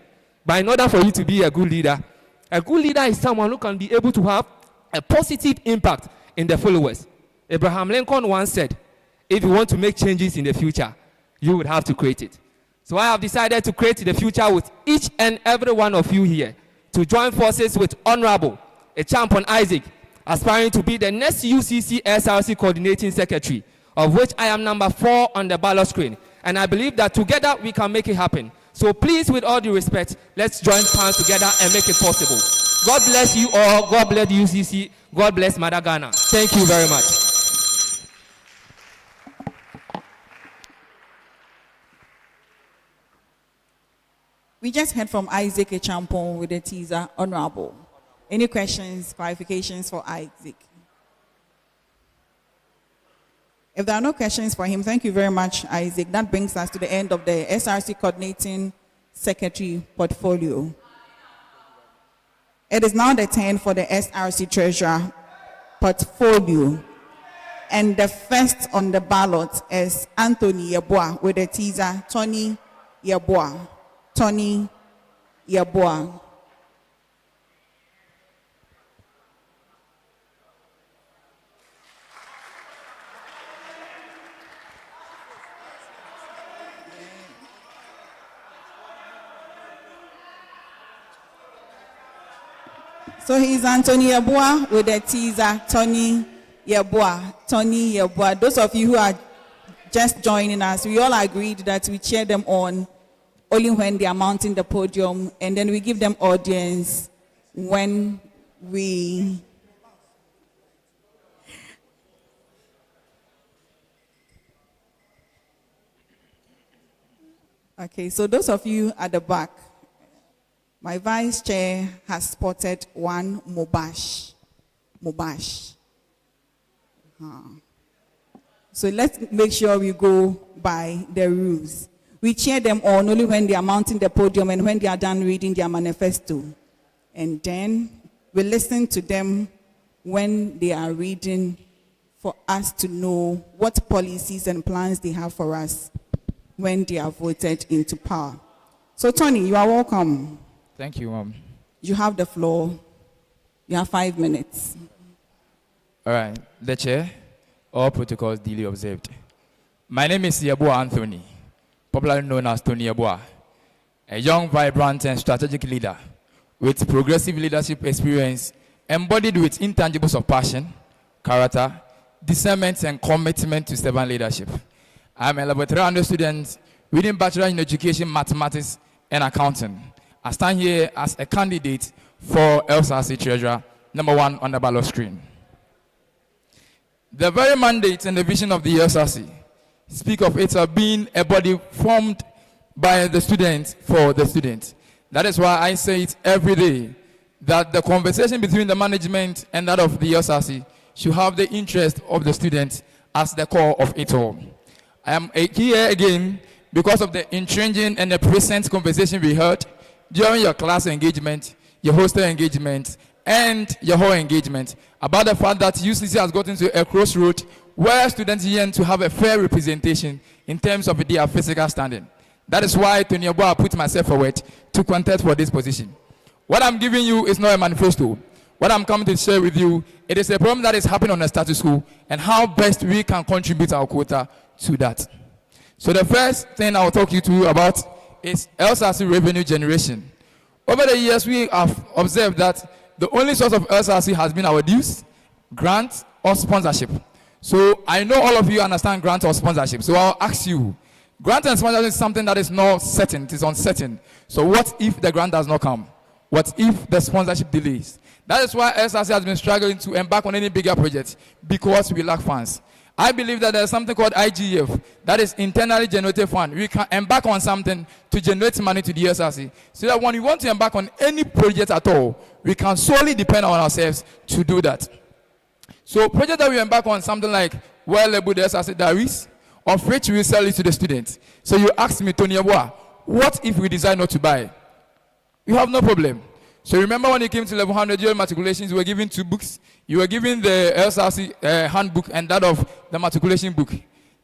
But in order for you to be a good leader is someone who can be able to have a positive impact in the followers. Abraham Lincoln once said, if you want to make changes in the future, you would have to create it. So I have decided to create the future with each and every one of you here to join forces with Honorable a champion Isaac, aspiring to be the next UCC SRC coordinating secretary, of which I am number 4 on the ballot screen. And I believe that together we can make it happen. So please, with all due respect, let's join hands together and make it possible. God bless you all. God bless UCC. God bless Mother Ghana. Thank you very much. We just heard from Isaac Echampon with the teaser, Honorable. Any questions, clarifications for Isaac? If there are no questions for him, thank you very much, Isaac. That brings us to the end of the SRC Coordinating Secretary portfolio. It is now the turn for the SRC Treasurer portfolio. And the first on the ballot is Anthony Yeboah with the teaser, Tony Yeboah. Tony Yeboah. So he's Anthony Yeboah with the teaser, Tony Yeboah. Tony Yeboah. Those of you who are just joining us, we all agreed that we cheer them on only when they are mounting the podium, and then we give them audience when we... Okay, so those of you at the back, my vice chair has spotted one Mobash. So let's make sure we go by the rules. We cheer them on only when they are mounting the podium and when they are done reading their manifesto. And then we listen to them when they are reading for us to know what policies and plans they have for us when they are voted into power. So Tony, you are welcome. Thank you, Mom. You have the floor. You have 5 minutes. All right. The chair, all protocols duly observed. My name is Yeboah Anthony, popularly known as Tony Yeboah, a young, vibrant, and strategic leader with progressive leadership experience embodied with intangibles of passion, character, discernment, and commitment to servant leadership. I'm a level 300 student reading Bachelor in Education, Mathematics, and Accounting. I stand here as a candidate for LSRC Treasurer, number 1 on the ballot screen. The very mandate and the vision of the LSRC speak of it being a body formed by the students for the students. That is why I say it every day, that the conversation between the management and that of the LSRC should have the interest of the students as the core of it all. I am here again because of the entrenching and the present conversation we heard during your class engagement, your hostel engagement, and your whole engagement about the fact that UCC has gotten to a crossroad where students yearn to have a fair representation in terms of their physical standing. That is why Tony Yeboah put myself forward to contest for this position. What I'm giving you is not a manifesto. What I'm coming to share with you, it is a problem that is happening on the status quo and how best we can contribute our quota to that. So the first thing I'll talk you to about is LSRC revenue generation. Over the years, we have observed that the only source of LSRC has been our dues, grants, or sponsorship. So I know all of you understand grant or sponsorship. So I'll ask you, grant and sponsorship is something that is not certain, it is uncertain. So what if the grant does not come? What if the sponsorship delays? That is why LSRC has been struggling to embark on any bigger project, because we lack funds. I believe that there's something called IGF, that is internally generated fund. We can embark on something to generate money to the SRC, so that when we want to embark on any project at all, we can solely depend on ourselves to do that. So project that we embark on, something like well-labeled SRC diaries, of which we sell it to the students. So you ask me, Tony Yeboah, what if we decide not to buy? You have no problem. So remember when you came to level 100 year matriculations, you were given 2 books. You were given the LSRC handbook and that of the matriculation book.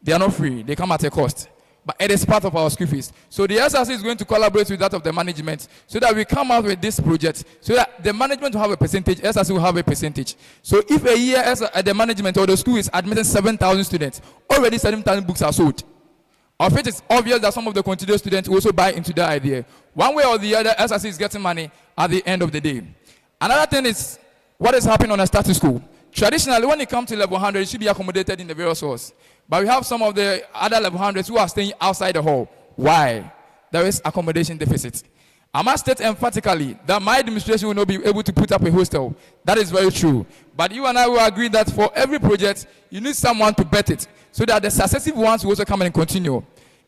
They are not free. They come at a cost. But it is part of our school fees. So the LSRC is going to collaborate with that of the management so that we come out with this project so that the management will have a percentage, LSRC will have a percentage. So if a year the management or the school is admitting 7,000 students, already 7,000 books are sold. Of it is obvious that some of the continuous students also buy into that idea. One way or the other, SRC is getting money at the end of the day. Another thing is what is happening on a status quo. Traditionally, when it comes to level 100, it should be accommodated in the various halls. But we have some of the other level 100s who are staying outside the hall. Why? There is accommodation deficit. I must state emphatically that my administration will not be able to put up a hostel. That is very true. But you and I will agree that for every project, you need someone to bet it, so that the successive ones will also come and continue.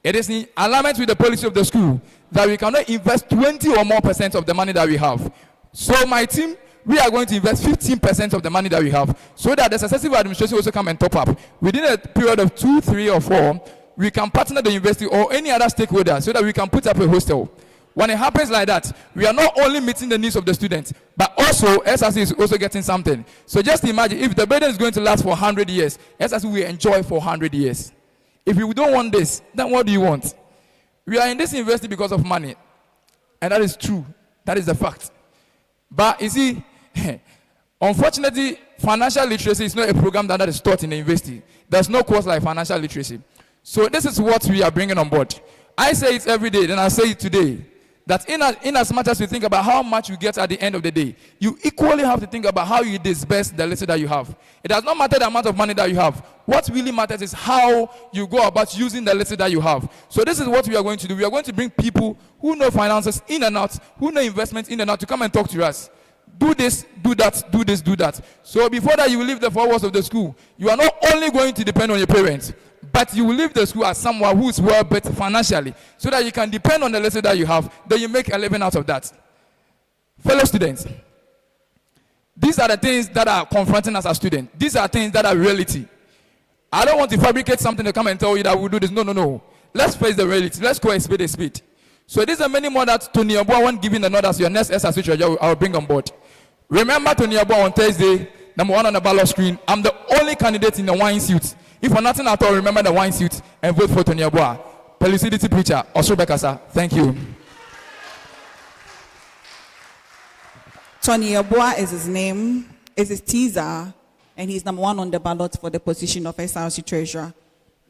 It is in alignment with the policy of the school that we cannot invest 20 or more % of the money that we have. So my team, we are going to invest 15% of the money that we have, so that the successive administration will also come and top up. Within a period of 2, 3, or 4, we can partner the university or any other stakeholder so that we can put up a hostel. When it happens like that, we are not only meeting the needs of the students, but also SRC is also getting something. So just imagine if the building is going to last for 100 years, SRC will enjoy for 100 years. If you don't want this, then what do you want? We are in this university because of money. And that is true. That is the fact. But you see, unfortunately, financial literacy is not a program that is taught in the university. There's no course like financial literacy. So this is what we are bringing on board. I say it every day, then I say it today. That in as much as you think about how much you get at the end of the day, you equally have to think about how you disperse the little that you have. It does not matter the amount of money that you have. What really matters is how you go about using the little that you have. So this is what we are going to do. We are going to bring people who know finances in and out, who know investments in and out, to come and talk to us. Do this, do that, do this, do that. So before that you leave the 4 walls of the school, you are not only going to depend on your parents, but you will leave the school as someone who is well built financially, so that you can depend on the lesson that you have, then you make a living out of that. Fellow students, these are the things that are confronting us as students. These are things that are reality. I don't want to fabricate something to come and tell you that we'll do this. No, no, no. Let's face the reality. Let's call a spade a spade. So these are many more that Tony Yeboah won't give in the note as your next SRC treasurer I will bring on board. Remember Tony Yeboah on Thursday, #1 on the ballot screen. I'm the only candidate in the wine suit. If for nothing at all, remember the wine suit and vote for Tony Yeboah. Pelucidity preacher, Osro Bekasa. Thank you. Tony Yeboah is his name, is his teaser, and he's #1 on the ballot for the position of SRC treasurer.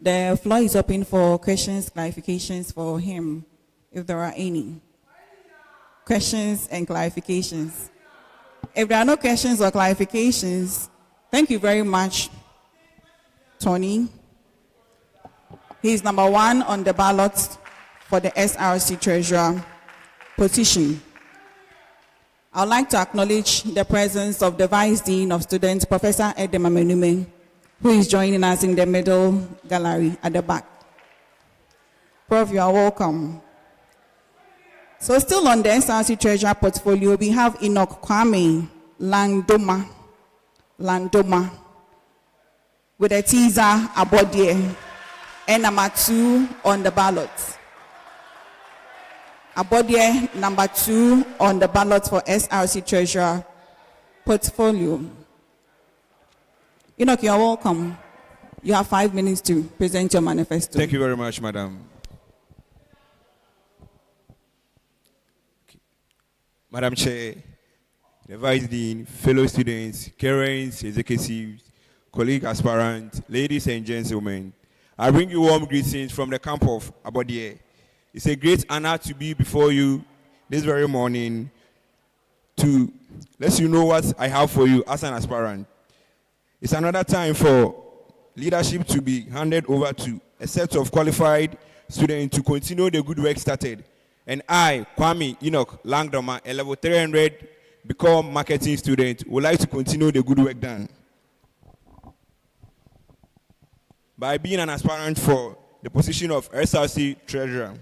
The floor is open for questions, clarifications for him, if there are any. Questions and clarifications. If there are no questions or clarifications, thank you very much, Tony. He is #1 on the ballot for the SRC treasurer position. I would like to acknowledge the presence of the Vice Dean of Students, Professor Edema Menume, who is joining us in the middle gallery at the back. Prof, you are welcome. So still on the SRC treasurer portfolio, we have Enoch Kwame Landoma, with a teaser Abodie, and #2 on the ballot. Abodie, #2 on the ballot for SRC treasurer portfolio. Enoch, you're welcome. You have 5 minutes to present your manifesto. Thank you very much, Madam. Madam Chair, the Vice Dean, fellow students, parents, executives, colleague aspirants, ladies and gentlemen, I bring you warm greetings from the camp of Abodie. It's a great honor to be before you this very morning to let you know what I have for you as an aspirant. It's another time for leadership to be handed over to a set of qualified students to continue the good work started. And I, Kwame Enoch Langdoma, a level 300 become marketing student, would like to continue the good work done by being an aspirant for the position of SRC Treasurer.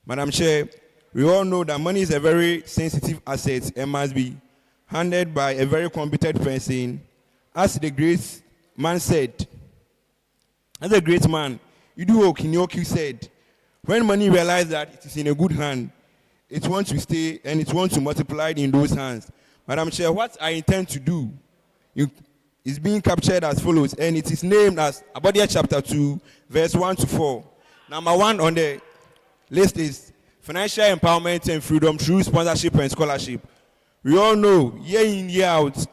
Madam Chair, we all know that money is a very sensitive asset and must be handled by a very competent person. As the great man said, as a great man, Iduo Kinyoki said, when money realizes that it is in a good hand, it wants to stay and it wants to multiply in those hands. Madam Chair, what I intend to do is being captured as follows, and it is named as Abodie chapter 2, verse 1 to 4. Number 1 on the list is financial empowerment and freedom through sponsorship and scholarship. We all know, year in, year out,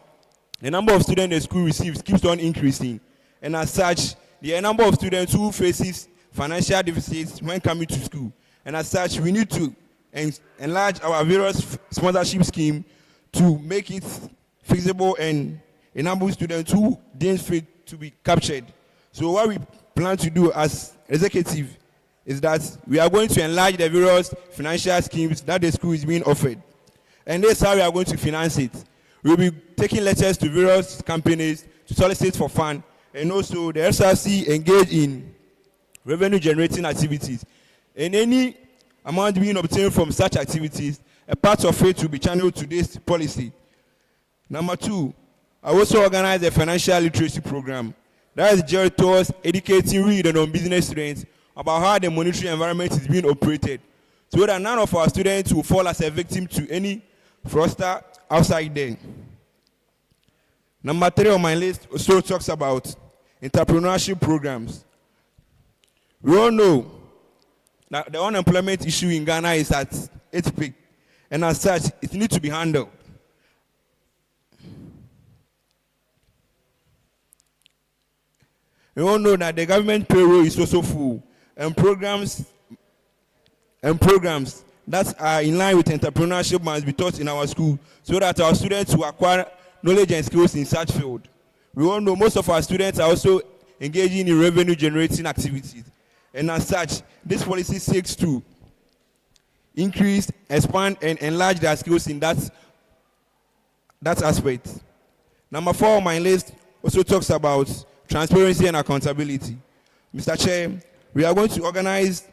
the number of students the school receives keeps on increasing. And as such, the number of students who faces financial deficits when coming to school. And as such, we need to enlarge our various sponsorship scheme to make it feasible and enable students who didn't fit to be captured. So what we plan to do as executive is that we are going to enlarge the various financial schemes that the school is being offered. And this is how we are going to finance it. We'll be taking letters to various companies to solicit for funds, and also the SRC engage in revenue generating activities. And any amount being obtained from such activities, a part of it will be channeled to this policy. Number 2, I also organize a financial literacy program that is geared towards educating real and non-business students about how the monetary environment is being operated, so that none of our students will fall as a victim to any fraudster outside there. Number 3 on my list also talks about entrepreneurship programs. We all know that the unemployment issue in Ghana is at its peak, and as such, it needs to be handled. We all know that the government payroll is also full, and programs that are in line with entrepreneurship must be taught in our school so that our students will acquire knowledge and skills in such field. We all know most of our students are also engaging in revenue generating activities, and as such, this policy seeks to increase, expand, and enlarge their skills in that aspect. Number 4 on my list also talks about transparency and accountability. Mr. Chair, we are going to organize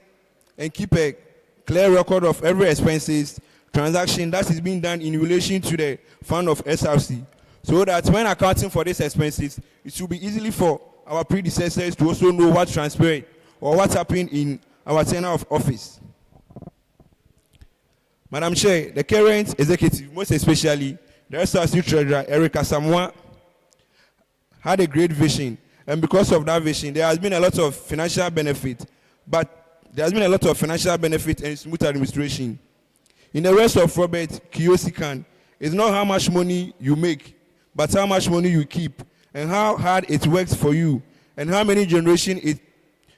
and keep a clear record of every expenses transaction that is being done in relation to the fund of SRC, so that when accounting for these expenses, it will be easily for our predecessors to also know what transpired or what happened in our tenure of office. Madam Chair, the current executive, most especially the SRC Treasurer, Erica Samoa, had a great vision, and because of that vision, there has been a lot of financial benefit, and smooth administration. In the rest of Robert Kiyosaki, it's not how much money you make, but how much money you keep, and how hard it works for you, and how many generations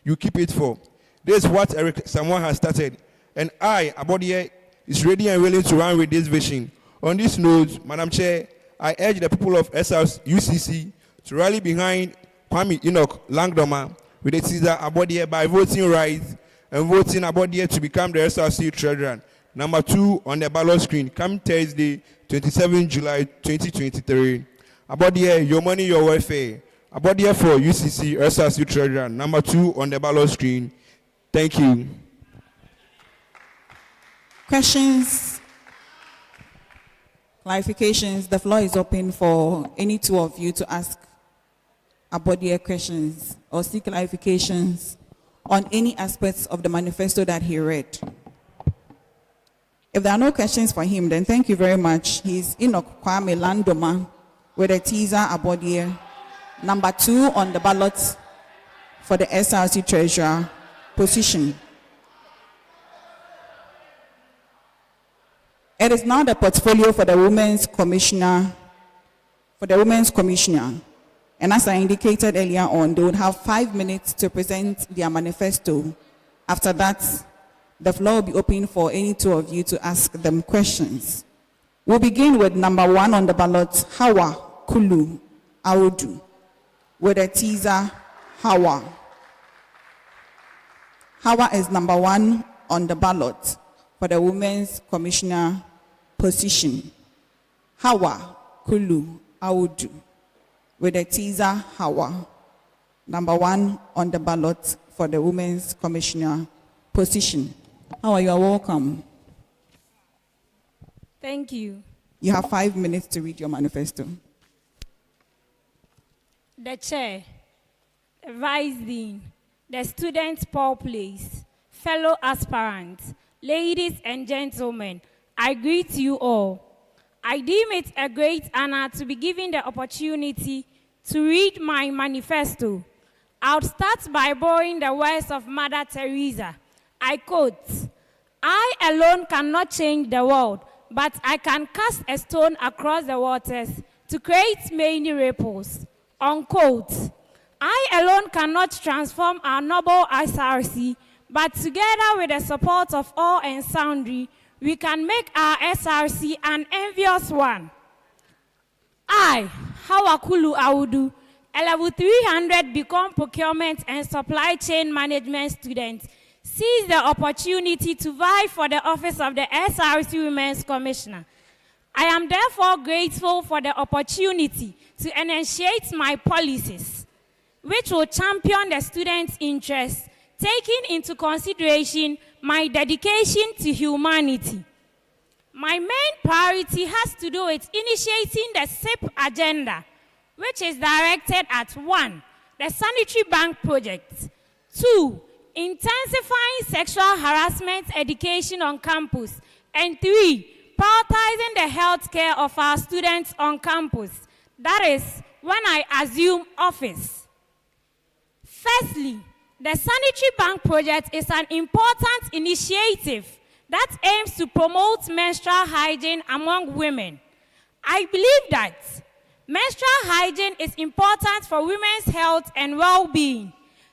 you keep it for. This is what Eric Samoa has started, and I, Abodie, is ready and willing to run with this vision. On this note, Madam Chair, I urge the people of UCC to rally behind Kwame Enoch Langdoma with the Caesar Abodie by voting right and voting Abodie to become the SRC Treasurer. Number 2 on the ballot screen, come Thursday, 27 July 2023. Abodie, your money, your welfare. Abodie for UCC SRC Treasurer. Number 2 on the ballot screen. Thank you. Questions? Clarifications? The floor is open for any two of you to ask Abodie questions or seek clarifications on any aspects of the manifesto that he read. If there are no questions for him, then thank you very much. He's Enoch Kwame Langdoma, with a teaser Abodie. Number 2 on the ballot for the SRC treasurer position. It is now the portfolio for the Women's Commissioner. And as I indicated earlier on, they would have 5 minutes to present their manifesto. After that, the floor will be open for any two of you to ask them questions. We'll begin with number 1 on the ballot, Hawa Kulu Audu, with a teaser, Hawa. Hawa is number 1 on the ballot for the Women's Commissioner position. Hawa Kulu Audu, with a teaser, Hawa. Number 1 on the ballot for the Women's Commissioner position. Hawa, you are welcome. Thank you. You have 5 minutes to read your manifesto. The chair, the vice dean, the student poll place, fellow aspirants, ladies and gentlemen, I greet you all. I deem it a great honor to be given the opportunity to read my manifesto. I'll start by borrowing the words of Mother Teresa. I quote, "I alone cannot change the world, but I can cast a stone across the waters to create many ripples." Unquote. I alone cannot transform our noble SRC, but together with the support of all and sundry, we can make our SRC an envious one. I, Hawakulu Audu, a level 300 become procurement and supply chain management student, seize the opportunity to vie for the office of the SRC Women's Commissioner. I am therefore grateful for the opportunity to enunciate my policies, which will champion the students' interests, taking into consideration my dedication to humanity. My main priority has to do with initiating the SIP agenda, which is directed at 1, the sanitary bank project, 2, intensifying sexual harassment education on campus, and 3, prioritizing the health care of our students on campus. That is, when I assume office. Firstly, the sanitary bank project is an important initiative that aims to promote menstrual hygiene among women. I believe that menstrual hygiene is important for women's health and well-being.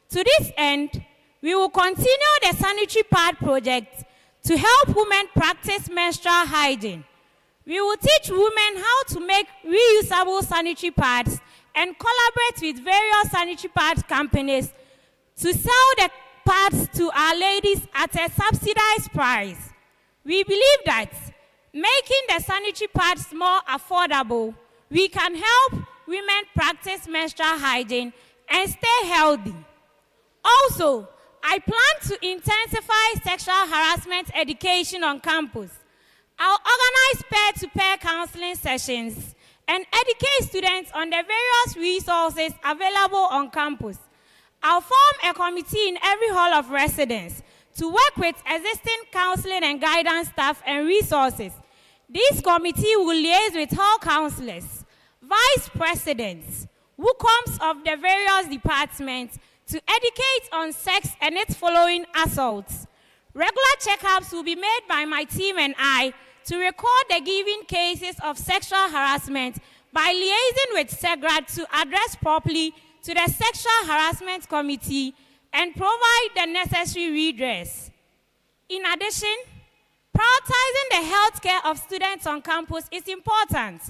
To this end, we will continue the sanitary pad project to help women practice menstrual hygiene. We will teach women how to make reusable sanitary pads and collaborate with various sanitary pad companies to sell the pads to our ladies at a subsidized price. We believe that making the sanitary pads more affordable, we can help women practice menstrual hygiene and stay healthy. Also, I plan to intensify sexual harassment education on campus. I'll organize peer-to-peer counseling sessions and educate students on the various resources available on campus. I'll form a committee in every hall of residence to work with existing counseling and guidance staff and resources. This committee will liaise with hall counselors, vice presidents, WUCOMs of the various departments to educate on sex and its following assaults. Regular checkups will be made by my team and I to record the given cases of sexual harassment by liaising with SEGRAD to address properly to the Sexual Harassment Committee and provide the necessary redress. In addition, prioritizing the health care of students on campus is important.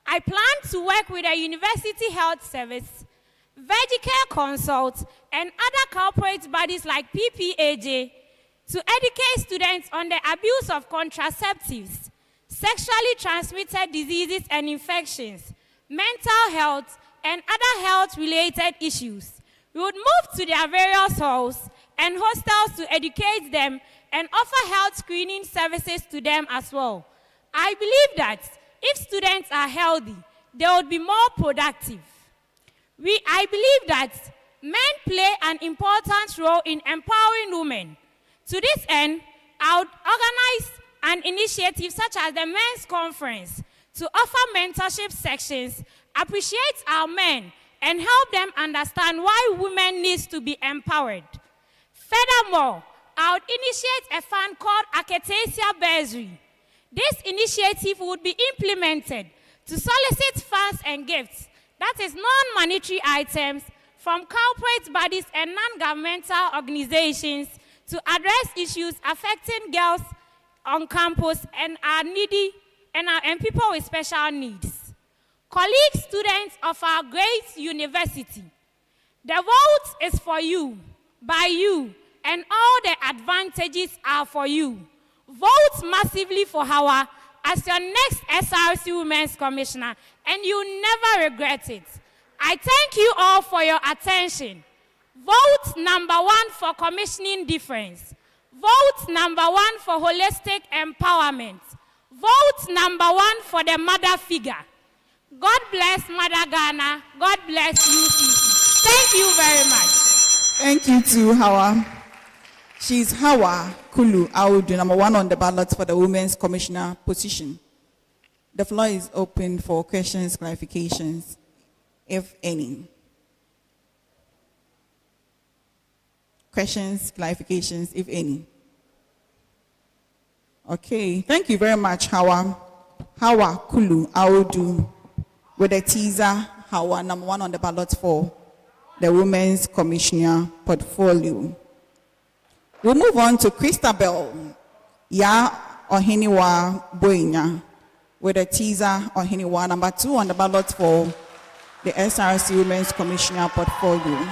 I plan to work with the University Health Service, Vegicare Consult, and other corporate bodies like PPAJ to educate students on the abuse of contraceptives, sexually transmitted diseases and infections, mental health, and other health-related issues. We would move to their various halls and hostels to educate them and offer health screening services to them as well. I believe that if students are healthy, they would be more productive. I believe that men play an important role in empowering women. To this end, I would organize an initiative such as the Men's Conference to offer mentorship sections appreciate our men, and help them understand why women need to be empowered. Furthermore, I would initiate a fund called Acacia Bursary. This initiative would be implemented to solicit funds and gifts, that is non-monetary items, from corporate bodies and non-governmental organizations to address issues affecting girls on campus and are needy and people with special needs. Colleagues, students of our great university, the vote is for you, by you, and all the advantages are for you. Vote massively for Hawa as your next SRC Women's Commissioner, and you never regret it. I thank you all for your attention. Vote number 1 for commissioning difference. Vote number 1 for holistic empowerment. Vote number 1 for the mother figure. God bless Mother Ghana. God bless UCC. Thank you very much. Thank you to Hawa. She's Hawa Kulu Audu, number 1 on the ballot for the Women's Commissioner position. The floor is open for questions, clarifications, if any. Questions, clarifications, if any. Okay, thank you very much, Hawa. Hawa Kulu Audu, with a teaser, Hawa, number 1 on the ballot for the Women's Commissioner portfolio. We'll move on to Christabel Ya Ohiniwa Boinya, with a teaser Ohiniwa, number 2 on the ballot for the SRC Women's Commissioner portfolio.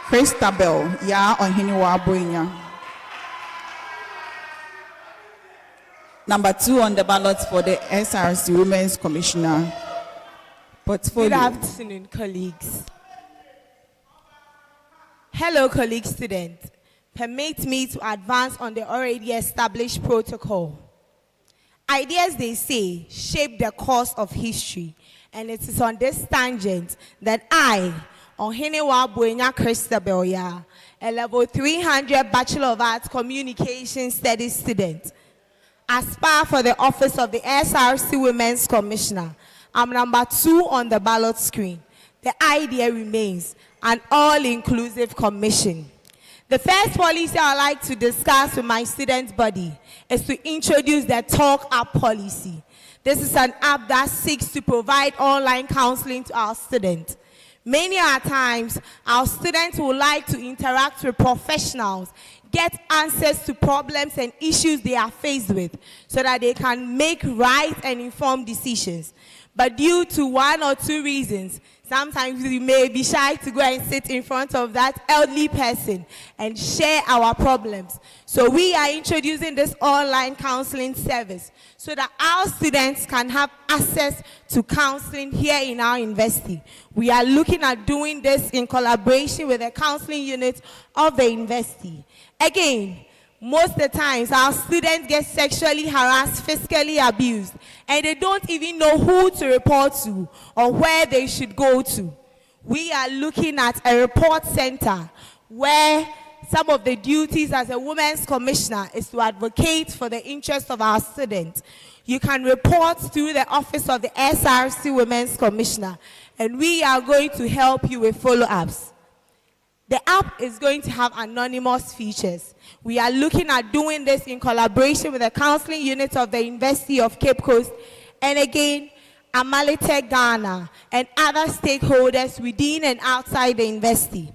Christabel Ya Ohiniwa Boinya, number 2 on the ballot for the SRC Women's Commissioner portfolio. Good afternoon, colleagues. Hello, colleague students. Permit me to advance on the already established protocol. Ideas, they say, shape the course of history, and it is on this tangent that I, Ohiniwa Boinya Christabel Ya, a level 300 Bachelor of Arts Communication Studies student, aspire for the office of the SRC Women's Commissioner. I'm number 2 on the ballot screen. The idea remains an all-inclusive commission. The first policy I'd like to discuss with my student body is to introduce the Talk Up policy. This is an app that seeks to provide online counseling to our students. Many times, our students would like to interact with professionals, get answers to problems and issues they are faced with, so that they can make right and informed decisions. But due to 1 or 2 reasons, sometimes we may be shy to go and sit in front of that elderly person and share our problems. So we are introducing this online counseling service so that our students can have access to counseling here in our university. We are looking at doing this in collaboration with the counseling unit of the university. Again, most of the times, our students get sexually harassed, physically abused, and they don't even know who to report to or where they should go to. We are looking at a report center where some of the duties as a women's commissioner is to advocate for the interests of our students. You can report through the office of the SRC Women's Commissioner, and we are going to help you with follow-ups. The app is going to have anonymous features. We are looking at doing this in collaboration with the counseling unit of the University of Cape Coast, and again, Amalite Ghana, and other stakeholders within and outside the university.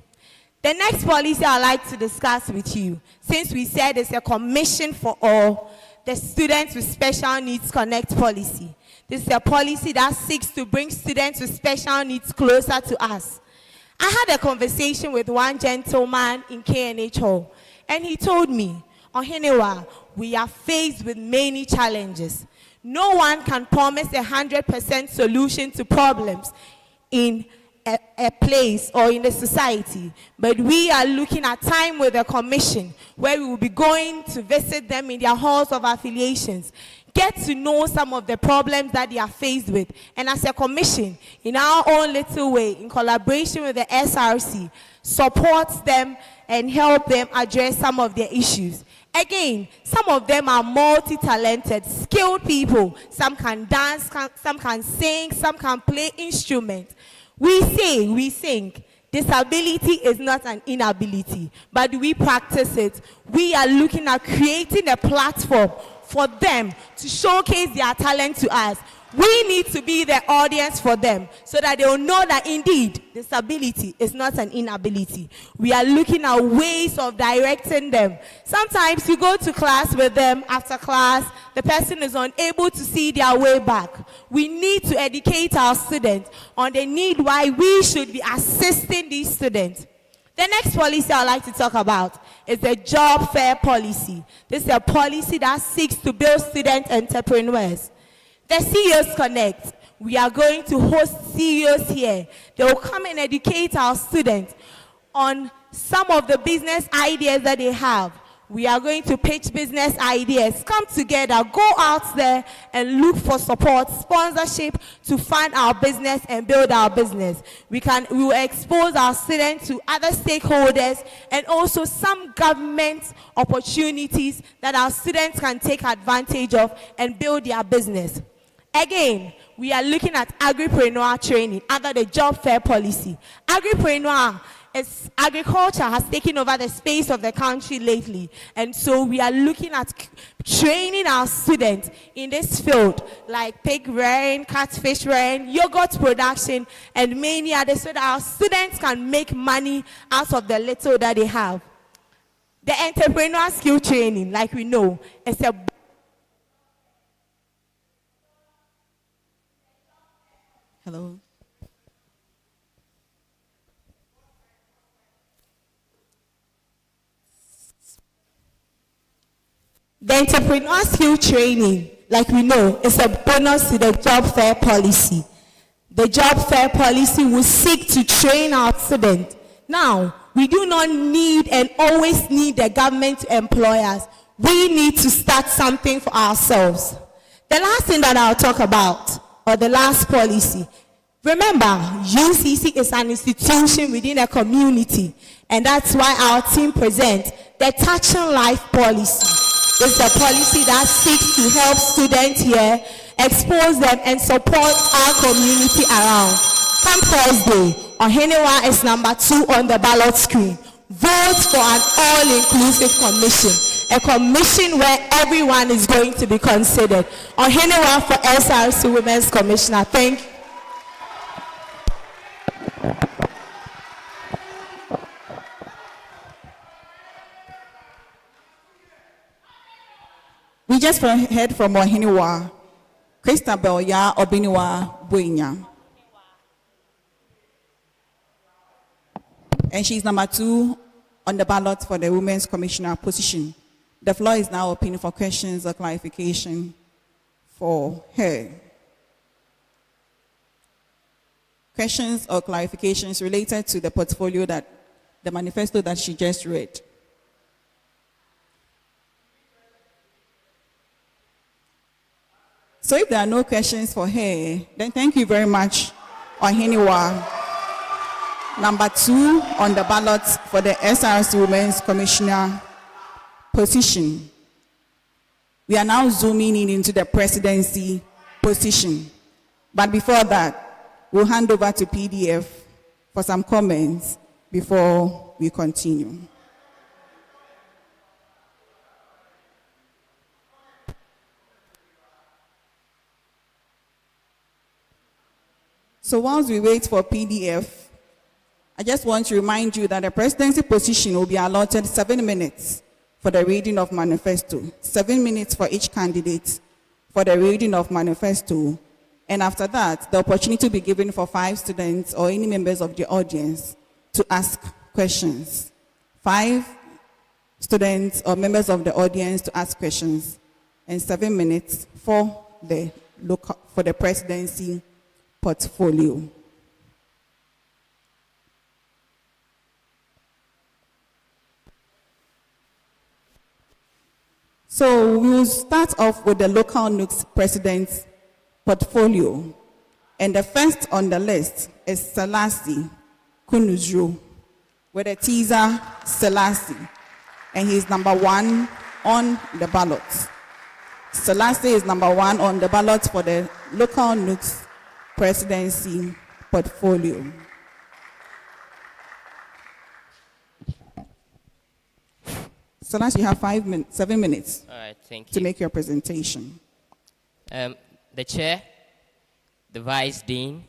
The next policy I'd like to discuss with you, since we said it's a commission for all, the Students with Special Needs Connect policy. This is a policy that seeks to bring students with special needs closer to us. I had a conversation with one gentleman in KNH Hall, and he told me, Ohiniwa, we are faced with many challenges. No one can promise 100% solution to problems in a place or in the society, but we are looking at time with the commission where we will be going to visit them in their halls of affiliations, get to know some of the problems that they are faced with, and as a commission, in our own little way, in collaboration with the SRC, support them and help them address some of their issues. Again, some of them are multi-talented, skilled people. Some can dance, some can sing, some can play instruments. We sing. Disability is not an inability, but we practice it. We are looking at creating a platform for them to showcase their talent to us. We need to be the audience for them so that they will know that indeed disability is not an inability. We are looking at ways of directing them. Sometimes you go to class with them, after class, the person is unable to see their way back. We need to educate our students on the need why we should be assisting these students. The next policy I'd like to talk about is the job fair policy. This is a policy that seeks to build student entrepreneurs. The CEOs Connect, we are going to host CEOs here. They will come and educate our students on some of the business ideas that they have. We are going to pitch business ideas. Come together, go out there and look for support, sponsorship to fund our business and build our business. We will expose our students to other stakeholders and also some government opportunities that our students can take advantage of and build their business. Again, we are looking at agripreneur training under the job fair policy. Agriculture has taken over the space of the country lately, and so we are looking at training our students in this field, like pig rearing, catfish rearing, yogurt production, and many others, so that our students can make money out of the little that they have. The entrepreneur skill training, like we know, is a Hello. The entrepreneur skill training, like we know, is a bonus to the job fair policy. The job fair policy will seek to train our students. Now, we do not need and always need the government to employ us. We need to start something for ourselves. The last thing that I'll talk about, or the last policy, remember, UCC is an institution within a community, and that's why our team presents the Touching Life policy. This is a policy that seeks to help students here, expose them, and support our community around. Come Thursday, Ohenewa is number 2 on the ballot screen. Vote for an all-inclusive commission, a commission where everyone is going to be considered. Ohenewa for SRC Women's Commissioner. Thank you. We just heard from Ohenewa, Christabel Ya Obiniwa Buenya. And she's number 2 on the ballot for the Women's Commissioner position. The floor is now open for questions or clarification for her. Questions or clarifications related to the portfolio the manifesto that she just read. So if there are no questions for her, then thank you very much, Ohenewa. Number 2 on the ballot for the SRC Women's Commissioner position. We are now zooming in into the presidency position. But before that, we'll hand over to PDF for some comments before we continue. So whilst we wait for PDF, I just want to remind you that the presidency position will be allotted 7 minutes for the reading of manifesto, 7 minutes for each candidate for the reading of manifesto, and after that, the opportunity will be given for 5 students or any members of the audience to ask questions. 5 students or members of the audience to ask questions, and 7 minutes for the presidency portfolio. So we will start off with the local Nugs president's portfolio. And the first on the list is Selassie Kunuzru, with a teaser Selassie. And he's number 1 on the ballot. Selassie is number 1 on the ballot for the local Nugs presidency portfolio. Selassie, you have 7 minutes All right, thank you. to make your presentation. The chair, the vice dean,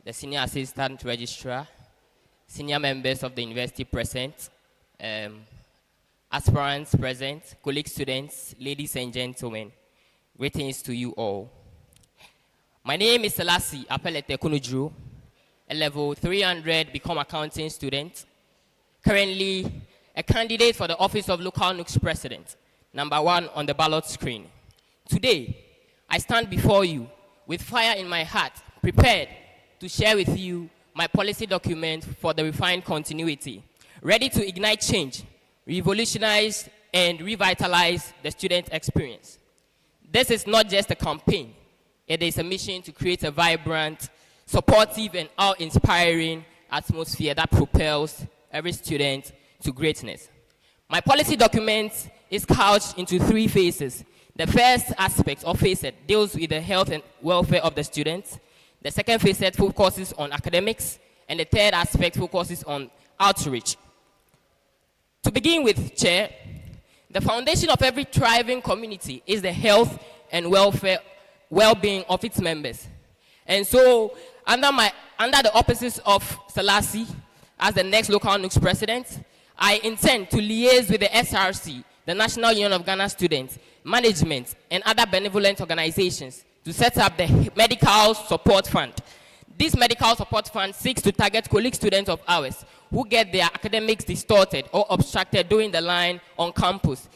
the senior assistant registrar, senior members of the university present, aspirants present, colleague students, ladies and gentlemen, greetings to you all. My name is Selassie Apelete Kunujuru, a level 300 Become Accounting student, currently a candidate for the office of local Nugs president, number 1 on the ballot screen. Today, I stand before you with fire in my heart, prepared to share with you my policy document for the refined continuity, ready to ignite change, revolutionize and revitalize the student experience. This is not just a campaign, it is a mission to create a vibrant, supportive and awe-inspiring atmosphere that propels every student to greatness. My policy document is couched into 3 phases. The first aspect or facet deals with the health and welfare of the students. The second facet focuses on academics, and the third aspect focuses on outreach. To begin with, Chair, the foundation of every thriving community is the health and well-being of its members. And so, under the auspices of Selassie as the next local Nugs president, I intend to liaise with the SRC, the National Union of Ghana Students, management, and other benevolent organizations to set up the Medical Support Fund. This Medical Support Fund seeks to target colleague students of ours who get their academics distorted or obstructed during the line on campus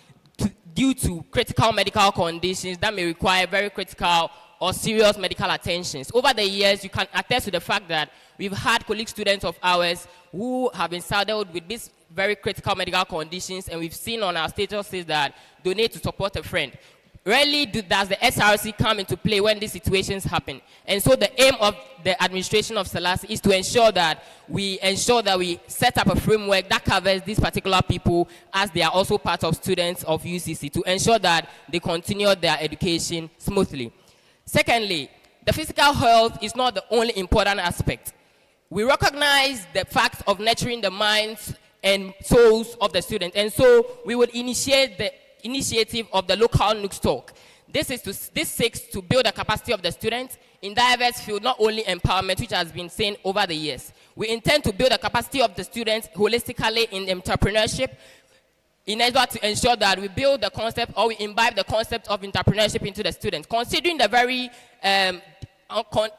due to critical medical conditions that may require very critical or serious medical attentions. Over the years, you can attest to the fact that we've had colleague students of ours who have been saddled with these very critical medical conditions, and we've seen on our statuses that donate to support a friend. Rarely does the SRC come into play when these situations happen. And so the aim of the administration of Selassie is to ensure that we set up a framework that covers these particular people as they are also part of students of UCC to ensure that they continue their education smoothly. Secondly, the physical health is not the only important aspect. We recognize the fact of nurturing the minds and souls of the students, and so we would initiate the initiative of the local Nugs Talk. This seeks to build the capacity of the students in diverse fields, not only empowerment, which has been seen over the years. We intend to build the capacity of the students holistically in entrepreneurship, in order to ensure that we build the concept or we imbibe the concept of entrepreneurship into the students. Considering the very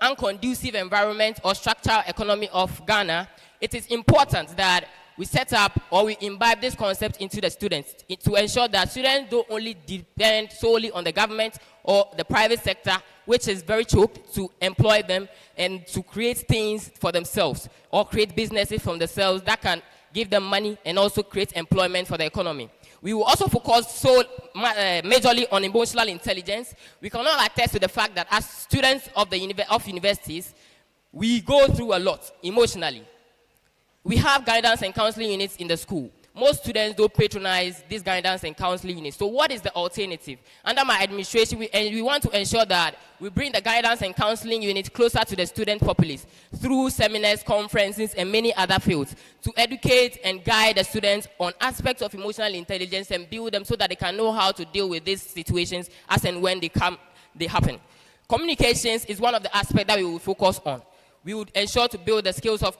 unconducive environment or structural economy of Ghana, it is important that we set up or we imbibe this concept into the students to ensure that students don't only depend solely on the government or the private sector, which is very choked, to employ them and to create things for themselves or create businesses for themselves that can give them money and also create employment for the economy. We will also focus majorly on emotional intelligence. We cannot attest to the fact that as students of universities, we go through a lot emotionally. We have guidance and counseling units in the school. Most students don't patronize these guidance and counseling units. So what is the alternative? Under my administration, we want to ensure that we bring the guidance and counseling unit closer to the student populace through seminars, conferences, and many other fields to educate and guide the students on aspects of emotional intelligence and build them so that they can know how to deal with these situations as and when they happen. Communications is one of the aspects that we will focus on. We would ensure to build the skills of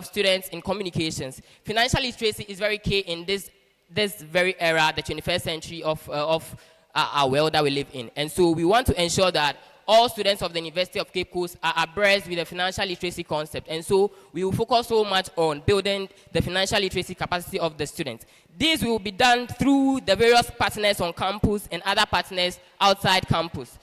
students in communications. Financial literacy is very key in this very era, the 21st century of our world that we live in. And so we want to ensure that all students of the University of Cape Coast are abreast with the financial literacy concept. And so we will focus so much on building the financial literacy capacity of the students. This will be done through the various partners on campus and other partners outside campus.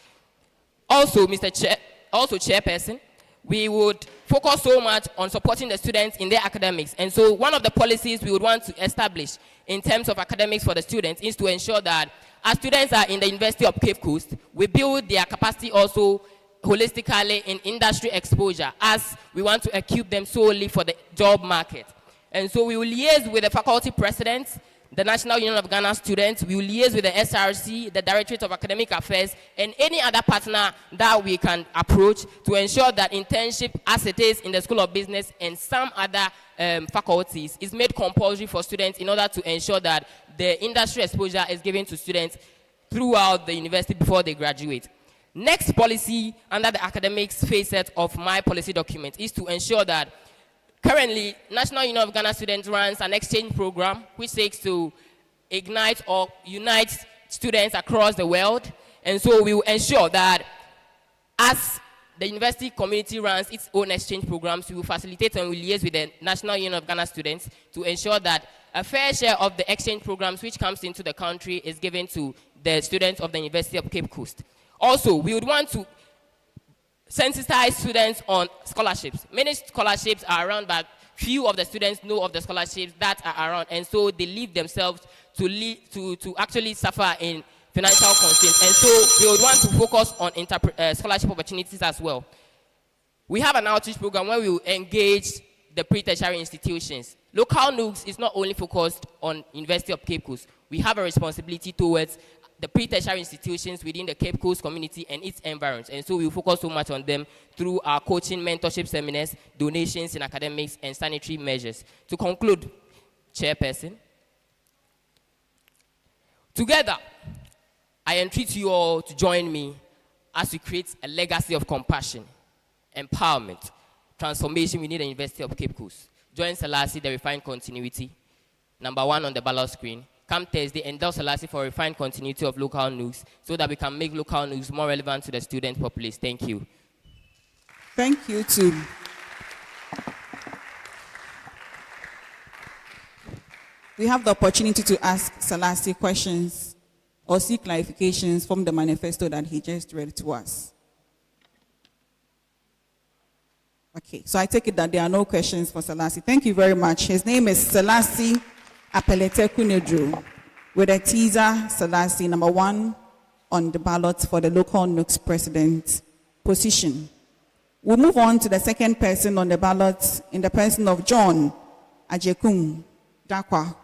Also, Chairperson, we would focus so much on supporting the students in their academics. And so one of the policies we would want to establish in terms of academics for the students is to ensure that as students are in the University of Cape Coast, we build their capacity also holistically in industry exposure, as we want to equip them solely for the job market. And so we will liaise with the faculty presidents, the National Union of Ghana Students. We will liaise with the SRC, the Directorate of Academic Affairs, and any other partner that we can approach to ensure that internship, as it is in the School of Business and some other faculties, is made compulsory for students in order to ensure that the industry exposure is given to students throughout the university before they graduate. Next policy under the academics facet of my policy document is to ensure that currently, National Union of Ghana Students runs an exchange program which seeks to ignite or unite students across the world. And so we will ensure that as the university community runs its own exchange programs, we will facilitate and will liaise with the National Union of Ghana Students to ensure that a fair share of the exchange programs which comes into the country is given to the students of the University of Cape Coast. Also, we would want to sensitize students on scholarships. Many scholarships are around, but few of the students know of the scholarships that are around, and so they leave themselves to actually suffer in financial constraints. And so we would want to focus on scholarship opportunities as well. We have an outreach program where we will engage the pre-tertiary institutions. Local Nugs is not only focused on University of Cape Coast. We have a responsibility towards the pre-tertiary institutions within the Cape Coast community and its environs. And so we will focus so much on them through our coaching, mentorship seminars, donations in academics, and sanitary measures. To conclude, Chairperson, together, I entreat you all to join me as we create a legacy of compassion, empowerment, transformation within the University of Cape Coast. Join Selassie, the refined continuity, #1 on the ballot screen. Come Thursday, endorse Selassie for refined continuity of local news so that we can make local news more relevant to the student populace. Thank you. Thank you too. We have the opportunity to ask Selassie questions or seek clarifications from the manifesto that he just read to us. Okay, so I take it that there are no questions for Selassie. Thank you very much. His name is Selassie Apelete Kunedru, with a teaser, Selassie, #1 on the ballot for the local Nugs president position. We'll move on to the second person on the ballot in the person of John Ajekum Dakwa,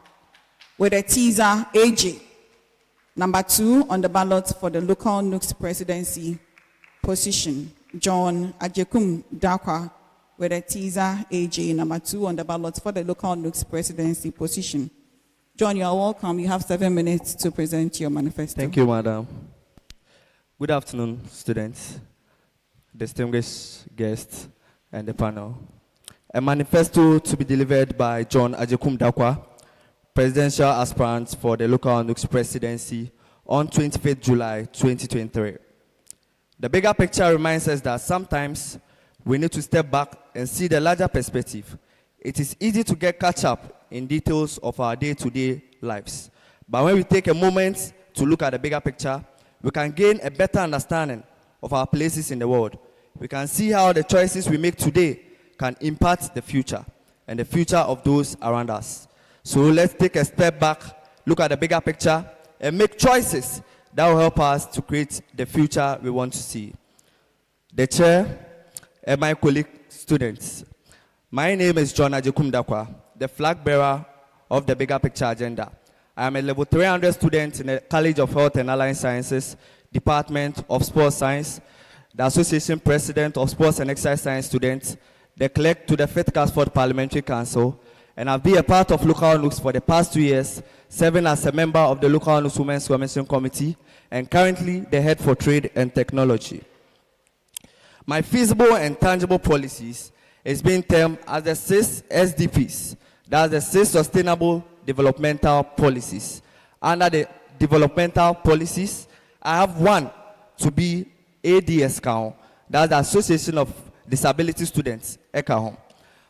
with a teaser, AJ, #2 on the ballot for the local Nugs presidency position. John Ajekum Dakwa, with a teaser, AJ, #2 on the ballot for the local Nugs presidency position. John, you are welcome. You have 7 minutes to present your manifesto. Thank you, Madam. Good afternoon, students, distinguished guests, and the panel. A manifesto to be delivered by John Ajekum Dakwa, presidential aspirant for the local Nugs presidency on 25th July 2023. The bigger picture reminds us that sometimes we need to step back and see the larger perspective. It is easy to get catch up in details of our day-to-day lives. But when we take a moment to look at the bigger picture, we can gain a better understanding of our places in the world. We can see how the choices we make today can impact the future and the future of those around us. So let's take a step back, look at the bigger picture, and make choices that will help us to create the future we want to see. The chair and my colleague students, my name is John Ajekum Dakwa, the flag bearer of the bigger picture agenda. I am a level 300 student in the College of Health and Allied Sciences, Department of Sports Science, the Association President of Sports and Exercise Science Students, the clerk to the 5th Casford Parliamentary Council, and I've been a part of Local Nugs for the past 2 years, serving as a member of the Local Nugs Women's Commission Committee, and currently the head for Trade and Technology. My feasible and tangible policies is being termed as the 6 SDPs, that's the 6 Sustainable Developmental Policies. Under the developmental policies, I have one to be ADS count, that's the Association of Disability Students, ECAHOM.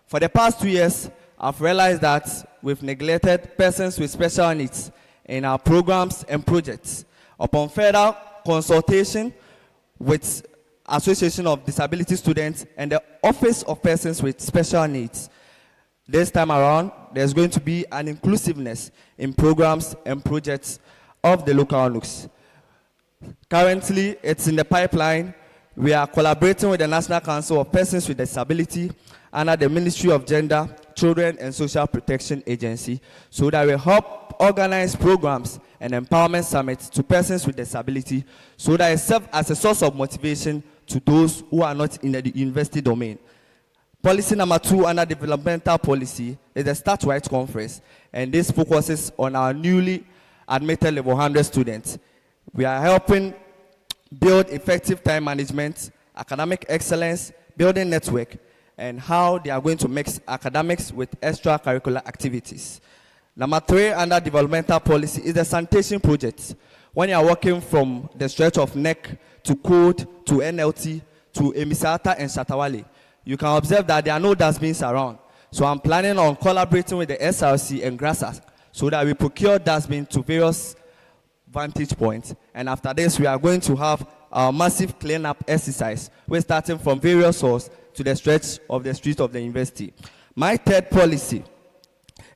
For the past 2 years, I've realized that we've neglected persons with special needs in our programs and projects. Upon further consultation with Association of Disability Students and the Office of Persons with Special Needs, this time around, there's going to be an inclusiveness in programs and projects of the local Nugs. Currently, it's in the pipeline. We are collaborating with the National Council of Persons with Disability under the Ministry of Gender Children and Social Protection Agency, so that we help organize programs and empowerment summits to persons with disability, so that it serves as a source of motivation to those who are not in the university domain. Policy number 2 under developmental policy is the Start Right Conference, and this focuses on our newly admitted level 100 students. We are helping build effective time management, academic excellence, building network, and how they are going to mix academics with extracurricular activities. Number 3 under developmental policy is the sanitation project. When you are working from the stretch of NEC to Code to NLT to Emisata and Shatawale, you can observe that there are no dustbins around. So I'm planning on collaborating with the SRC and Grassas so that we procure dustbins to various vantage points. And after this, we are going to have a massive cleanup exercise. We're starting from various sources to the stretch of the street of the university. My 3rd policy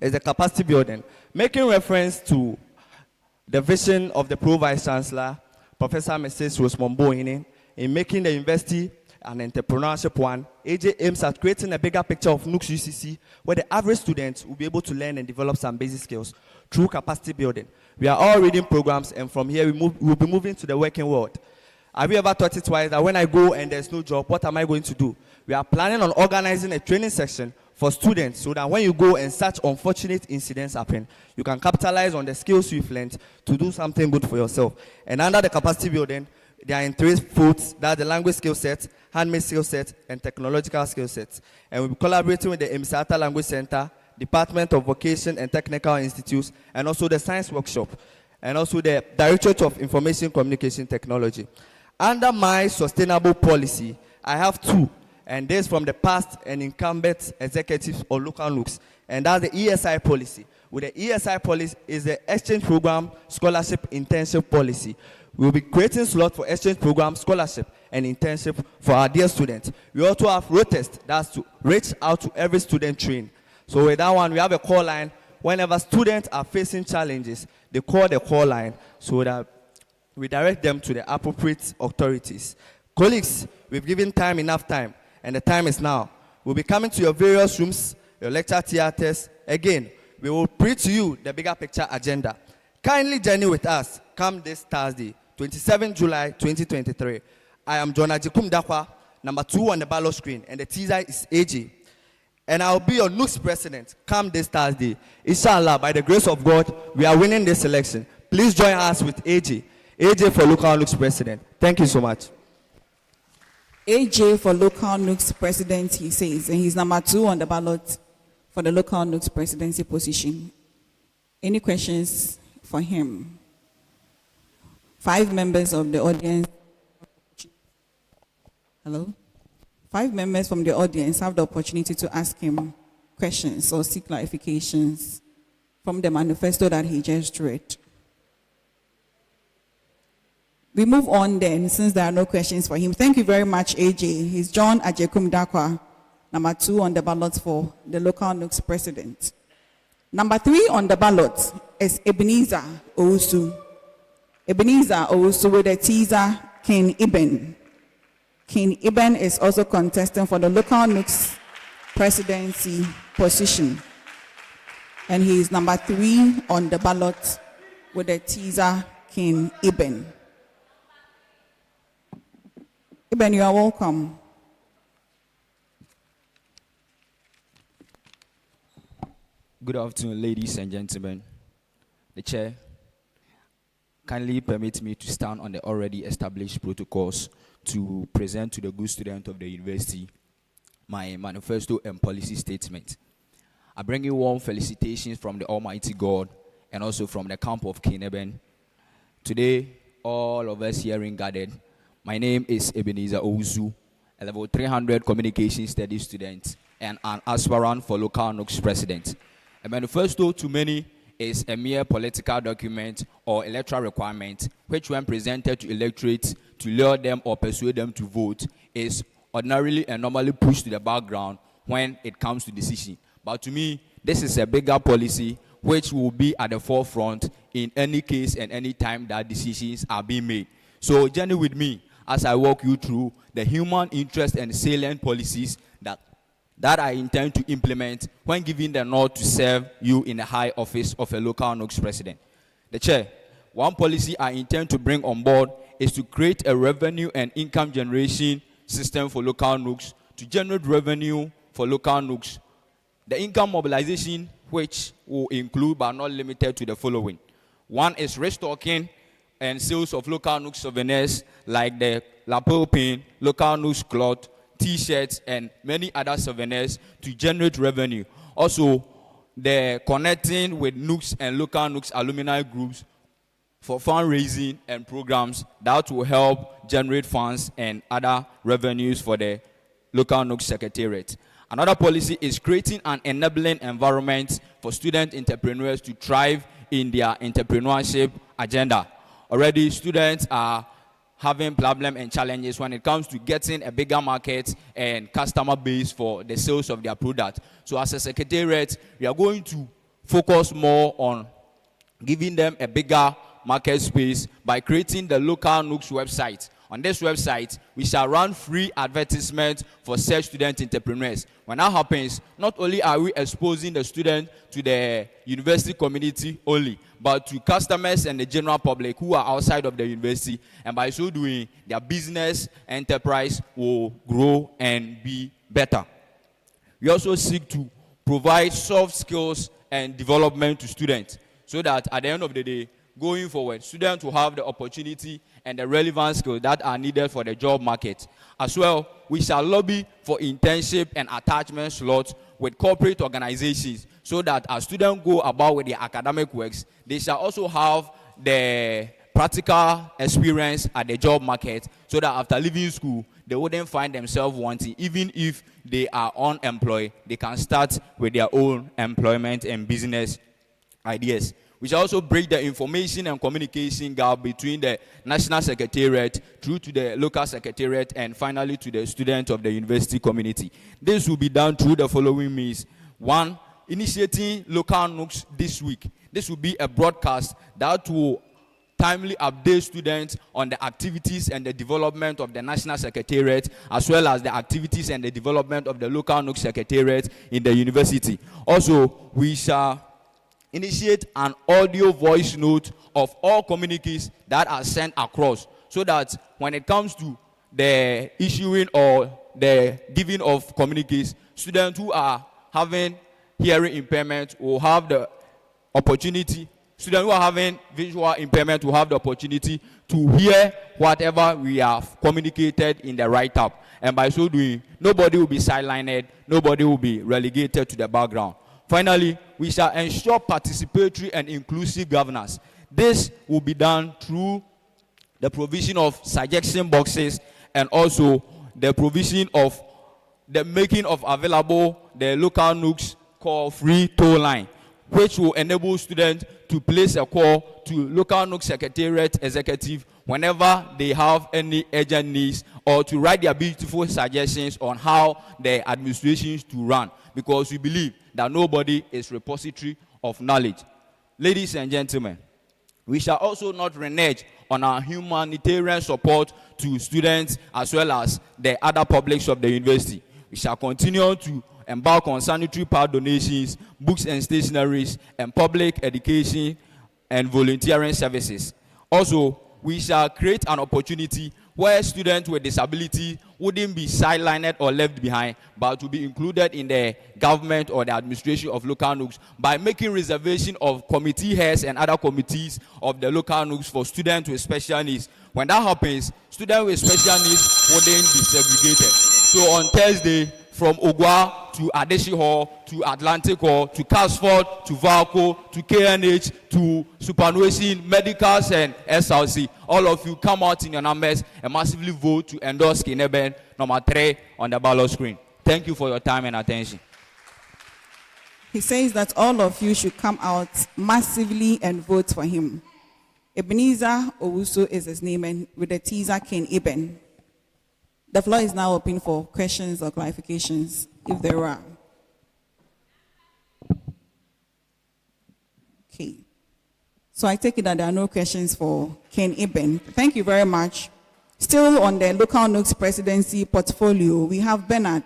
is the capacity building, making reference to the vision of the Pro-Vice Chancellor, Professor Mrs. Rosemond Bohine, in making the university an entrepreneurship one. AJ aims at creating a bigger picture of Nugs UCC, where the average student will be able to learn and develop some basic skills through capacity building. We are all reading programs, and from here we'll be moving to the working world. Have you ever thought it twice that when I go and there's no job, what am I going to do? We are planning on organizing a training section for students so that when you go and such unfortunate incidents happen, you can capitalize on the skills you've learned to do something good for yourself. And under the capacity building, they are in 3 folds: that's the language skill set, handmade skill set, and technological skill sets. And we'll be collaborating with the Emisata Language Center, Department of Vocation and Technical Institutes, and also the Science Workshop, and also the Directorate of Information Communication Technology. Under my sustainable policy, I have 2, and this from the past and incumbent executives or local Nugs, and that's the ESI policy. With the ESI policy is the Exchange Program Scholarship Internship Policy. We will be creating slots for exchange program, scholarship, and internship for our dear students. We also have road test, that's to reach out to every student trained. So with that one, we have a call line. Whenever students are facing challenges, they call the call line so that we direct them to the appropriate authorities. Colleagues, we've given enough time, and the time is now. We'll be coming to your various rooms, your lecture theaters. Again, we will preach to you the bigger picture agenda. Kindly journey with us. Come this Thursday, 27 July 2023. I am John Ajikum Dakwa, number 2 on the ballot screen, and the teaser is AJ. And I'll be your Nugs president. Come this Thursday. Inshallah, by the grace of God, we are winning this election. Please join us with AJ. AJ for local Nugs president. Thank you so much. AJ for local Nugs president, he says, and he's number 2 on the ballot for the local Nugs presidency position. Any questions for him? 5 members of the audience. Hello? 5 members from the audience have the opportunity to ask him questions or seek clarifications from the manifesto that he just read. We move on then, since there are no questions for him. Thank you very much, AJ. He's John Ajekum Dakwa, number 2 on the ballot for the local Nugs president. Number 3 on the ballot is Ebenezer Owusu. Ebenezer Owusu with the teaser King Eben. King Eben is also contesting for the local Nugs presidency position. And he is number 3 on the ballot with the teaser King Eben. Eben, you are welcome. Good afternoon, ladies and gentlemen. The chair, kindly permit me to stand on the already established protocols to present to the good student of the university my manifesto and policy statement. I bring you warm felicitations from the Almighty God and also from the camp of King Eben. Today, all of us here gathered. My name is Ebenezer Owusu, a level 300 communication studies student and an aspirant for local Nugs president. A manifesto to many is a mere political document or electoral requirement, which when presented to electorates to lure them or persuade them to vote is ordinarily and normally pushed to the background when it comes to decision. But to me, this is a bigger policy which will be at the forefront in any case and any time that decisions are being made. So journey with me as I walk you through the human interest and salient policies that I intend to implement when giving the nod to serve you in the high office of a local Nugs president. The chair, one policy I intend to bring on board is to create a revenue and income generation system for local Nugs to generate revenue for local Nugs. The income mobilization, which will include but not limited to the following. One is restocking and sales of local Nugs souvenirs like the lapel pin, local Nugs cloth, T-shirts, and many other souvenirs to generate revenue. Also, the connecting with Nugs and local Nugs alumni groups for fundraising and programs that will help generate funds and other revenues for the local Nugs secretariat. Another policy is creating an enabling environment for student entrepreneurs to thrive in their entrepreneurship agenda. Already, students are having problems and challenges when it comes to getting a bigger market and customer base for the sales of their product. So as a secretariat, we are going to focus more on giving them a bigger market space by creating the local Nugs website. On this website, we shall run free advertisements for such student entrepreneurs. When that happens, not only are we exposing the student to the university community only, but to customers and the general public who are outside of the university. And by so doing, their business enterprise will grow and be better. We also seek to provide soft skills and development to students so that at the end of the day, going forward, students will have the opportunity and the relevant skills that are needed for the job market. As well, we shall lobby for internship and attachment slots with corporate organizations so that as students go about with their academic works, they shall also have the practical experience at the job market so that after leaving school, they wouldn't find themselves wanting. Even if they are unemployed, they can start with their own employment and business ideas. We shall also break the information and communication gap between the National Secretariat through to the local secretariat and finally to the students of the university community. This will be done through the following means. One, initiating local Nugs this week. This will be a broadcast that will timely update students on the activities and the development of the National Secretariat, as well as the activities and the development of the local Nugs Secretariat in the university. Also, we shall initiate an audio voice note of all communiques that are sent across so that when it comes to the issuing or the giving of communiques, students who are having hearing impairment will have the opportunity, students who are having visual impairment will have the opportunity to hear whatever we have communicated in the write-up. And by so doing, nobody will be sidelined, nobody will be relegated to the background. Finally, we shall ensure participatory and inclusive governance. This will be done through the provision of suggestion boxes and also the provision of the making of available the local Nugs call free toll line, which will enable students to place a call to local Nugs Secretariat executive whenever they have any urgent needs or to write their beautiful suggestions on how the administrations to run, because we believe that nobody is repository of knowledge. Ladies and gentlemen, we shall also not renege on our humanitarian support to students as well as the other publics of the university. We shall continue to embark on sanitary pad donations, books and stationeries, and public education and volunteering services. Also, we shall create an opportunity where students with disability wouldn't be sidelined or left behind, but to be included in the government or the administration of local Nugs by making reservation of committee heads and other committees of the local Nugs for students with special needs. When that happens, students with special needs wouldn't be segregated. So on Thursday, from Ogwa to Adeshi Hall, to Atlantic Hall, to Casford, to Valco, to KNH, to Superannuation, Medicals, and SLC. All of you come out in your numbers and massively vote to endorse Kineben number 3 on the ballot screen. Thank you for your time and attention. He says that all of you should come out massively and vote for him. Ebenezer Owusu is his name, and with the teaser Ken Eben. The floor is now open for questions or clarifications, if there are. Okay. So I take it that there are no questions for Ken Eben. Thank you very much. Still on the local Nugs presidency portfolio, we have Bernard.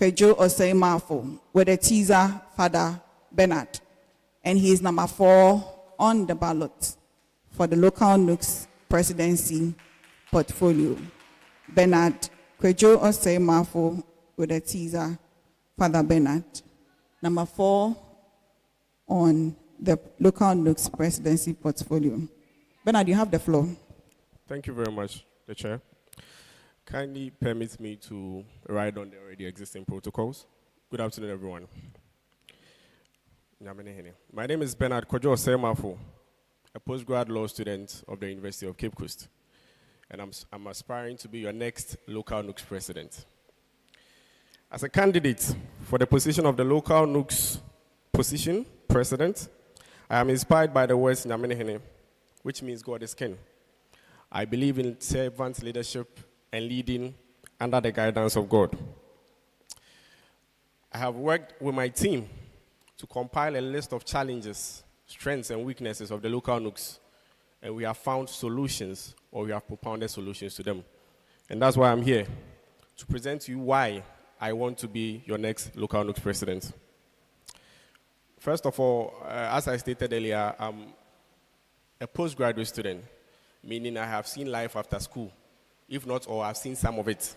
Kwejo Osei-Mafo with a teaser, Father Bernard. And he is number 4 on the ballot for the local Nugs presidency portfolio. Bernard Kwejo Osei-Mafo with a teaser, Father Bernard. Number 4 on the local Nugs presidency portfolio. Bernard, you have the floor. Thank you very much, the Chair. Kindly permit me to ride on the already existing protocols. Good afternoon, everyone. My name is Bernard Kwejo Osei-Mafo, a postgrad law student of the University of Cape Coast, and I'm aspiring to be your next local Nugs president. As a candidate for the position of the local Nugs position president, I am inspired by the words Nyamenehene, which means God is king. I believe in servant leadership and leading under the guidance of God. I have worked with my team to compile a list of challenges, strengths, and weaknesses of the local Nugs, and we have found solutions, or we have propounded solutions to them. And that's why I'm here, to present to you why I want to be your next local Nugs president. First of all, as I stated earlier, I'm a postgraduate student, meaning I have seen life after school. If not all, I've seen some of it.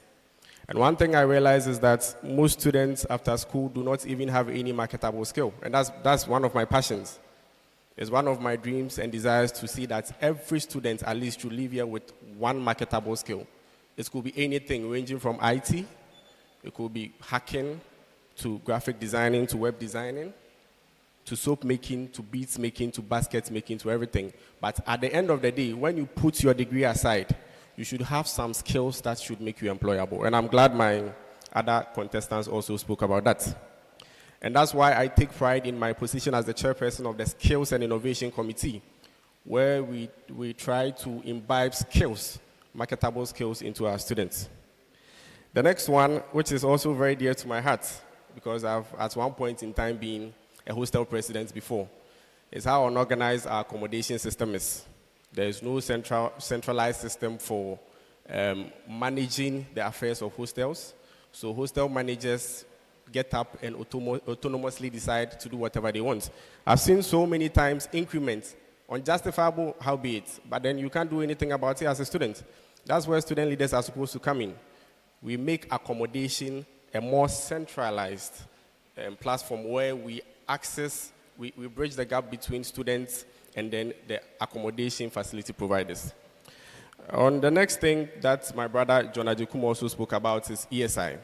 And one thing I realize is that most students after school do not even have any marketable skill. And that's one of my passions. It's one of my dreams and desires to see that every student at least should leave here with one marketable skill. It could be anything ranging from IT, it could be hacking, to graphic designing, to web designing, to soap making, to beads making, to basket making, to everything. But at the end of the day, when you put your degree aside, you should have some skills that should make you employable. And I'm glad my other contestants also spoke about that. And that's why I take pride in my position as the chairperson of the Skills and Innovation Committee, where we try to imbibe skills, marketable skills, into our students. The next one, which is also very dear to my heart, because I've at one point in time been a hostel president before, is how unorganized our accommodation system is. There is no centralized system for managing the affairs of hostels. So hostel managers get up and autonomously decide to do whatever they want. I've seen so many times increments, unjustifiable, howbeit, but then you can't do anything about it as a student. That's where student leaders are supposed to come in. We make accommodation a more centralized platform where we bridge the gap between students and then the accommodation facility providers. On the next thing that my brother John Ajekum also spoke about is ESI.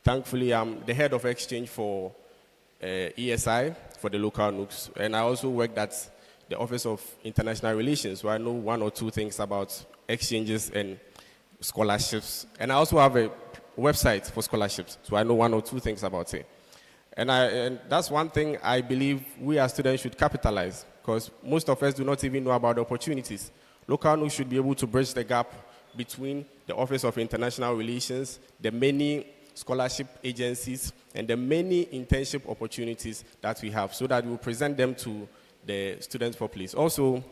Thankfully, I'm the head of exchange for ESI for the local Nugs, and I also worked at the Office of International Relations, so I know one or two things about exchanges and scholarships. And I also have a website for scholarships, so I know one or two things about it. And that's one thing I believe we as students should capitalize, because most of us do not even know about the opportunities. Local Nugs should be able to bridge the gap between the Office of International Relations, the many scholarship agencies, and the many internship opportunities that we have, so that we will present them to the student populace. Also,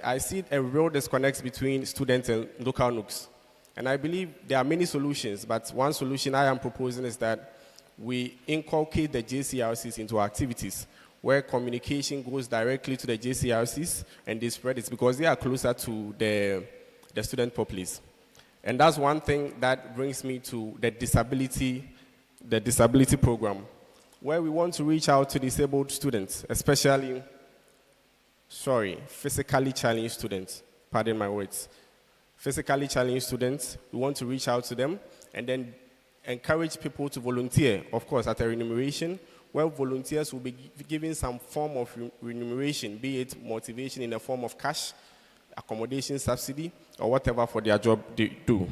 I see a real disconnect between students and local Nugs. And I believe there are many solutions, but one solution I am proposing is that we inculcate the JCRCs into our activities, where communication goes directly to the JCRCs and they spread it because they are closer to the student populace. And that's one thing that brings me to the disability program, where we want to reach out to disabled students, especially, physically challenged students, pardon my words. Physically challenged students, we want to reach out to them and then encourage people to volunteer, of course, at a remuneration, where volunteers will be given some form of remuneration, be it motivation in the form of cash, accommodation subsidy, or whatever for their job they do.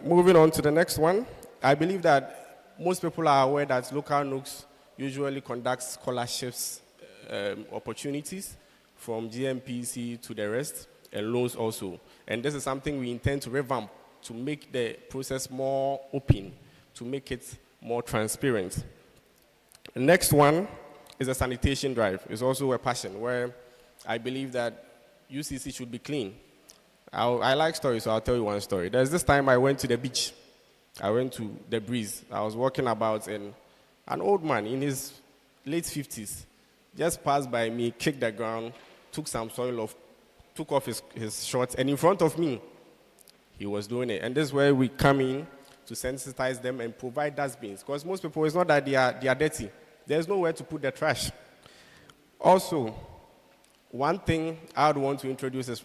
Moving on to the next one, I believe that most people are aware that local Nugs usually conduct scholarships opportunities from GMPC to the rest, and loans also. And this is something we intend to revamp to make the process more open, to make it more transparent. The next one is a sanitation drive. It's also a passion where I believe that UCC should be clean. I like stories, so I'll tell you one story. There's this time I went to the beach I went to the breeze. I was walking about, and an old man in his late 50s just passed by me, kicked the ground, took some soil off, took off his shorts, and in front of me, he was doing it. And this is where we come in to sensitize them and provide dustbins. Because most people, it's not that they are dirty. There's nowhere to put the trash. Also, one thing I would want to introduce is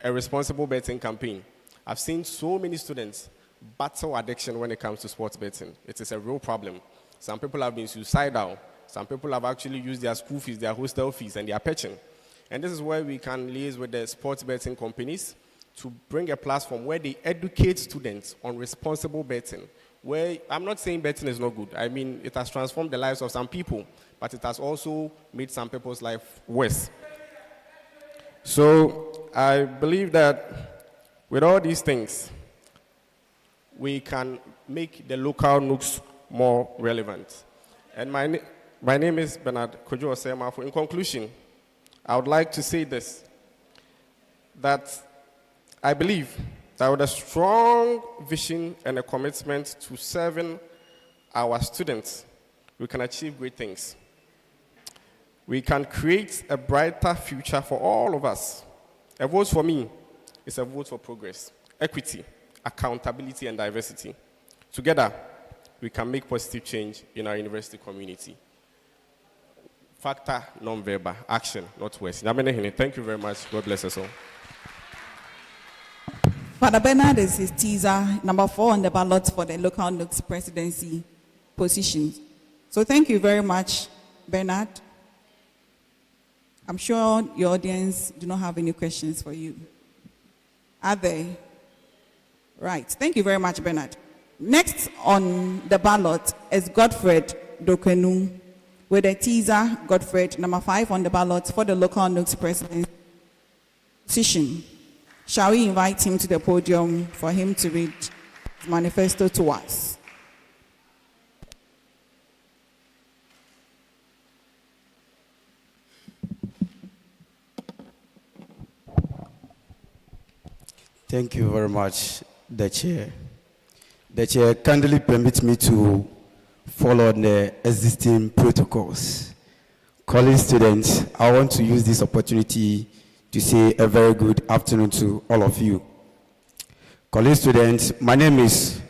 a responsible betting campaign. I've seen so many students battle addiction when it comes to sports betting. It is a real problem. Some people have been suicidal. Some people have actually used their school fees, their hostel fees, and they are pitching. And this is where we can liaise with the sports betting companies to bring a platform where they educate students on responsible betting. Where I'm not saying betting is not good. I mean, it has transformed the lives of some people, but it has also made some people's life worse. So I believe that with all these things, we can make the local Nugs more relevant. And my name is Bernard Kojo Osema. In conclusion, I would like to say this, that I believe that with a strong vision and a commitment to serving our students, we can achieve great things. We can create a brighter future for all of us. A vote for me is a vote for progress, equity, accountability, and diversity. Together, we can make positive change in our university community. Factor, non-verbal, action, not words. Thank you very much. God bless us all. Father Bernard is his teaser, number 4 on the ballot for the local Nugs presidency position. So thank you very much, Bernard. I'm sure your audience do not have any questions for you. Are they? Right. Thank you very much, Bernard. Next on the ballot is Godfred Dokenu with a teaser, Godfred, number 5 on the ballot for the local Nugs presidency position. Shall we invite him to the podium for him to read his manifesto to us? Thank you very much, the chair. The chair kindly permits me to follow the existing protocols. College students, I want to use this opportunity to say a very good afternoon to all of you. College students, my name is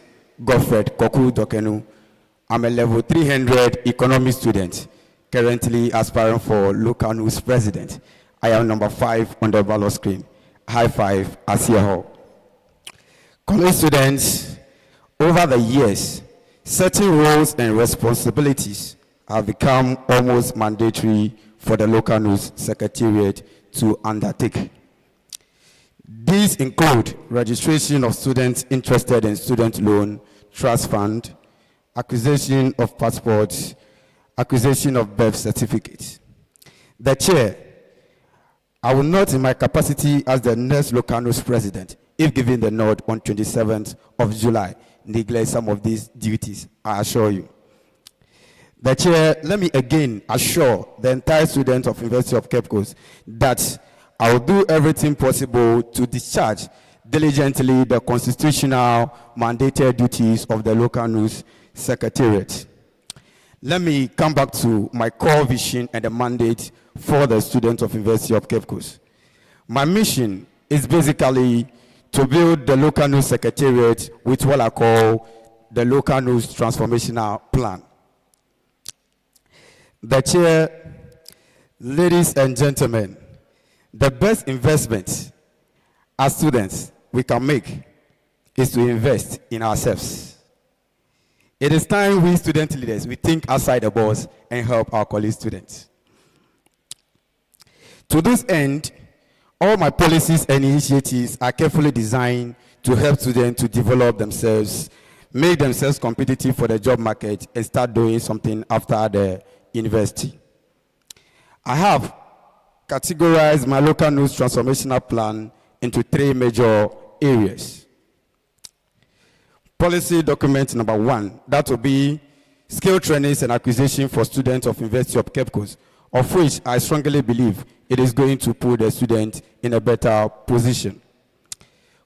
Godfred Koku Dokenu. I'm a level 300 economy student, currently aspiring for local Nugs president. I am number 5 on the ballot screen. High five, Asia Hall. College students, over the years, certain roles and responsibilities have become almost mandatory for the local Nugs secretariat to undertake. These include registration of students interested in student loan, trust fund, acquisition of passports, acquisition of birth certificates. The chair, I will not in my capacity as the next local Nugs president, if given the nod on 27th of July, neglect some of these duties, I assure you. The chair, let me again assure the entire students of University of Cape Coast that I will do everything possible to discharge diligently the constitutional mandated duties of the local Nugs secretariat. Let me come back to my core vision and the mandate for the students of University of Cape Coast. My mission is basically to build the local Nugs secretariat with what I call the local Nugs transformational plan. The chair, ladies and gentlemen, the best investment as students we can make is to invest in ourselves. It is time we student leaders, we think outside the box and help our college students. To this end, all my policies and initiatives are carefully designed to help students to develop themselves, make themselves competitive for the job market, and start doing something after the university. I have categorized my local Nugs transformational plan into 3 major areas. Policy document number 1, that will be skill trainings and acquisition for students of University of Cape Coast, of which I strongly believe it is going to put the student in a better position.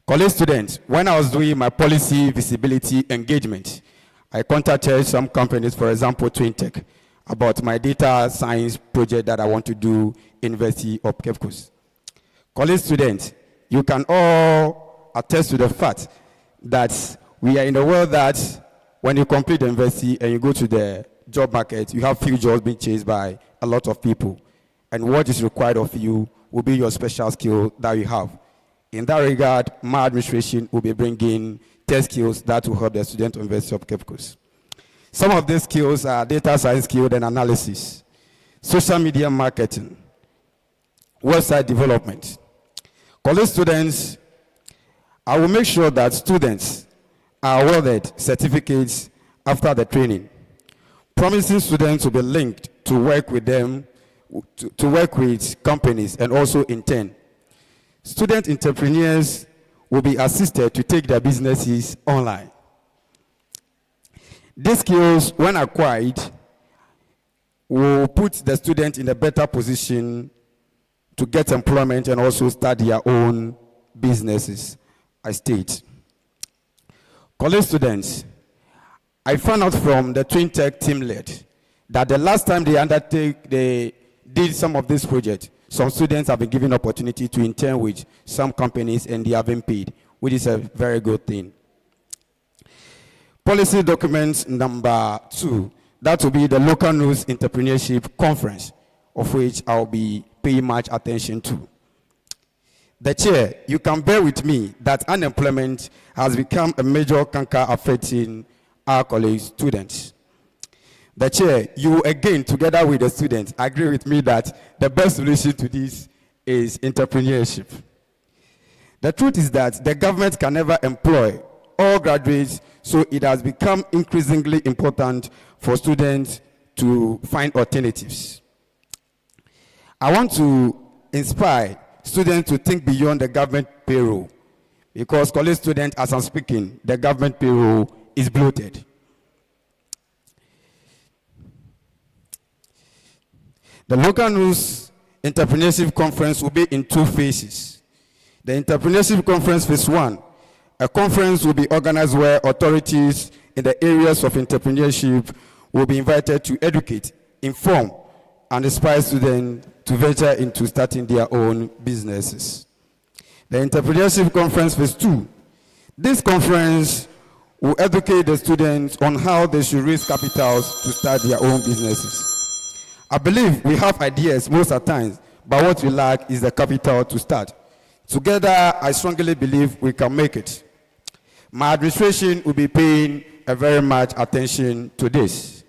College students, when I was doing my policy visibility engagement, I contacted some companies, for example, Tvucc, about my data science project that I want to do in University of Cape Coast. College students, you can all attest to the fact that we are in a world that when you complete the university and you go to the job market, you have few jobs being chased by a lot of people. And what is required of you will be your special skill that you have. In that regard, my administration will be bringing 10 skills that will help the student of University of Cape Coast. Some of these skills are data science skills and analysis, social media marketing, website development. College students, I will make sure that students are awarded certificates after the training. Promising students will be linked to work with them, to work with companies and also intern. Student entrepreneurs will be assisted to take their businesses online. These skills, when acquired, will put the student in a better position to get employment and also start their own businesses, I state. College students, I found out from the Tvucc team lead that the last time they did some of this project, some students have been given opportunity to intern with some companies and they have been paid, which is a very good thing. Policy document number 2, that will be the local news entrepreneurship conference, of which I'll be paying much attention to. The chair, you can bear with me that unemployment has become a major canker affecting our college students. The chair, you again, together with the students, agree with me that the best solution to this is entrepreneurship. The truth is that the government can never employ all graduates, so it has become increasingly important for students to find alternatives. I want to inspire students to think beyond the government payroll, because college students, as I'm speaking, the government payroll is bloated. The local news entrepreneurship conference will be in 2 phases. The entrepreneurship conference phase 1, a conference will be organized where authorities in the areas of entrepreneurship will be invited to educate, inform, and inspire students to venture into starting their own businesses. The entrepreneurship conference phase 2. This conference will educate the students on how they should raise capitals to start their own businesses. I believe we have ideas most of the times, but what we lack is the capital to start. Together, I strongly believe we can make it. My administration will be paying a very much attention to this.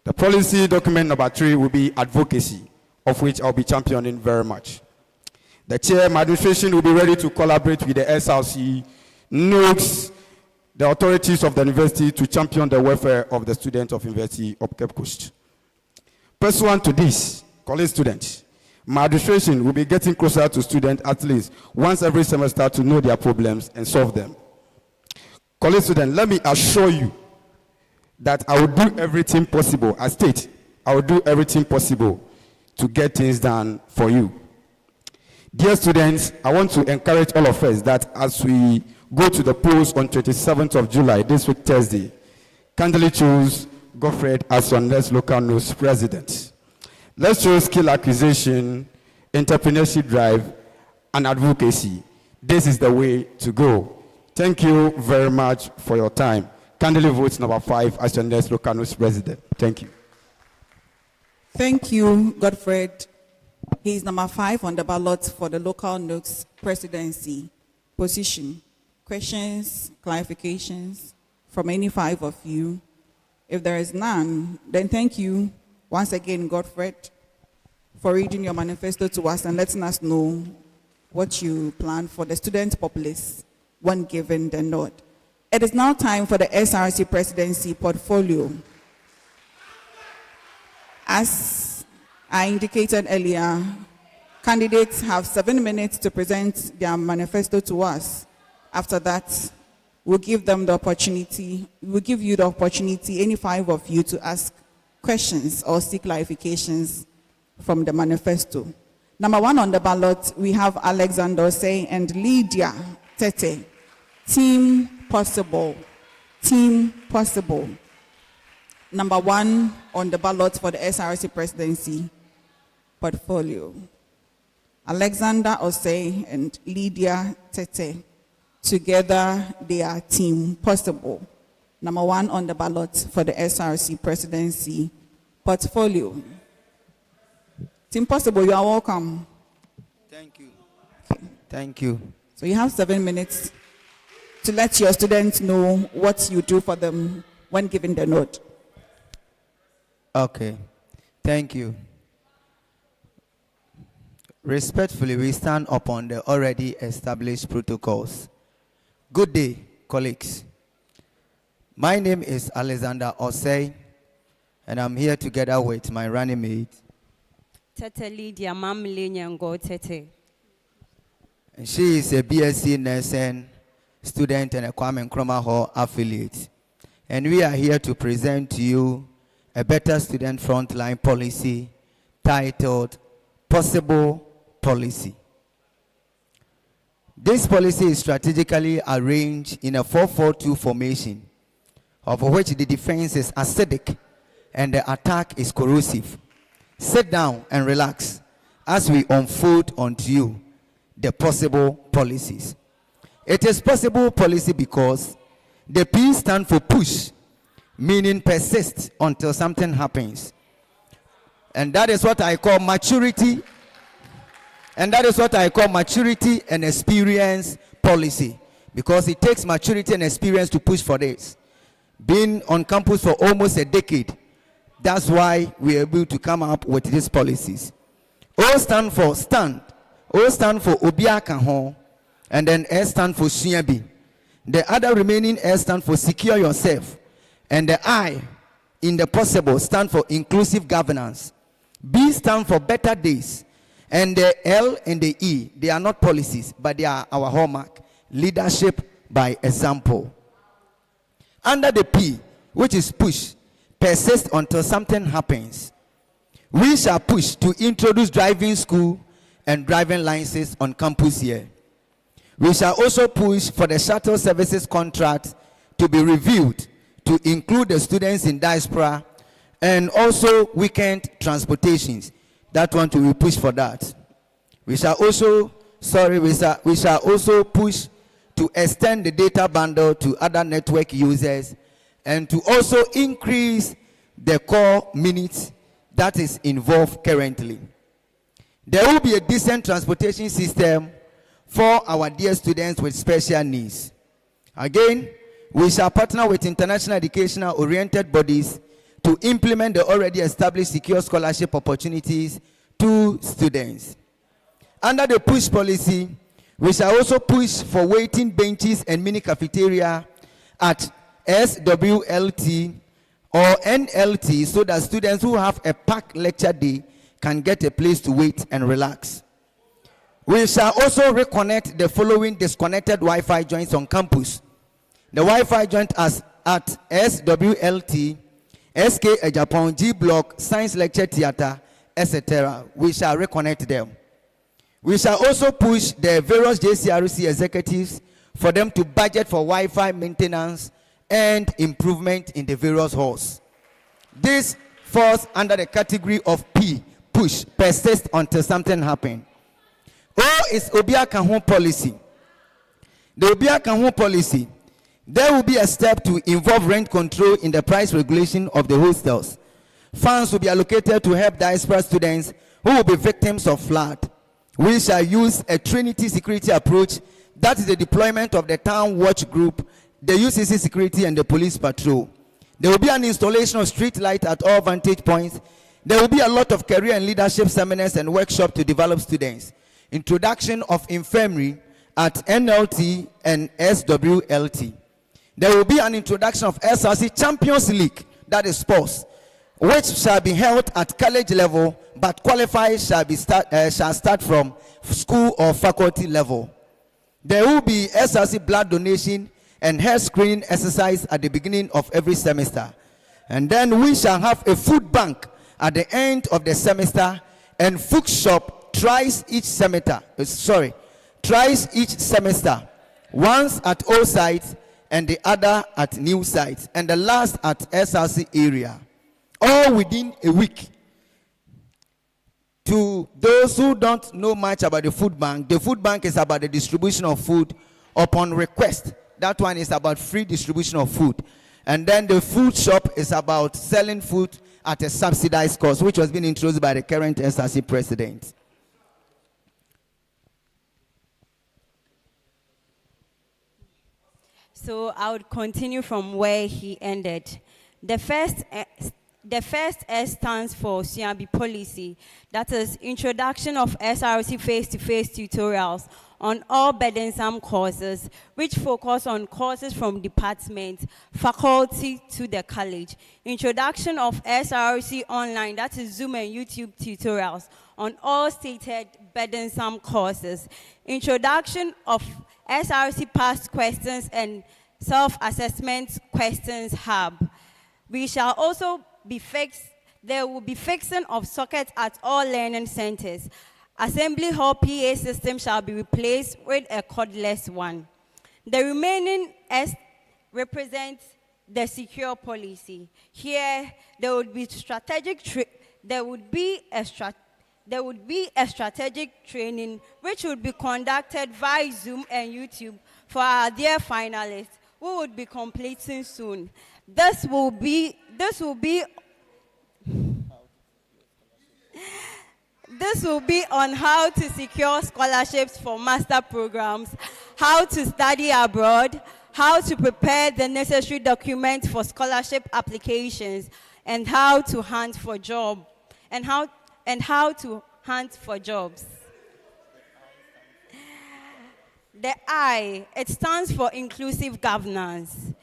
The policy document number 3 will be advocacy, of which I'll be championing very much. The chair, my administration will be ready to collaborate with the SRC, Nugs, the authorities of the university to champion the welfare of the students of University of Cape Coast. Pursuant to this, college students, my administration will be getting closer to students at least once every semester to know their problems and solve them. College students, let me assure you that I will do everything possible. I state, I will do everything possible to get things done for you. Dear students, I want to encourage all of us that as we go to the polls on 27th of July, this week Thursday, kindly choose Godfred as your next local news president. Let's show skill acquisition, entrepreneurship drive, and advocacy. This is the way to go. Thank you very much for your time. Kindly vote number 5 as your next local news president. Thank you. Thank you, Godfred. He is number 5 on the ballot for the local Nugs presidency position. Questions, clarifications from any 5 of you? If there is none, then thank you once again, Godfred, for reading your manifesto to us and letting us know what you plan for the student populace when given the nod. It is now time for the SRC presidency portfolio. As I indicated earlier, candidates have 7 minutes to present their manifesto to us. After that, we'll give them the opportunity, we'll give you the opportunity, any 5 of you, to ask questions or seek clarifications from the manifesto. Number 1 on the ballot, we have Alexander Say and Lydia Tete. Team possible. Team possible. Number 1 on the ballot for the SRC presidency portfolio. Alexander Osei and Lydia Tete. Together, they are team possible. Number 1 on the ballot for the SRC presidency portfolio. Team possible, you are welcome. Thank you. Thank you. So you have 7 minutes to let your students know what you do for them when giving the note. Okay. Thank you. Respectfully, we stand upon the already established protocols. Good day, colleagues. My name is Alexander Osei, and I'm here together with my running mate. Tete Lydia Mamlenyango Tete. And she is a BSc nursing student and a Kwame Nkrumah Hall affiliate. And we are here to present to you a better student frontline policy titled Possible Policy. This policy is strategically arranged in a 4-4-2 formation, of which the defense is acidic and the attack is corrosive. Sit down and relax as we unfold onto you the possible policies. It is possible policy because the P stands for push, meaning persist until something happens. And that is what I call maturity. And that is what I call maturity and experience policy. Because it takes maturity and experience to push for this. Being on campus for almost a decade, that's why we're able to come up with these policies. O stand for stand. O stand for Obiakaho. And then S stand for Shiabi. The other remaining S stand for secure yourself. And the I in the possible stand for inclusive governance. B stand for better days. And the L and the E, they are not policies, but they are our hallmark. Leadership by example. Under the P, which is push, persist until something happens. We shall push to introduce driving school and driving licenses on campus here. We shall also push for the shuttle services contract to be reviewed to include the students in diaspora and also weekend transportations. That one to be pushed for that. We shall also push to extend the data bundle to other network users and to also increase the core minutes that is involved currently. There will be a decent transportation system for our dear students with special needs. Again, we shall partner with international educational oriented bodies to implement the already established secure scholarship opportunities to students. Under the push policy, we shall also push for waiting benches and mini cafeteria at SWLT or NLT so that students who have a packed lecture day can get a place to wait and relax. We shall also reconnect the following disconnected Wi-Fi joints on campus. The Wi-Fi joint at SWLT, SK Ejapon, G Block, Science Lecture Theatre, etc. We shall reconnect them. We shall also push the various JCRC executives for them to budget for Wi-Fi maintenance and improvement in the various halls. This falls under the category of P, push, persist until something happens. O is Obiakaho policy. The Obiakaho policy, there will be a step to involve rent control in the price regulation of the hostels. Funds will be allocated to help diaspora students who will be victims of flood. We shall use a Trinity security approach, that is the deployment of the town watch group, the UCC security and the police patrol. There will be an installation of street light at all vantage points. There will be a lot of career and leadership seminars and workshops to develop students. Introduction of infirmary at NLT and SWLT. There will be an introduction of SRC Champions League, that is sports, which shall be held at college level, but qualifiers shall start from school or faculty level. There will be SRC blood donation and health screening exercise at the beginning of every semester. And then we shall have a food bank at the end of the semester and food shop twice each semester, Once at old sites and the other at new sites, and the last at SRC area, all within a week. To those who don't know much about the food bank is about the distribution of food upon request. That one is about free distribution of food. And then the food shop is about selling food at a subsidized cost, which was being introduced by the current SRC president. So I would continue from where he ended. The first S stands for Siambi policy. That is introduction of SRC face-to-face tutorials on all burdensome courses, which focus on courses from department, faculty to the college. Introduction of SRC online, that is Zoom and YouTube tutorials on all stated burdensome courses. Introduction of SRC past questions and self-assessment questions hub. We shall also there will be fixing of sockets at all learning centers. Assembly hall PA system shall be replaced with a cordless one. The remaining S represents the secure policy. Here, there would be a strategic training which would be conducted via Zoom and YouTube for our dear finalists who would be completing soon. This will be on how to secure scholarships for master programs, how to study abroad, how to prepare the necessary documents for scholarship applications, and how to hunt for jobs. The I, it stands for inclusive governance.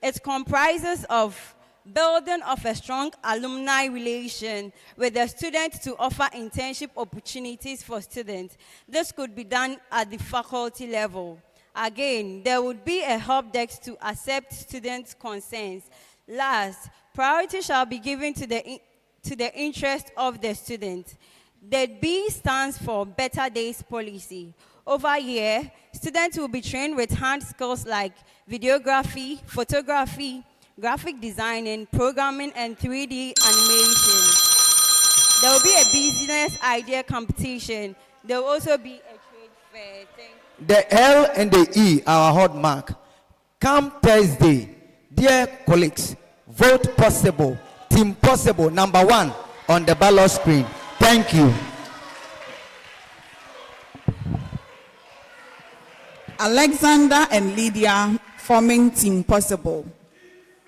It comprises of building of a strong alumni relation with the students to offer internship opportunities for students. This could be done at the faculty level. Again, there would be a help desk to accept students' concerns. Last, priority shall be given to the interest of the student. The B stands for Better Days Policy. Over here, students will be trained with hand skills like videography, photography, graphic designing, programming, and 3D animation. There will be a business idea competition. There will also be a trade fair. The L and the E, our hot mark. Come Thursday, dear colleagues, vote possible, team possible, number 1 on the ballot screen. Thank you. Alexander and Lydia forming Team Possible.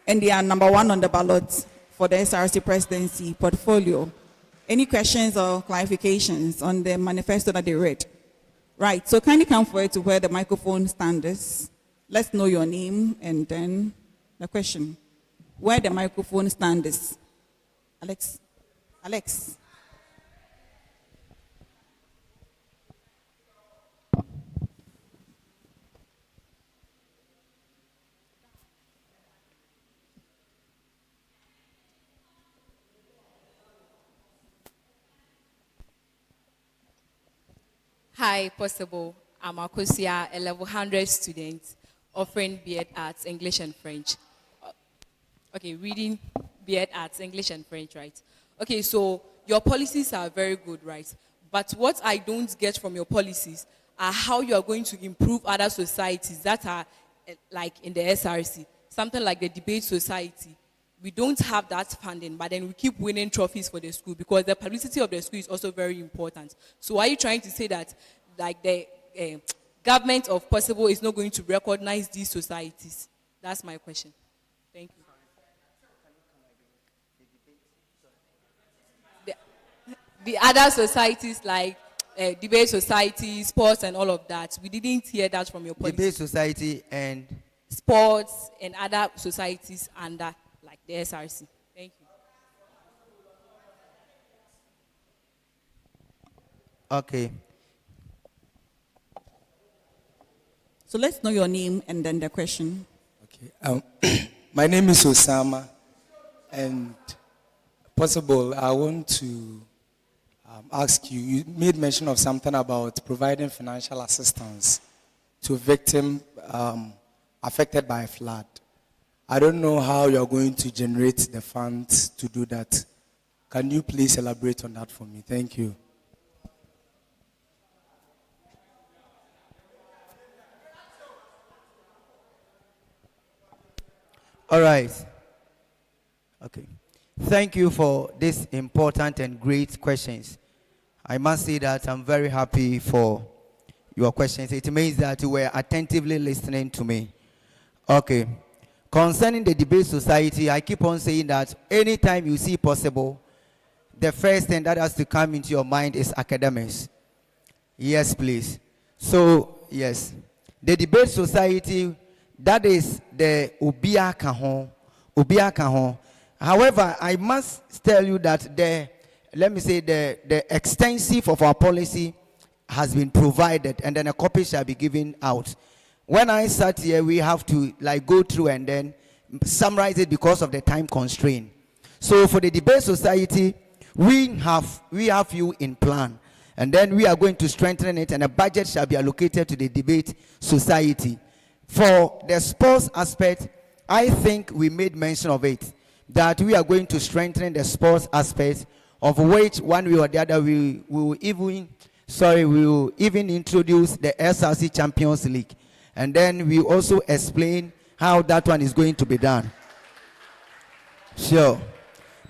And they are number 1 on the ballot for the SRC presidency portfolio. Any questions or clarifications on the manifesto that they read? Right, so kindly come forward to where the microphone stand is. Let's know your name and then the question. Where the microphone stand is. Alex. Hi, Possible. I'm Akosia, a level 100 student offering BEd Arts, English and French. Okay, reading BEd Arts, English and French, right? Okay, so your policies are very good, right? But what I don't get from your policies are how you are going to improve other societies that are like in the SRC, something like the debate society. We don't have that funding, but then we keep winning trophies for the school because the publicity of the school is also very important. So are you trying to say that like the government of Possible is not going to recognize these societies? That's my question. Thank you. The other societies like debate society, sports and all of that, we didn't hear that from your policy. Debate society and sports and other societies under like the SRC. Thank you. Okay. So let's know your name and then the question. Okay. My name is Osama, and Possible, I want to ask you, you made mention of something about providing financial assistance to victims affected by a flood. I don't know how you're going to generate the funds to do that. Can you please elaborate on that for me? Thank you. All right. Okay. Thank you for these important and great questions. I must say that I'm very happy for your questions. It means that you were attentively listening to me. Okay. Concerning the debate society, I keep on saying that anytime you see possible, the first thing that has to come into your mind is academics. Yes, please. So, yes. The debate society, that is the Ubia Kahon. However, I must tell you that the extensive of our policy has been provided, and then a copy shall be given out. When I sat here, we have to go through and then summarize it because of the time constraint. So for the debate society, we have you in plan, and then we are going to strengthen it, and a budget shall be allocated to the debate society. For the sports aspect, I think we made mention of it, that we are going to strengthen the sports aspect, of which one way or the other we will even introduce the SRC Champions League. And then we also explain how that one is going to be done. Sure.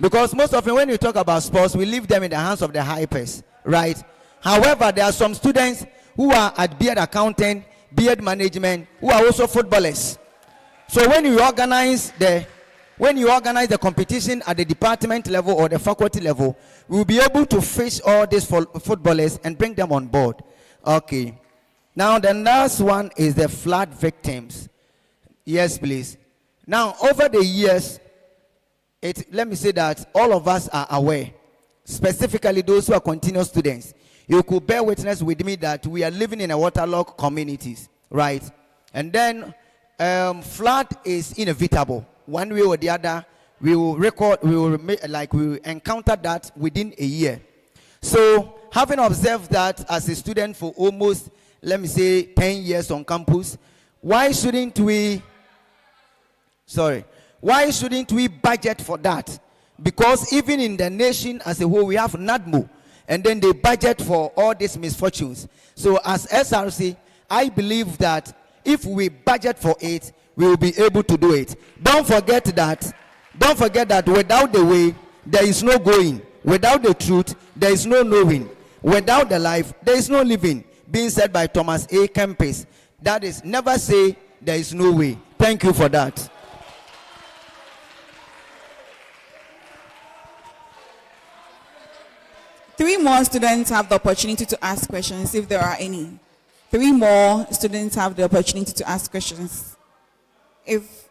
Because most often when we talk about sports, we leave them in the hands of the hypers, right? However, there are some students who are at beard accounting, beard management, who are also footballers. So when you organize the competition at the department level or the faculty level, we'll be able to fish all these footballers and bring them on board. Okay. Now the last one is the flood victims. Yes, please. Now over the years, let me say that all of us are aware, specifically those who are continuous students. You could bear witness with me that we are living in a waterlogged communities, right? And then flood is inevitable. One way or the other, we will encounter that within a year. So having observed that as a student for almost, let me say, 10 years on campus, why shouldn't we budget for that? Because even in the nation as a whole, we have NADMO, and then they budget for all these misfortunes. So as SRC, I believe that if we budget for it, we will be able to do it. Don't forget that without the way, there is no going. Without the truth, there is no knowing. Without the life, there is no living. Being said by Thomas A. Kempis. That is, never say there is no way. Thank you for that. Three more students have the opportunity to ask questions, if there are any. Three more students have the opportunity to ask questions, if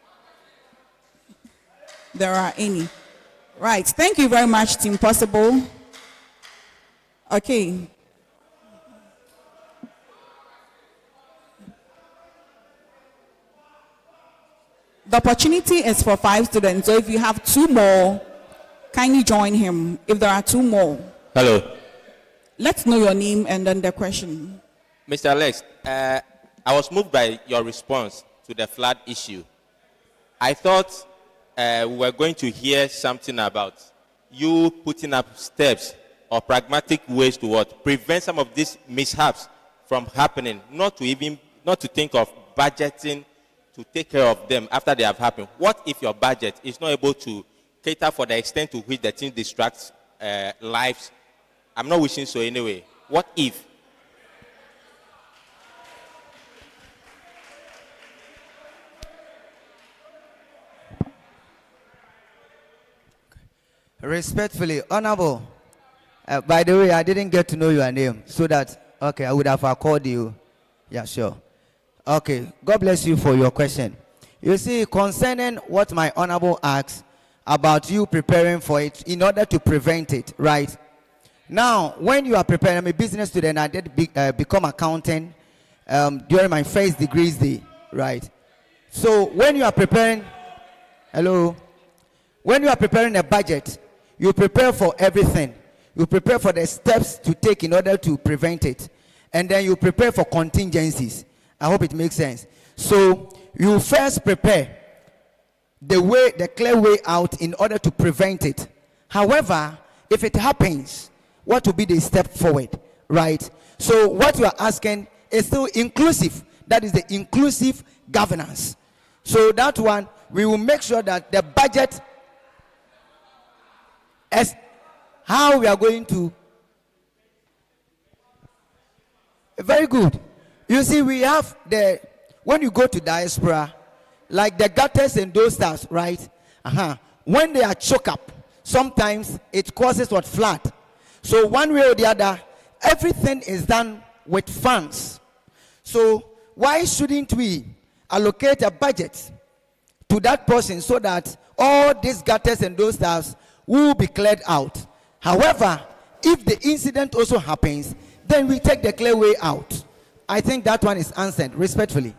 there are any. Right. Thank you very much, Team Possible. Okay. The opportunity is for 5 students. So if you have 2 more, kindly join him. If there are 2 more. Hello. Let's know your name and then the question. Mr. Alex, I was moved by your response to the flood issue. I thought we were going to hear something about you putting up steps or pragmatic ways to prevent some of these mishaps from happening, not to think of budgeting to take care of them after they have happened. What if your budget is not able to cater for the extent to which the thing distracts lives? I'm not wishing so anyway. What if? Respectfully, Honorable, by the way, I didn't get to know your name, so that, okay, I would have called you. Yeah, sure. Okay, God bless you for your question. You see, concerning what my Honorable asked about you preparing for it in order to prevent it, right? Now, when you are preparing, I'm a business student, I did become accountant during my first degrees day, right? So when you are preparing, when you are preparing a budget, you prepare for everything. You prepare for the steps to take in order to prevent it. And then you prepare for contingencies. I hope it makes sense. So you first prepare the clear way out in order to prevent it. However, if it happens, what will be the step forward, right? So what you are asking is still inclusive. That is the inclusive governance. So that one, we will make sure that the budget, as how we are going to. Very good. You see, we have when you go to diaspora, like the gutters and those stuff, right? When they are choked up, sometimes it causes what? Flood. So one way or the other, everything is done with funds. So why shouldn't we allocate a budget to that person so that all these gutters and those stuff will be cleared out? However, if the incident also happens, then we take the clear way out. I think that one is answered respectfully.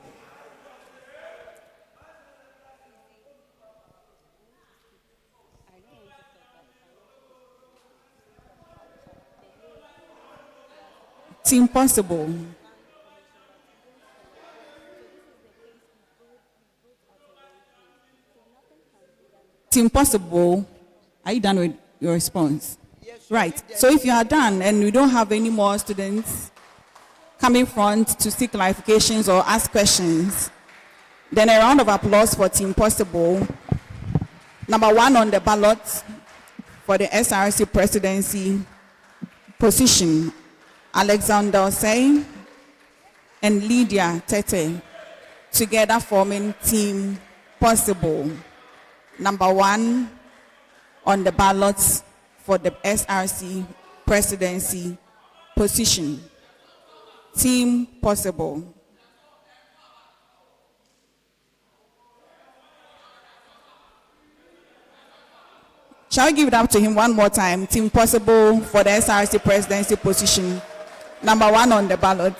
Team Possible. Team Possible, are you done with your response? Yes, right. So if you are done and we don't have any more students coming front to seek clarifications or ask questions, then a round of applause for Team Possible. Number 1 on the ballot for the SRC presidency position, Alexander Osei and Lydia Tete, together forming Team Possible. Number 1 on the ballot for the SRC presidency position, Team Possible. Shall we give it up to him one more time? Team Possible for the SRC presidency position. Number 1 on the ballot.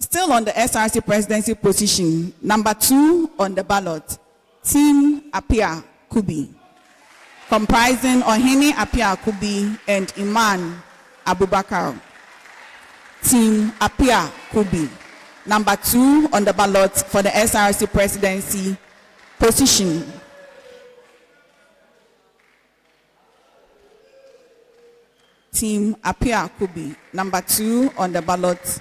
Still on the SRC presidency position. Number 2 on the ballot. Team Apia Kubi. Comprising Ohini Apia Kubi and Iman Abubakar. Team Apia Kubi. Number 2 on the ballot for the SRC presidency position. Team Apia Kubi, number 2 on the ballot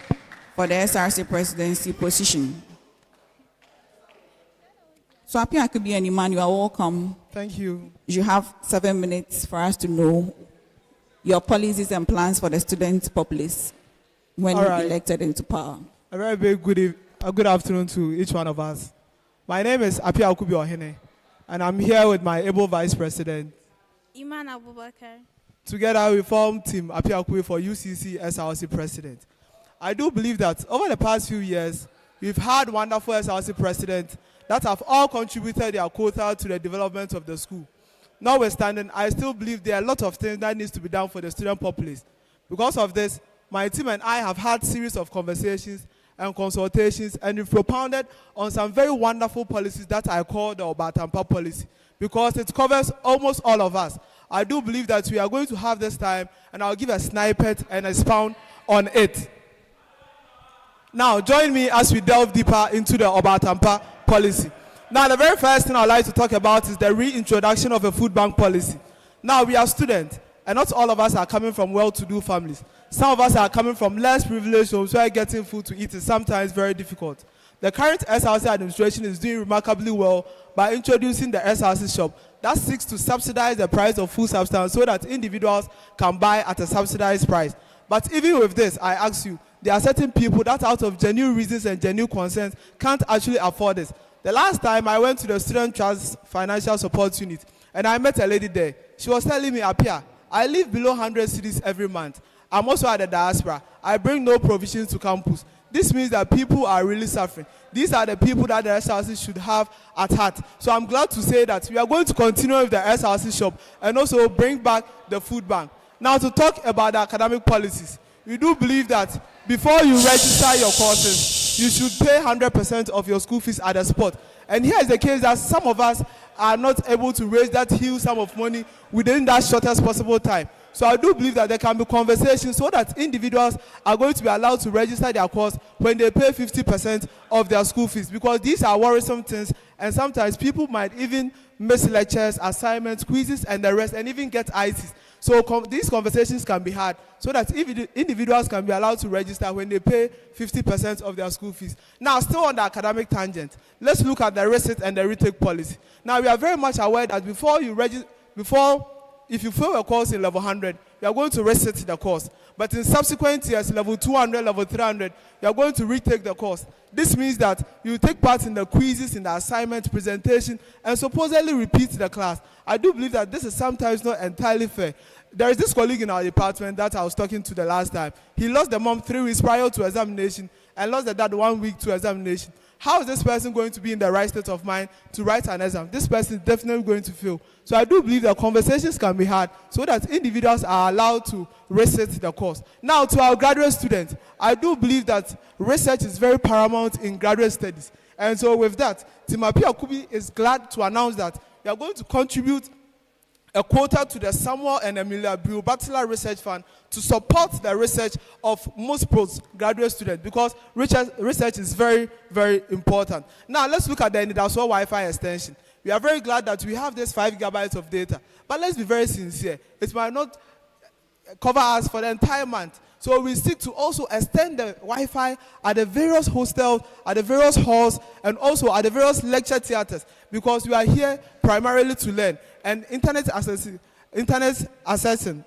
for the SRC presidency position. So Apia Kubi and Iman, you are welcome. Thank you. You have 7 minutes for us to know your policies and plans for the student populace when elected into power. A very big good afternoon to each one of us. My name is Apia Kubi Ohene, and I'm here with my able vice president, Iman Abubakar. Together we form Team Apia Kubi for UCC SRC president. I do believe that over the past few years, we've had wonderful SRC presidents that have all contributed their quota to the development of the school. Notwithstanding, I still believe there are a lot of things that needs to be done for the student populace. Because of this, my team and I have had series of conversations and consultations, and we've propounded on some very wonderful policies that I call the Obatampa policy, because it covers almost all of us. I do believe that we are going to have this time, and I'll give a snippet and expound on it. Now, join me as we delve deeper into the Obatampa policy. Now, the very first thing I'd like to talk about is the reintroduction of a food bank policy. Now, we are students, and not all of us are coming from well-to-do families. Some of us are coming from less privileged homes where getting food to eat is sometimes very difficult. The current SRC administration is doing remarkably well by introducing the SRC shop that seeks to subsidize the price of food substance so that individuals can buy at a subsidized price. But even with this, I ask you, there are certain people that out of genuine reasons and genuine concerns can't actually afford this. The last time I went to the Student Trust Financial Support Unit and I met a lady there. She was telling me, Apia, I live below 100 cities every month. I'm also at the diaspora. I bring no provisions to campus. This means that people are really suffering. These are the people that the SRC should have at heart. So I'm glad to say that we are going to continue with the SRC shop and also bring back the food bank. Now, to talk about the academic policies, we do believe that before you register your courses, you should pay 100% of your school fees at the spot. And here is the case that some of us are not able to raise that huge sum of money within that shortest possible time. So I do believe that there can be conversations so that individuals are going to be allowed to register their course when they pay 50% of their school fees, because these are worrisome things, and sometimes people might even miss lectures, assignments, quizzes, and the rest, and even get ITs. So these conversations can be had so that individuals can be allowed to register when they pay 50% of their school fees. Now, still on the academic tangent, let's look at the receipt and the retake policy. Now, we are very much aware that if you fail a course in level 100, you are going to resit the course. But in subsequent years, level 200, level 300, you are going to retake the course. This means that you take part in the quizzes, in the assignment, presentation, and supposedly repeat the class. I do believe that this is sometimes not entirely fair. There is this colleague in our department that I was talking to the last time. He lost the mom 3 weeks prior to examination and lost the dad 1 week to examination. How is this person going to be in the right state of mind to write an exam? This person is definitely going to fail. So I do believe that conversations can be had so that individuals are allowed to research the course. Now, to our graduate students, I do believe that research is very paramount in graduate studies. And so with that, Timapi Akubi is glad to announce that we are going to contribute a quota to the Samuel and Emilia Brew Bachelor Research Fund to support the research of most postgraduate students, because research is very, very important. Now, let's look at the Nidaso Wi-Fi extension. We are very glad that we have this 5 gigabytes of data, but let's be very sincere. It might not cover us for the entire month. So we seek to also extend the Wi-Fi at the various hostels, at the various halls, and also at the various lecture theaters, because we are here primarily to learn. And internet accessing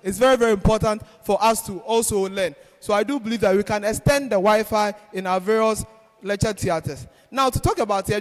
is very, very important for us to also learn. So I do believe that we can extend the Wi-Fi in our various lecture theaters. Now, to talk about the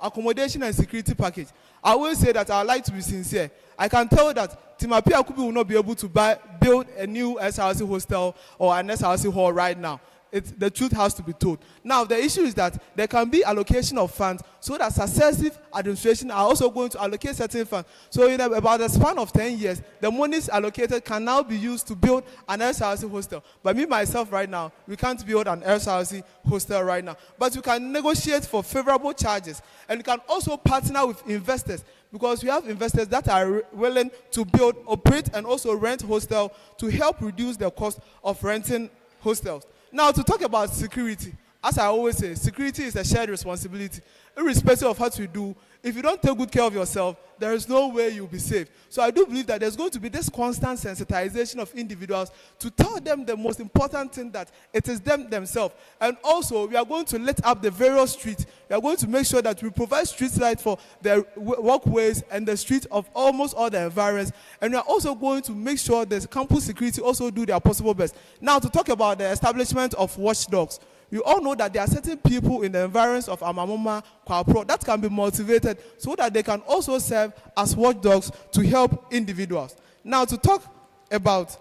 accommodation and security package, I will say that I would like to be sincere. I can tell that Timapi Akubi will not be able to build a new SRC hostel or an SRC hall right now. The truth has to be told. Now, the issue is that there can be allocation of funds so that successive administration are also going to allocate certain funds. So in about the span of 10 years, the monies allocated can now be used to build an SRC hostel. But me, myself, right now, we can't build an SRC hostel right now. But we can negotiate for favorable charges. And we can also partner with investors, because we have investors that are willing to build, operate, and also rent hostel to help reduce the cost of renting hostels. Now, to talk about security, as I always say, security is a shared responsibility. Irrespective of what you do, if you don't take good care of yourself, there is no way you'll be safe. So I do believe that there's going to be this constant sensitization of individuals to tell them the most important thing, that it is them themselves. And also, we are going to lit up the various streets. We are going to make sure that we provide street light for the walkways and the streets of almost all the environs. And we are also going to make sure that campus security also do their possible best. Now, to talk about the establishment of watchdogs, you all know that there are certain people in the environs of Amamoma, Kwapro, that can be motivated so that they can also serve as watchdogs to help individuals. Now, to talk about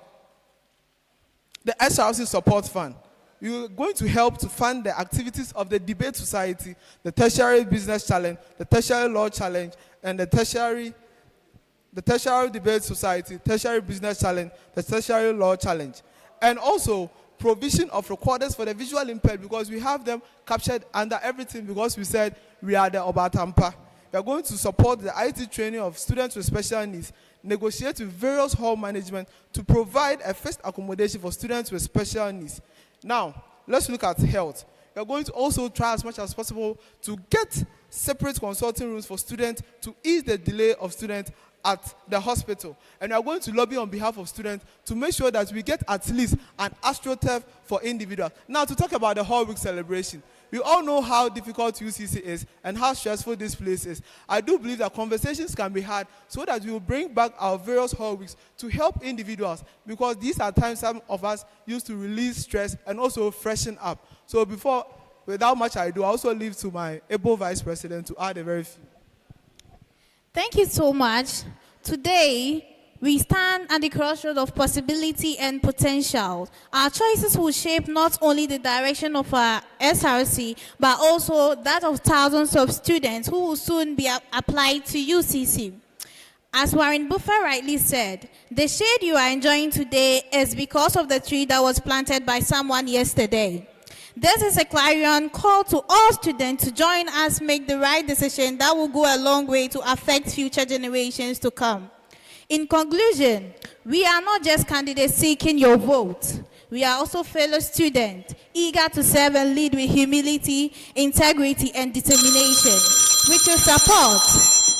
the SRC Support Fund, you're going to help to fund the activities of the Debate Society, the Tertiary Business Challenge, the Tertiary Law Challenge, and the Tertiary Debate Society, Tertiary Business Challenge, the Tertiary Law Challenge. And also, provision of recorders for the visual impaired, because we have them captured under everything, because we said we are the Obatampa. We are going to support the IT training of students with special needs, negotiate with various hall management to provide a first accommodation for students with special needs. Now, let's look at health. We are going to also try as much as possible to get separate consulting rooms for students to ease the delay of students at the hospital. And we are going to lobby on behalf of students to make sure that we get at least an AstroTurf for individuals. Now, to talk about the Hall Week celebration, we all know how difficult UCC is and how stressful this place is. I do believe that conversations can be had so that we will bring back our various Hall Weeks to help individuals, because these are times some of us used to release stress and also freshen up. So without much ado, I also leave to my able Vice President to add a very few. Thank you so much. Today, we stand at the crossroads of possibility and potential. Our choices will shape not only the direction of our SRC, but also that of thousands of students who will soon be applied to UCC. As Warren Buffett rightly said, the shade you are enjoying today is because of the tree that was planted by someone yesterday. This is a clarion call to all students to join us make the right decision that will go a long way to affect future generations to come. In conclusion, we are not just candidates seeking your vote. We are also fellow students, eager to serve and lead with humility, integrity, and determination. With your support,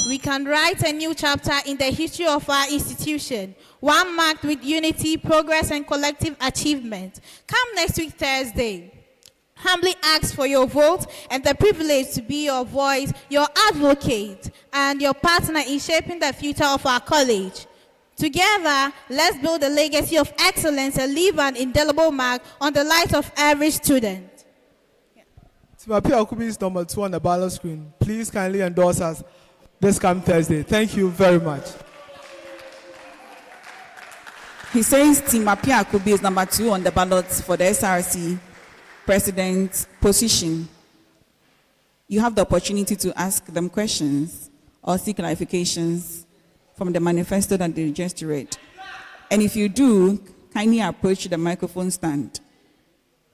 we can write a new chapter in the history of our institution, one marked with unity, progress, and collective achievement. Come next week, Thursday. Humbly ask for your vote and the privilege to be your voice, your advocate, and your partner in shaping the future of our college. Together, let's build a legacy of excellence and leave an indelible mark on the lives of every student. Timothy Akubi is number 2 on the ballot screen. Please kindly endorse us this coming Thursday. Thank you very much. He says Timothy Akubi is number 2 on the ballot for the SRC president position. You have the opportunity to ask them questions or seek clarifications from the manifesto that they just read. And if you do, kindly approach the microphone stand.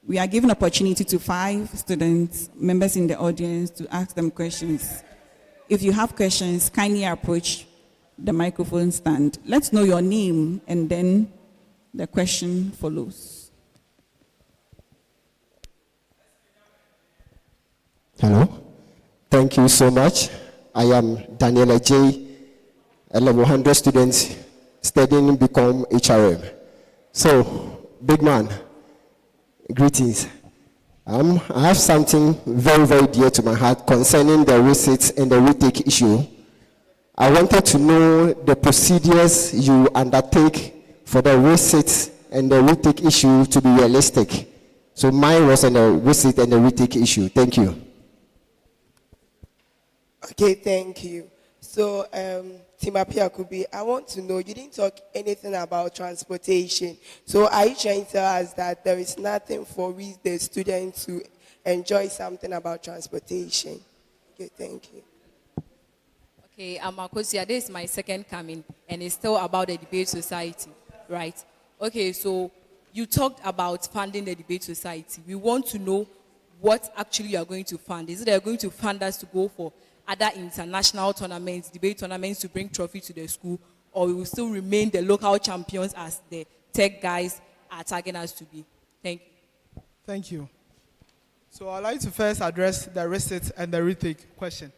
We are giving opportunity to 5 students, members in the audience, to ask them questions. If you have questions, kindly approach the microphone stand. Let's know your name and then the question follows. Hello. Thank you so much. I am Daniela J., a level 100 student studying to become HRM. So, big man, greetings. I have something very, very dear to my heart concerning the receipts and the retake issue. I wanted to know the procedures you undertake for the receipts and the retake issue to be realistic. So mine was on the receipt and the retake issue. Thank you. Okay, thank you. So, Timothy Akubi, I want to know, you didn't talk anything about transportation. So are you trying to tell us that there is nothing for we, the students, to enjoy something about transportation? Okay, thank you. Okay, Akosia, this is my second coming, and it's still about the debate society, right? Okay, so you talked about funding the debate society. We want to know what actually you are going to fund. Is it that you're going to fund us to go for other international tournaments, debate tournaments, to bring trophy to the school, or we will still remain the local champions as the tech guys are targeting us to be? Thank you. Thank you. So I'd like to first address the receipt and the retake question.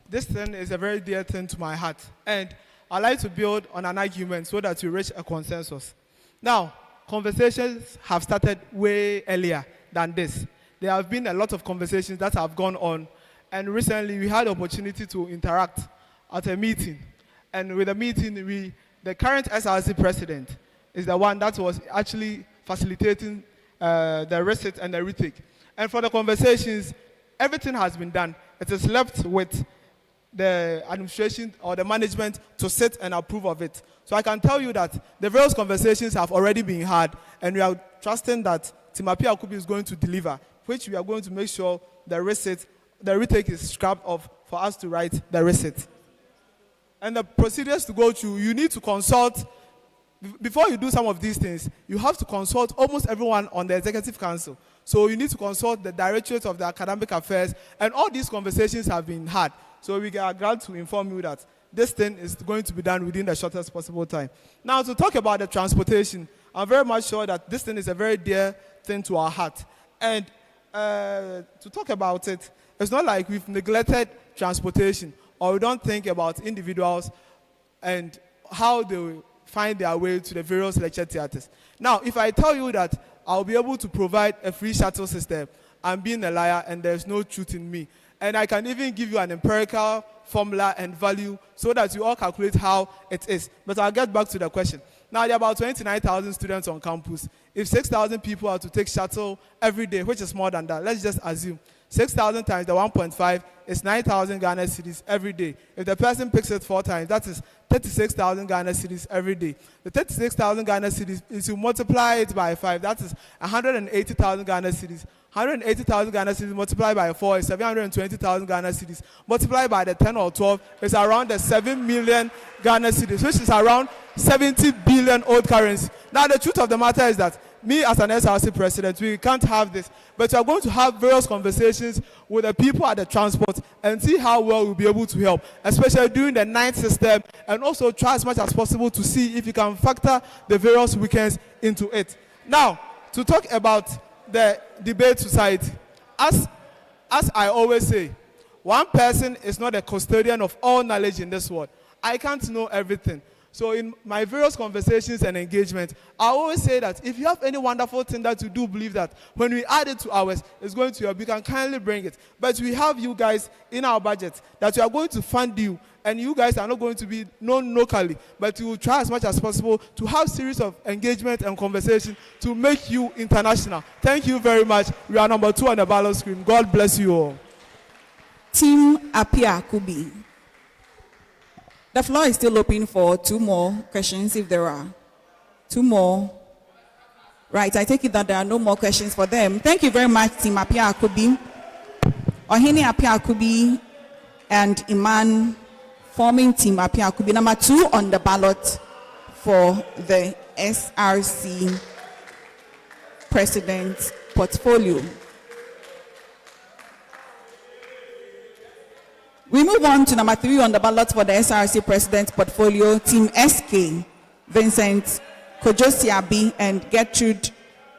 This thing is a very dear thing to my heart, and I'd like to build on an argument so that we reach a consensus. Now, conversations have started way earlier than this. There have been a lot of conversations that have gone on. And recently, we had the opportunity to interact at a meeting. And with the meeting, the current SRC president is the one that was actually facilitating the receipt and the retake. And for the conversations, everything has been done. It is left with the administration or the management to sit and approve of it. So I can tell you that the various conversations have already been had, and we are trusting that Timothy Akubi is going to deliver, which we are going to make sure the retake is scrapped off for us to write the receipt. And the procedures to go through, you need to consult, before you do some of these things, you have to consult almost everyone on the executive council. So you need to consult the directorate of the academic affairs, and all these conversations have been had. So we are glad to inform you that this thing is going to be done within the shortest possible time. Now, to talk about the transportation, I'm very much sure that this thing is a very dear thing to our heart. And to talk about it, it's not like we've neglected transportation or we don't think about individuals and how they will find their way to the various lecture theaters. Now, if I tell you that I'll be able to provide a free shuttle system, I'm being a liar and there's no truth in me. And I can even give you an empirical formula and value so that you all calculate how it is. But I'll get back to the question. Now, there are about 29,000 students on campus. If 6,000 people are to take shuttle every day, which is more than that, let's just assume 6,000 times the 1.5 is 9,000 Ghana cedis every day. If the person picks it 4 times, that is 36,000 Ghana cedis every day. The 36,000 Ghana cedis, if you multiply it by 5, that is 180,000 Ghana cedis. 180,000 Ghana cedis multiplied by 4 is 720,000 Ghana cedis. Multiplied by the 10 or 12 is around the 7 million Ghana cedis, which is around 70 billion old currency. Now, the truth of the matter is that me as an SRC president, we can't have this. But we are going to have various conversations with the people at the transport and see how well we'll be able to help, especially during the night system, and also try as much as possible to see if you can factor the various weekends into it. Now, to talk about the debate society, as I always say, one person is not a custodian of all knowledge in this world. I can't know everything. So in my various conversations and engagements, I always say that if you have any wonderful thing that you do believe that when we add it to ours, it's going to help, you can kindly bring it. But we have you guys in our budget that we are going to fund you, and you guys are not going to be known locally, but we will try as much as possible to have series of engagement and conversation to make you international. Thank you very much. We are number 2 on the ballot screen. God bless you all. Team Apia Kubi. The floor is still open for 2 more questions if there are. 2 more. Right, I take it that there are no more questions for them. Thank you very much, Team Apia Kubi. Ohini Apia Kubi and Iman forming Team Apia Kubi. Number 2 on the ballot for the SRC President's portfolio. We move on to number 3 on the ballot for the SRC President's portfolio, Team SK, Vincent Kojosiabi and Gertrude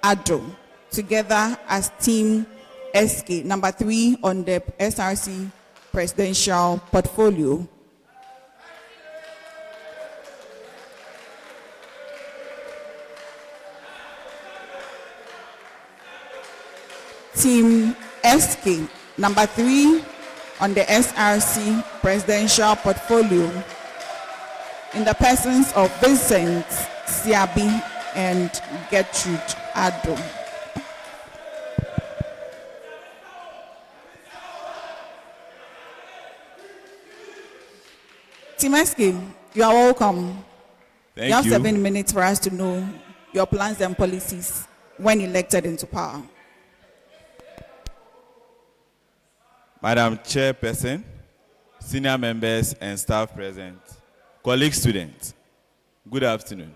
Addo, together as Team SK, number 3 on the SRC Presidential portfolio. Team SK, number 3 on the SRC presidential portfolio, in the persons of Vincent Siabi and Gertrude Addo. Team SK, you are welcome. Thank you have you. 7 minutes for us to know your plans and policies when elected into power. Madam Chairperson, senior members and staff present, colleague students, good afternoon.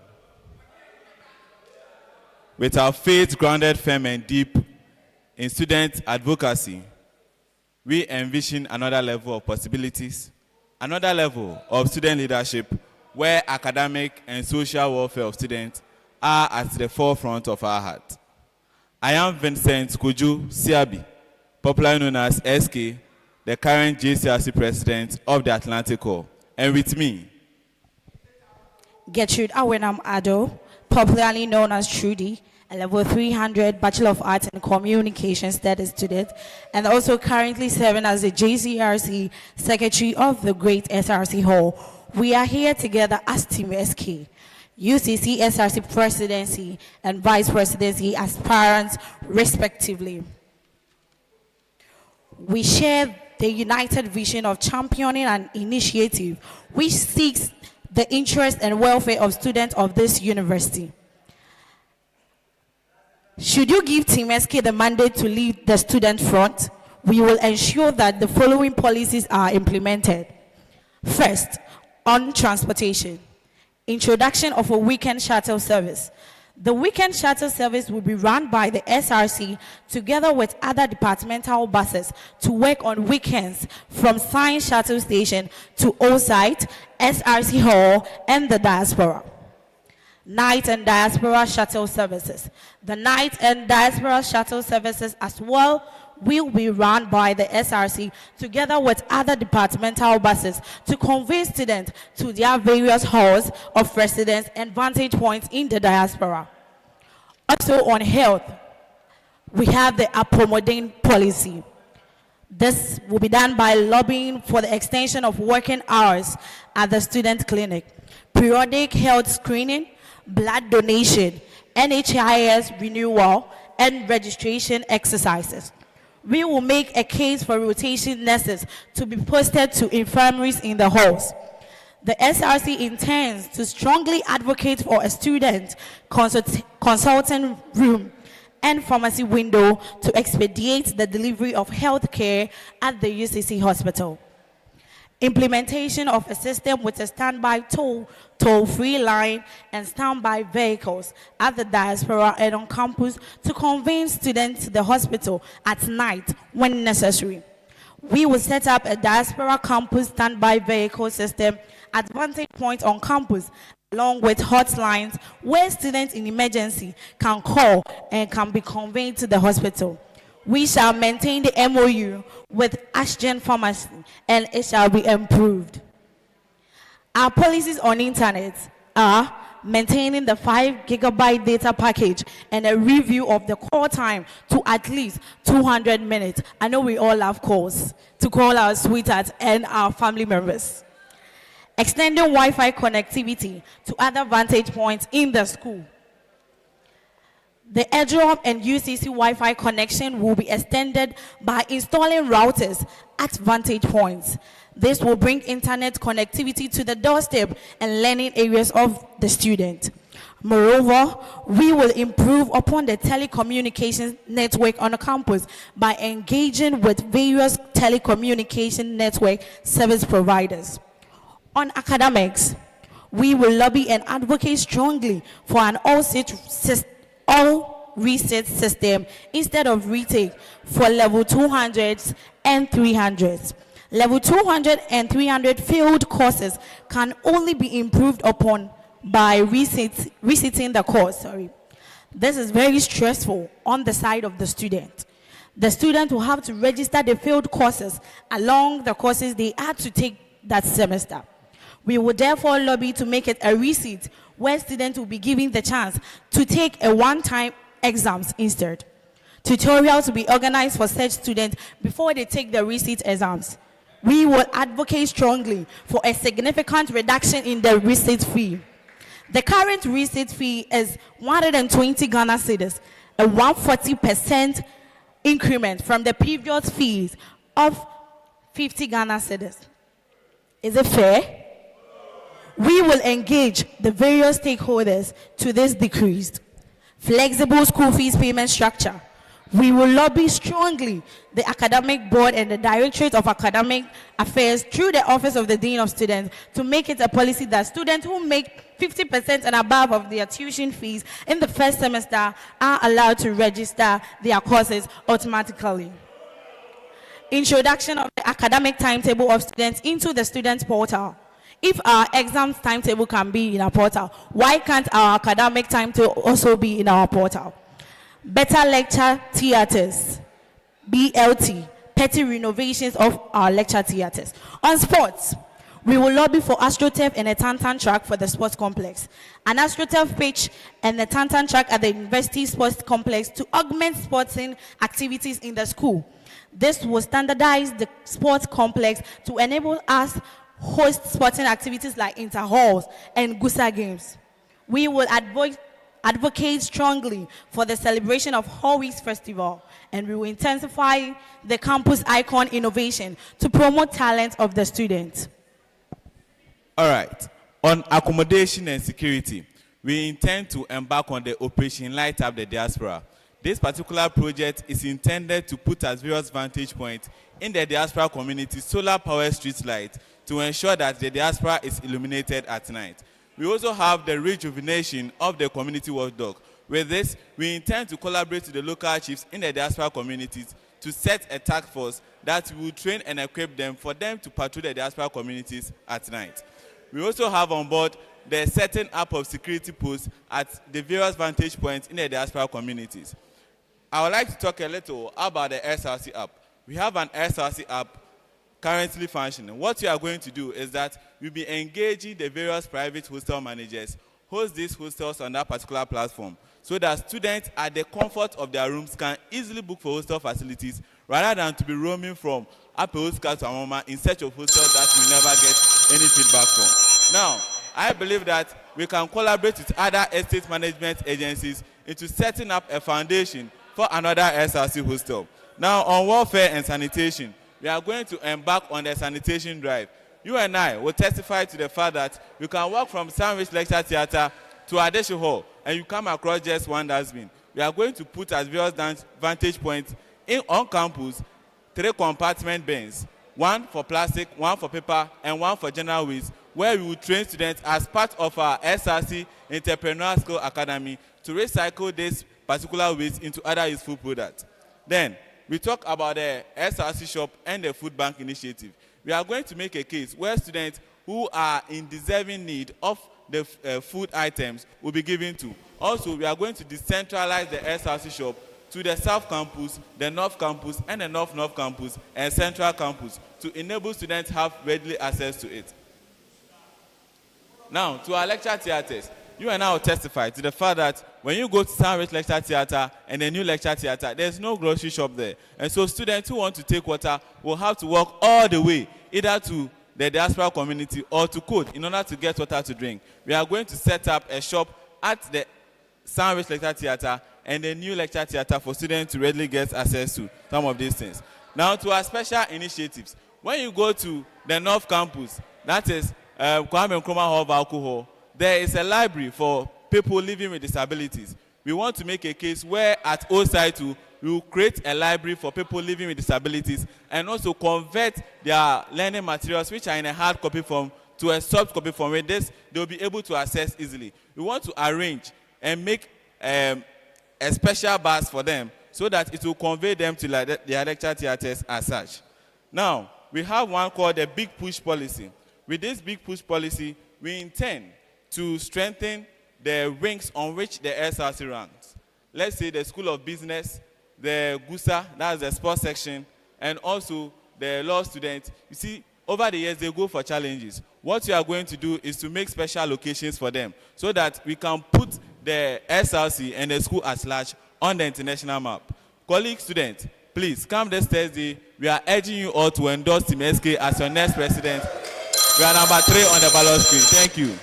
With our faith grounded firm and deep in student advocacy, we envision another level of possibilities, another level of student leadership where academic and social welfare of students are at the forefront of our heart. I am Vincent Koju Siabi, popularly known as SK, the current JCRC president of the Atlantic Core. And with me, Gertrude Awenam Addo, popularly known as Trudy, a level 300 Bachelor of Arts in Communication Studies student, and also currently serving as the JCRC Secretary of the Great SRC Hall. We are here together as Team SK, UCC SRC Presidency and Vice Presidency aspirants respectively. We share the united vision of championing an initiative which seeks the interest and welfare of students of this university. Should you give Team SK the mandate to lead the student front, we will ensure that the following policies are implemented. First, on transportation, introduction of a weekend shuttle service. The weekend shuttle service will be run by the SRC together with other departmental buses to work on weekends from Science Shuttle Station to O-Site, SRC Hall, and the Diaspora. Night and Diaspora Shuttle Services. The night and Diaspora Shuttle Services as well will be run by the SRC together with other departmental buses to convey students to their various halls of residence and vantage points in the diaspora. Also on health, we have the Apomodine policy. This will be done by lobbying for the extension of working hours at the student clinic, periodic health screening, blood donation, NHIS renewal, and registration exercises. We will make a case for rotation nurses to be posted to infirmaries in the halls. The SRC intends to strongly advocate for a student consultant room and pharmacy window to expedite the delivery of health care at the UCC hospital. Implementation of a system with a standby toll-free line and standby vehicles at the diaspora and on campus to convey students to the hospital at night when necessary. We will set up a diaspora campus standby vehicle system at vantage points on campus, along with hotlines where students in emergency can call and can be conveyed to the hospital. We shall maintain the MOU with Ashgen Pharmacy and it shall be improved. Our policies on internet are maintaining the 5 GB data package and a review of the call time to at least 200 minutes. I know we all love calls to call our sweethearts and our family members. Extending Wi-Fi connectivity to other vantage points in the school. The airdrop and UCC Wi-Fi connection will be extended by installing routers at vantage points. This will bring internet connectivity to the doorstep and learning areas of the student. Moreover, we will improve upon the telecommunications network on the campus by engaging with various telecommunication network service providers. On academics, we will lobby and advocate strongly for an all research system instead of retake for level 200s and 300s. Level 200 and 300 field courses can only be improved upon by resetting the course. This is very stressful on the side of the student. The student will have to register the field courses along the courses they had to take that semester. We will therefore lobby to make it a resit where students will be given the chance to take a one-time exams instead. Tutorials will be organized for such students before they take the resit exams. We will advocate strongly for a significant reduction in the resit fee. The current resit fee is 120 Ghana cedis, a 140% increment from the previous fees of 50 Ghana cedis. Is it fair? We will engage the various stakeholders to this decreased flexible school fees payment structure. We will lobby strongly the academic board and the Directorate of Academic Affairs through the Office of the Dean of Students to make it a policy that students who make 50% and above of their tuition fees in the first semester are allowed to register their courses automatically. Introduction of the academic timetable of students into the students' portal. If our exams timetable can be in our portal, why can't our academic timetable also be in our portal? Better lecture theaters, BLT, petty renovations of our lecture theaters. On sports, we will lobby for AstroTurf and a Tantan track for the sports complex. An AstroTurf pitch and a Tantan track at the University Sports Complex to augment sporting activities in the school. This will standardize the sports complex to enable us host sporting activities like inter-halls and Gusa games. We will advocate strongly for the celebration of Hall Weeks Festival, and we will intensify the campus icon innovation to promote talent of the students. All right. On accommodation and security, we intend to embark on the Operation Light Up the Diaspora. This particular project is intended to put at various vantage points in the diaspora community solar power street lights to ensure that the diaspora is illuminated at night. We also have the rejuvenation of the community watchdog. With this, we intend to collaborate with the local chiefs in the diaspora communities to set a task force that will train and equip them for them to patrol the diaspora communities at night. We also have on board the setting up of security posts at the various vantage points in the diaspora communities. I would like to talk a little about the SRC app. We have an SRC app currently functioning. What we are going to do is that we'll be engaging the various private hostel managers, host these hostels on that particular platform, so that students at the comfort of their rooms can easily book for hostel facilities rather than to be roaming from Apeoska to Amoma in search of hostels that we never get any feedback from. Now, I believe that we can collaborate with other estate management agencies into setting up a foundation for another SRC hostel. Now, on welfare and sanitation, we are going to embark on the sanitation drive. You and I will testify to the fact that you can walk from Sandwich Lecture Theatre to Adeshe Hall and you come across just one dustbin. We are going to put at various vantage points on campus 3 compartment bins one for plastic, one for paper, and one for general waste, where we will train students as part of our SRC Entrepreneurial Skill Academy to recycle this particular waste into other useful products. Then, we talk about the SRC shop and the food bank initiative. We are going to make a case where students who are in deserving need of the food items will be given to. Also, we are going to decentralize the SRC shop to the South Campus, the North Campus, and the North Campus, and Central Campus to enable students to have readily access to it. Now, to our lecture theatres, you and I will testify to the fact that when you go to Sandwich Lecture Theatre and the new lecture theatre, there's no grocery shop there. And so students who want to take water will have to walk all the way, either to the diaspora community or to Code in order to get water to drink. We are going to set up a shop at the Sandwich Lecture Theatre and the new lecture theatre for students to readily get access to some of these things. Now to our special initiatives. When you go to the North Campus, that is Kwame Nkrumah Hall of Alcohol, there is a library for people living with disabilities. We want to make a case where at OSI2, we will create a library for people living with disabilities and also convert their learning materials, which are in a hard copy form, to a soft copy form. With this, they will be able to access easily. We want to arrange and make a special bus for them so that it will convey them to their lecture theatres as such. Now, we have one called the Big Push Policy. With this Big Push Policy, we intend to strengthen the wings on which the SRC ranks. Let's say the School of Business, the GUSA, that's the sports section, and also the law students. You see, over the years, they go for challenges. What we are going to do is to make special locations for them so that we can put the SRC and the school at large on the international map. Colleague students, please come this Thursday. We are urging you all to endorse Team SK as your next president. We are number 3 on the ballot screen. Thank you.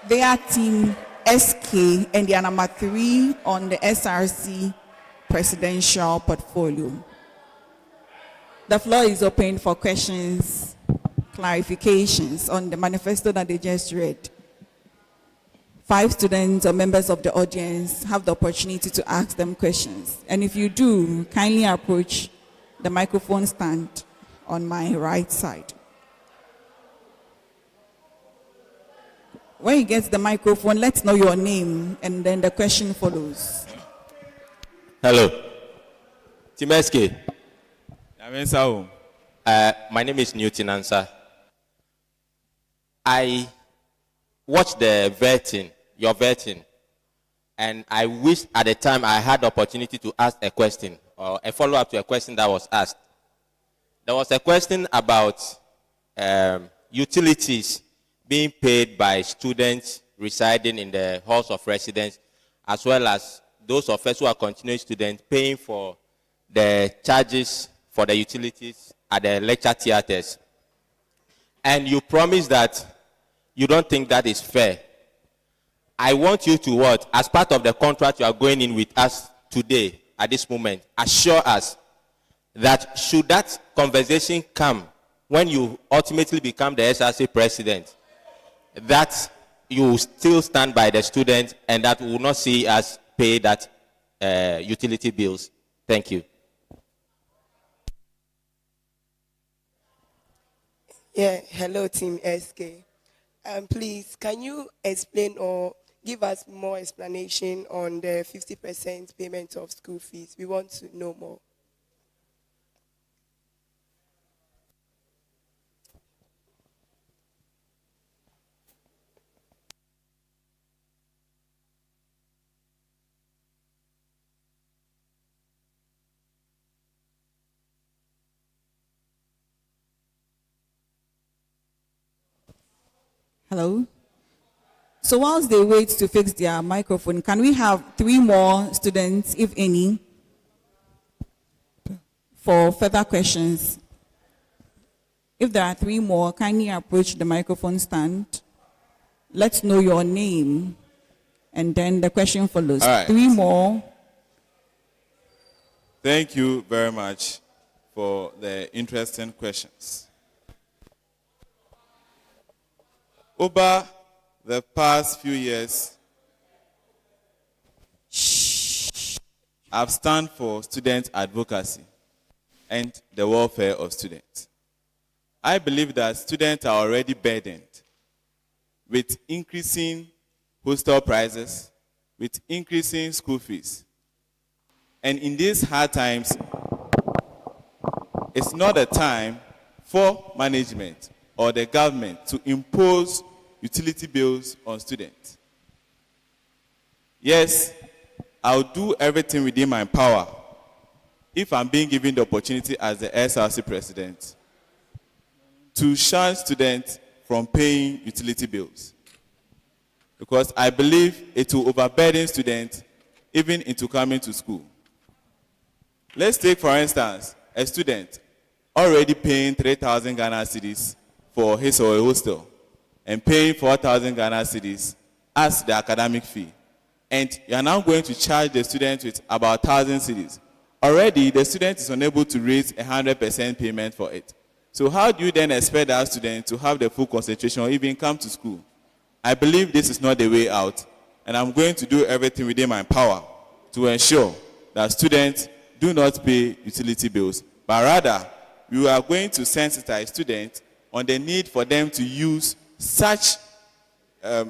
They are Team SK and they are number 3 on the SRC presidential portfolio. The floor is open for questions, clarifications on the manifesto that they just read. 5 students or members of the audience have the opportunity to ask them questions. And if you do, kindly approach the microphone stand on my right side. When you get the microphone, let's know your name and then the question follows. Hello. Team SK. My name is Newton Ansah. I watched the vetting, your vetting, and I wish at the time I had the opportunity to ask a question or a follow-up to a question that was asked. There was a question about utilities being paid by students residing in the halls of residence, as well as those of us who are continuing students paying for the charges for the utilities at the lecture theatres. And you promise that you don't think that is fair. I want you to what? As part of the contract you are going in with us today, at this moment, assure us that should that conversation come when you ultimately become the SRC president, that you will still stand by the students and that we will not see us pay that utility bills. Thank you. Yeah, hello Team SK. Please, can you explain or give us more explanation on the 50% payment of school fees? We want to know more. Hello? So whilst they wait to fix their microphone, can we have 3 more students, if any, for further questions? If there are 3 more, kindly approach the microphone stand. Let's know your name, and then the question follows. All right. 3 more. Thank you very much for the interesting questions. Over the past few years, I've stand for student advocacy and the welfare of students. I believe that students are already burdened with increasing hostel prices, with increasing school fees. And in these hard times, it's not a time for management or the government to impose utility bills on students. Yes, I'll do everything within my power if I'm being given the opportunity as the SRC president to shun students from paying utility bills. Because I believe it will overburden students even into coming to school. Let's take, for instance, a student already paying 3,000 Ghana cedis for his or her hostel and paying 4,000 Ghana cedis as the academic fee. And you are now going to charge the student with about 1,000 cedis. Already, the student is unable to raise 100% payment for it. So how do you then expect that student to have the full concentration or even come to school? I believe this is not the way out, and I'm going to do everything within my power to ensure that students do not pay utility bills, but rather we are going to sensitize students on the need for them to use such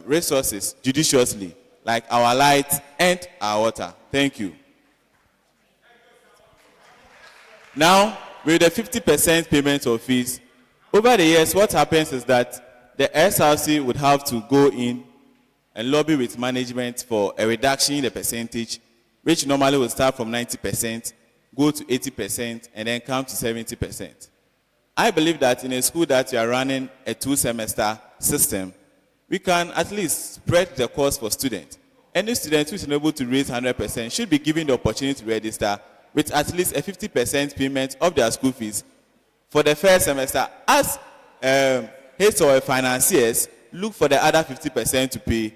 resources judiciously, like our light and our water. Thank you. Now, with the 50% payment of fees, over the years, what happens is that the SRC would have to go in and lobby with management for a reduction in the percentage, which normally would start from 90%, go to 80%, and then come to 70%. I believe that in a school that you are running a 2-semester system, we can at least spread the cost for students. Any student who is unable to raise 100% should be given the opportunity to register with at least a 50% payment of their school fees for the first semester, as his or her financiers look for the other 50% to pay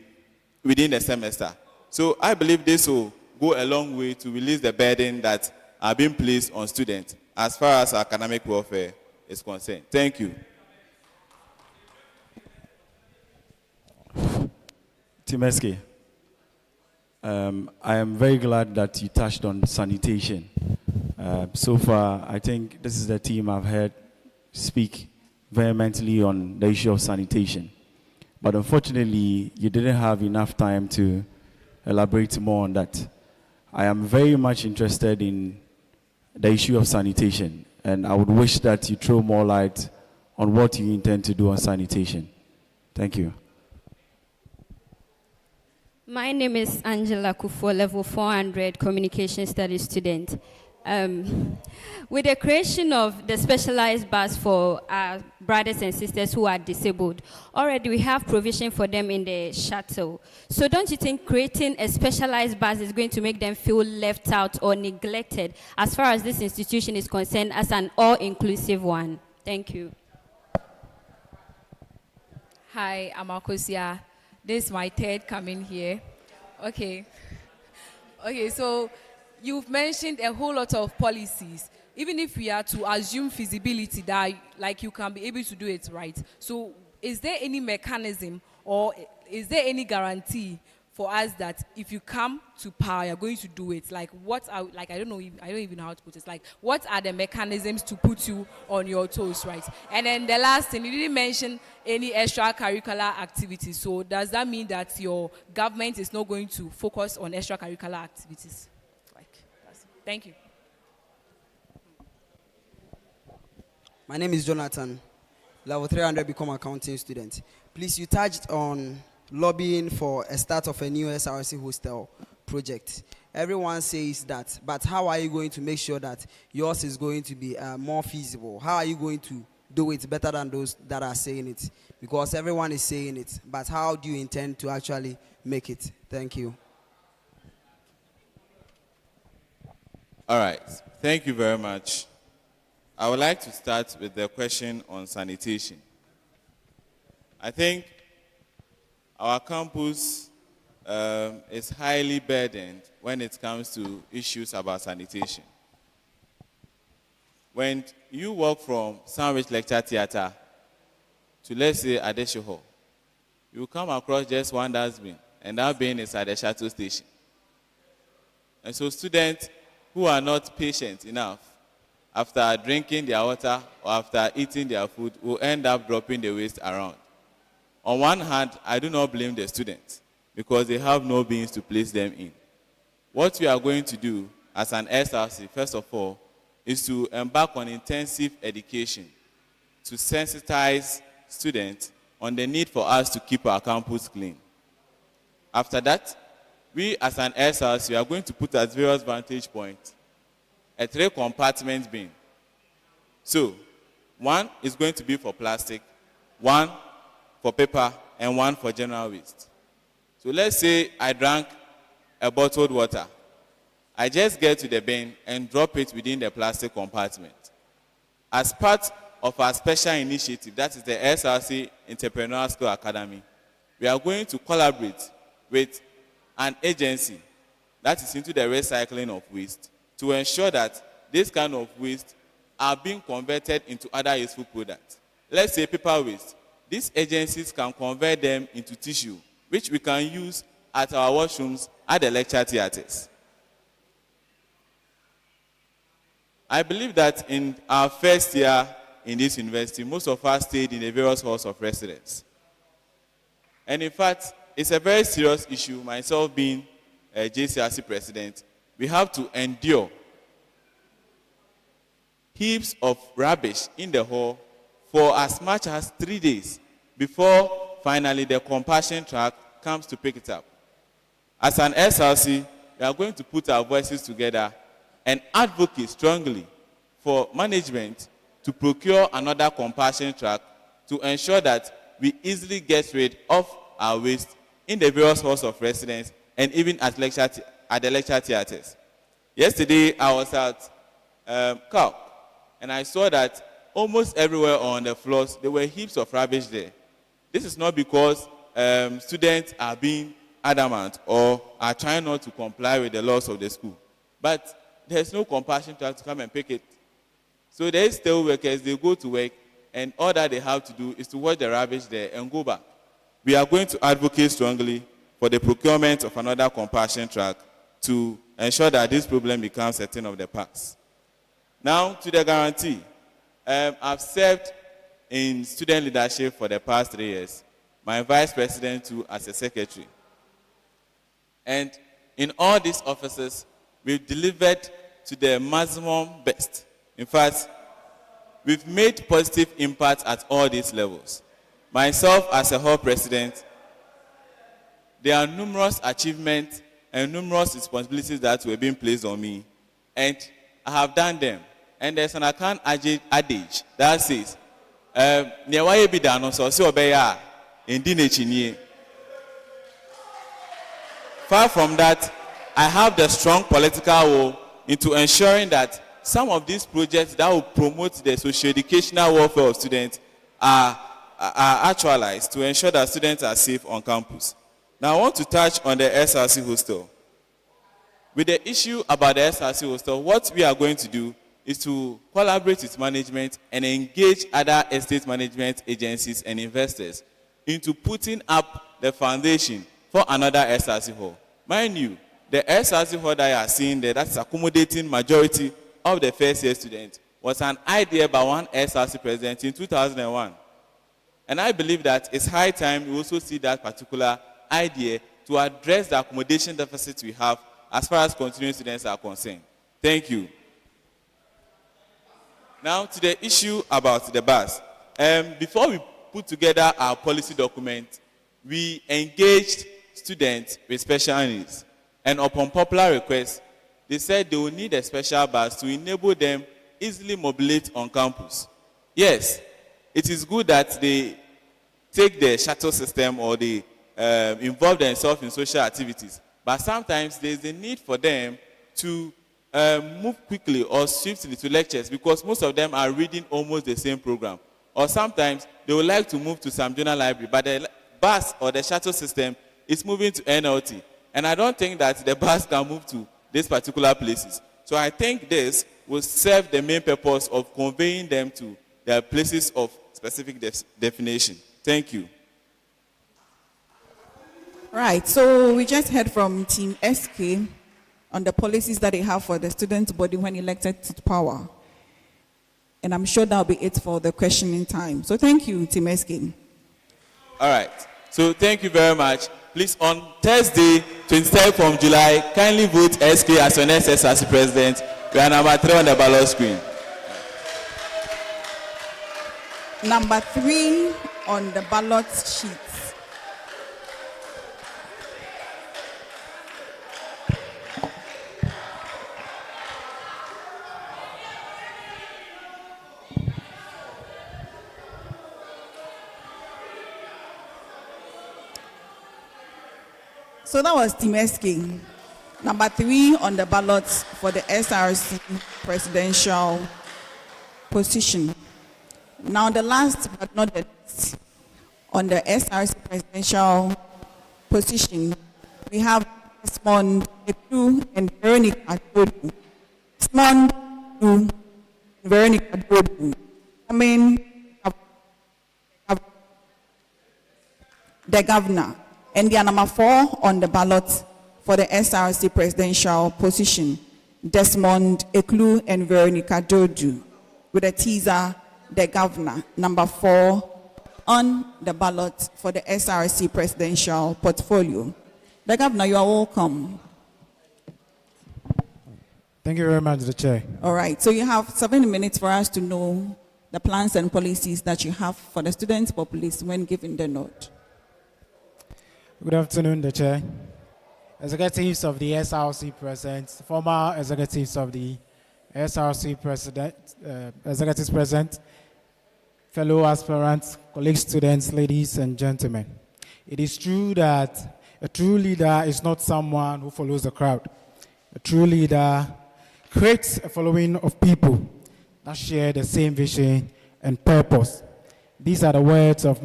within the semester. So I believe this will go a long way to release the burden that are being placed on students as far as academic welfare is concerned. Thank you. Timeski, I am very glad that you touched on sanitation. So far, I think this is the team I've heard speak vehemently on the issue of sanitation. But unfortunately, you didn't have enough time to elaborate more on that. I am very much interested in the issue of sanitation, and I would wish that you throw more light on what you intend to do on sanitation. Thank you. My name is Angela Kufo, level 400 communication studies student. With the creation of the specialized bus for our brothers and sisters who are disabled, already we have provision for them in the shuttle. So don't you think creating a specialized bus is going to make them feel left out or neglected as far as this institution is concerned as an all-inclusive one? Thank you. Hi, I'm Akosia. This is my third coming here. Okay, so you've mentioned a whole lot of policies. Even if we are to assume feasibility that like you can be able to do it right. So is there any mechanism or is there any guarantee for us that if you come to power, you're going to do it? Like what are, like I don't even know how to put it. Like what are the mechanisms to put you on your toes, right? And then the last thing, you didn't mention any extracurricular activities. So does that mean that your government is not going to focus on extracurricular activities? Thank you. My name is Jonathan, level 300 become accounting student. Please, you touched on lobbying for a start of a new SRC hostel project. Everyone says that, but how are you going to make sure that yours is going to be more feasible? How are you going to do it better than those that are saying it? Because everyone is saying it, but how do you intend to actually make it? Thank you. All right, thank you very much. I would like to start with the question on sanitation. I think our campus is highly burdened when it comes to issues about sanitation. When you walk from Sandwich Lecture Theatre to, let's say, Adeshe Hall, you come across just one dustbin, and that bin is at the shuttle station. And so students who are not patient enough after drinking their water or after eating their food will end up dropping the waste around. On one hand, I do not blame the students because they have no bins to place them in. What we are going to do as an SRC, first of all, is to embark on intensive education to sensitize students on the need for us to keep our campus clean. After that, we as an SRC are going to put at various vantage points a 3-compartment bin. So, one is going to be for plastic, one for paper, and one for general waste. So let's say I drank a bottled water. I just get to the bin and drop it within the plastic compartment. As part of our special initiative, that is the SRC Entrepreneurial Skill Academy, we are going to collaborate with an agency that is into the recycling of waste to ensure that this kind of waste are being converted into other useful products. Let's say paper waste. These agencies can convert them into tissue, which we can use at our washrooms at the lecture theatres. I believe that in our first year in this university, most of us stayed in the various halls of residence. And in fact, it's a very serious issue, myself being a JCRC president. We have to endure heaps of rubbish in the hall for as much as 3 days before finally the compassion truck comes to pick it up. As an SRC, we are going to put our voices together and advocate strongly for management to procure another compassion truck to ensure that we easily get rid of our waste in the various halls of residence and even at the lecture theatres. Yesterday, I was at CAL, and I saw that almost everywhere on the floors, there were heaps of rubbish there. This is not because students are being adamant or are trying not to comply with the laws of the school, but there's no compassion truck to come and pick it. So there is still workers, they go to work, and all that they have to do is to watch the rubbish there and go back. We are going to advocate strongly for the procurement of another compassion truck to ensure that this problem becomes a thing of the past. Now, to the guarantee. I've served in student leadership for the past 3 years. My vice president too as a secretary. And in all these offices, we've delivered to the maximum best. In fact, we've made positive impact at all these levels. Myself as a hall president, there are numerous achievements and numerous responsibilities that were being placed on me, and I have done them. And there's an account adage that says, far from that, I have the strong political will into ensuring that some of these projects that will promote the socio-educational welfare of students are actualized to ensure that students are safe on campus. Now I want to touch on the SRC hostel. With the issue about the SRC hostel, what we are going to do is to collaborate with management and engage other estate management agencies and investors into putting up the foundation for another SRC hall. Mind you, the SRC hall that you are seeing there, that's accommodating majority of the first year students, was an idea by one SRC president in 2001. And I believe that it's high time we also see that particular idea to address the accommodation deficit we have as far as continuing students are concerned. Thank you. Now to the issue about the bus. Before we put together our policy document, we engaged students with special needs. And upon popular request, they said they will need a special bus to enable them easily mobility on campus. Yes, it is good that they take the shuttle system or they involve themselves in social activities. But sometimes there is a need for them to move quickly or swiftly to lectures because most of them are reading almost the same program. Or sometimes they would like to move to some general library, but the bus or the shuttle system is moving to NLT. And I don't think that the bus can move to these particular places. So I think this will serve the main purpose of conveying them to their places of specific definition. Thank you. Right, so we just heard from Team SK on the policies that they have for the student body when elected to power. And I'm sure that'll be it for the questioning time. So thank you, Team SK. All right. So thank you very much. Please, on Thursday, 23rd of July, kindly vote SK as your next SRC president. We are number 3 on the ballot screen. Number 3 on the ballot sheet. So that was Team SK. Number 3 on the ballot for the SRC presidential position. Now the last but not the least on the SRC presidential position, we have Desmond Eklu and Veronica Dodu. Desmond Eklu and Veronica Dodu. The governor. And they are number 4 on the ballot for the SRC presidential position, Desmond Eklu and Veronica Dodu, with a teaser, the governor, number 4 on the ballot for the SRC presidential portfolio. The governor, you are welcome. Thank you very much, the chair. All right, so you have 7 minutes for us to know the plans and policies that you have for the student populace when given the note. Good afternoon, the chair. Executives of the SRC present, former executives of the SRC president, executives present, fellow aspirants, colleagues, students, ladies and gentlemen. It is true that a true leader is not someone who follows the crowd. A true leader creates a following of people that share the same vision and purpose. These are the words of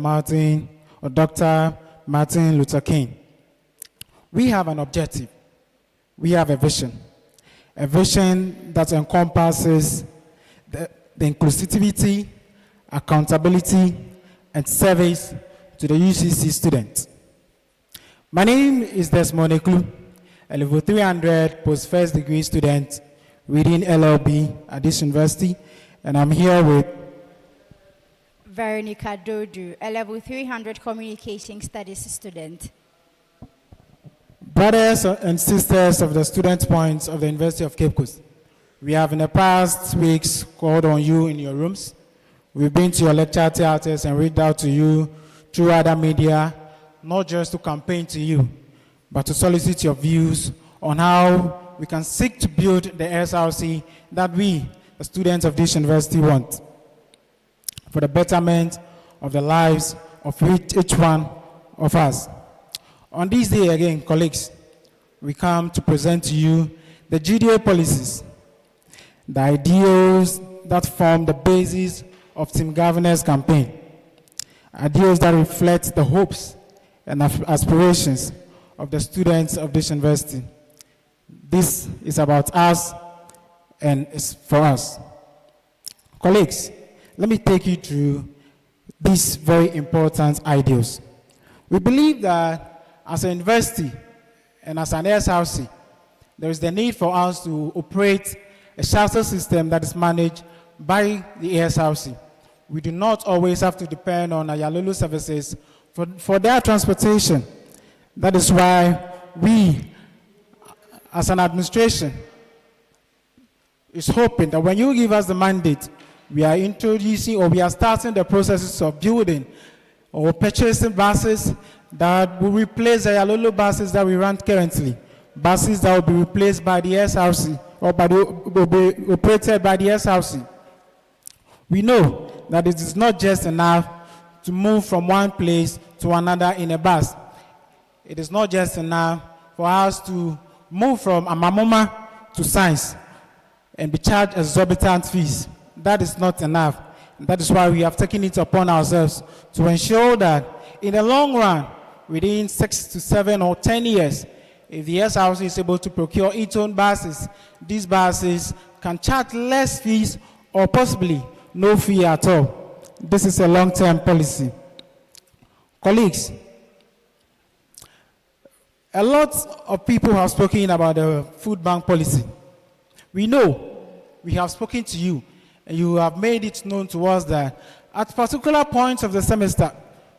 Dr. Martin Luther King. We have an objective. We have a vision that encompasses the inclusivity, accountability, and service to the UCC students. My name is Desmond Eklu, a level 300 post-first degree student reading LLB at this university, and I'm here with Veronica Dodu, a level 300 communication studies student. Brothers and sisters of the student points of the University of Cape Coast, we have in the past weeks called on you in your rooms. We've been to your lecture theaters and reached out to you through other media, not just to campaign to you, but to solicit your views on how we can seek to build the SRC that we, the students of this university, want, for the betterment of the lives of each one of us. On this day again, colleagues, we come to present to you the GDA policies, the ideals that form the basis of Team Governor's campaign, ideals that reflect the hopes and aspirations of the students of this university. This is about us and it's for us. Colleagues, let me take you through these very important ideals. We believe that as a university and as an SRC, there is the need for us to operate a shuttle system that is managed by the SRC. We do not always have to depend on Ayalulu services for their transportation. That is why we, as an administration, is hoping that when you give us the mandate, we are introducing or we are starting the processes of building or purchasing buses that will replace the Ayalulu buses that we run currently, buses that will be replaced by the SRC or will be operated by the SRC. We know that it is not just enough to move from one place to another in a bus. It is not just enough for us to move from Amamoma to Science and be charged exorbitant fees. That is not enough. That is why we have taken it upon ourselves to ensure that in the long run, within 6 to 7 or 10 years, if the SRC is able to procure its own buses, these buses can charge less fees or possibly no fee at all. This is a long-term policy. Colleagues, A lot of people have spoken about the food bank policy. We know, we have spoken to you, and you have made it known to us that at particular points of the semester,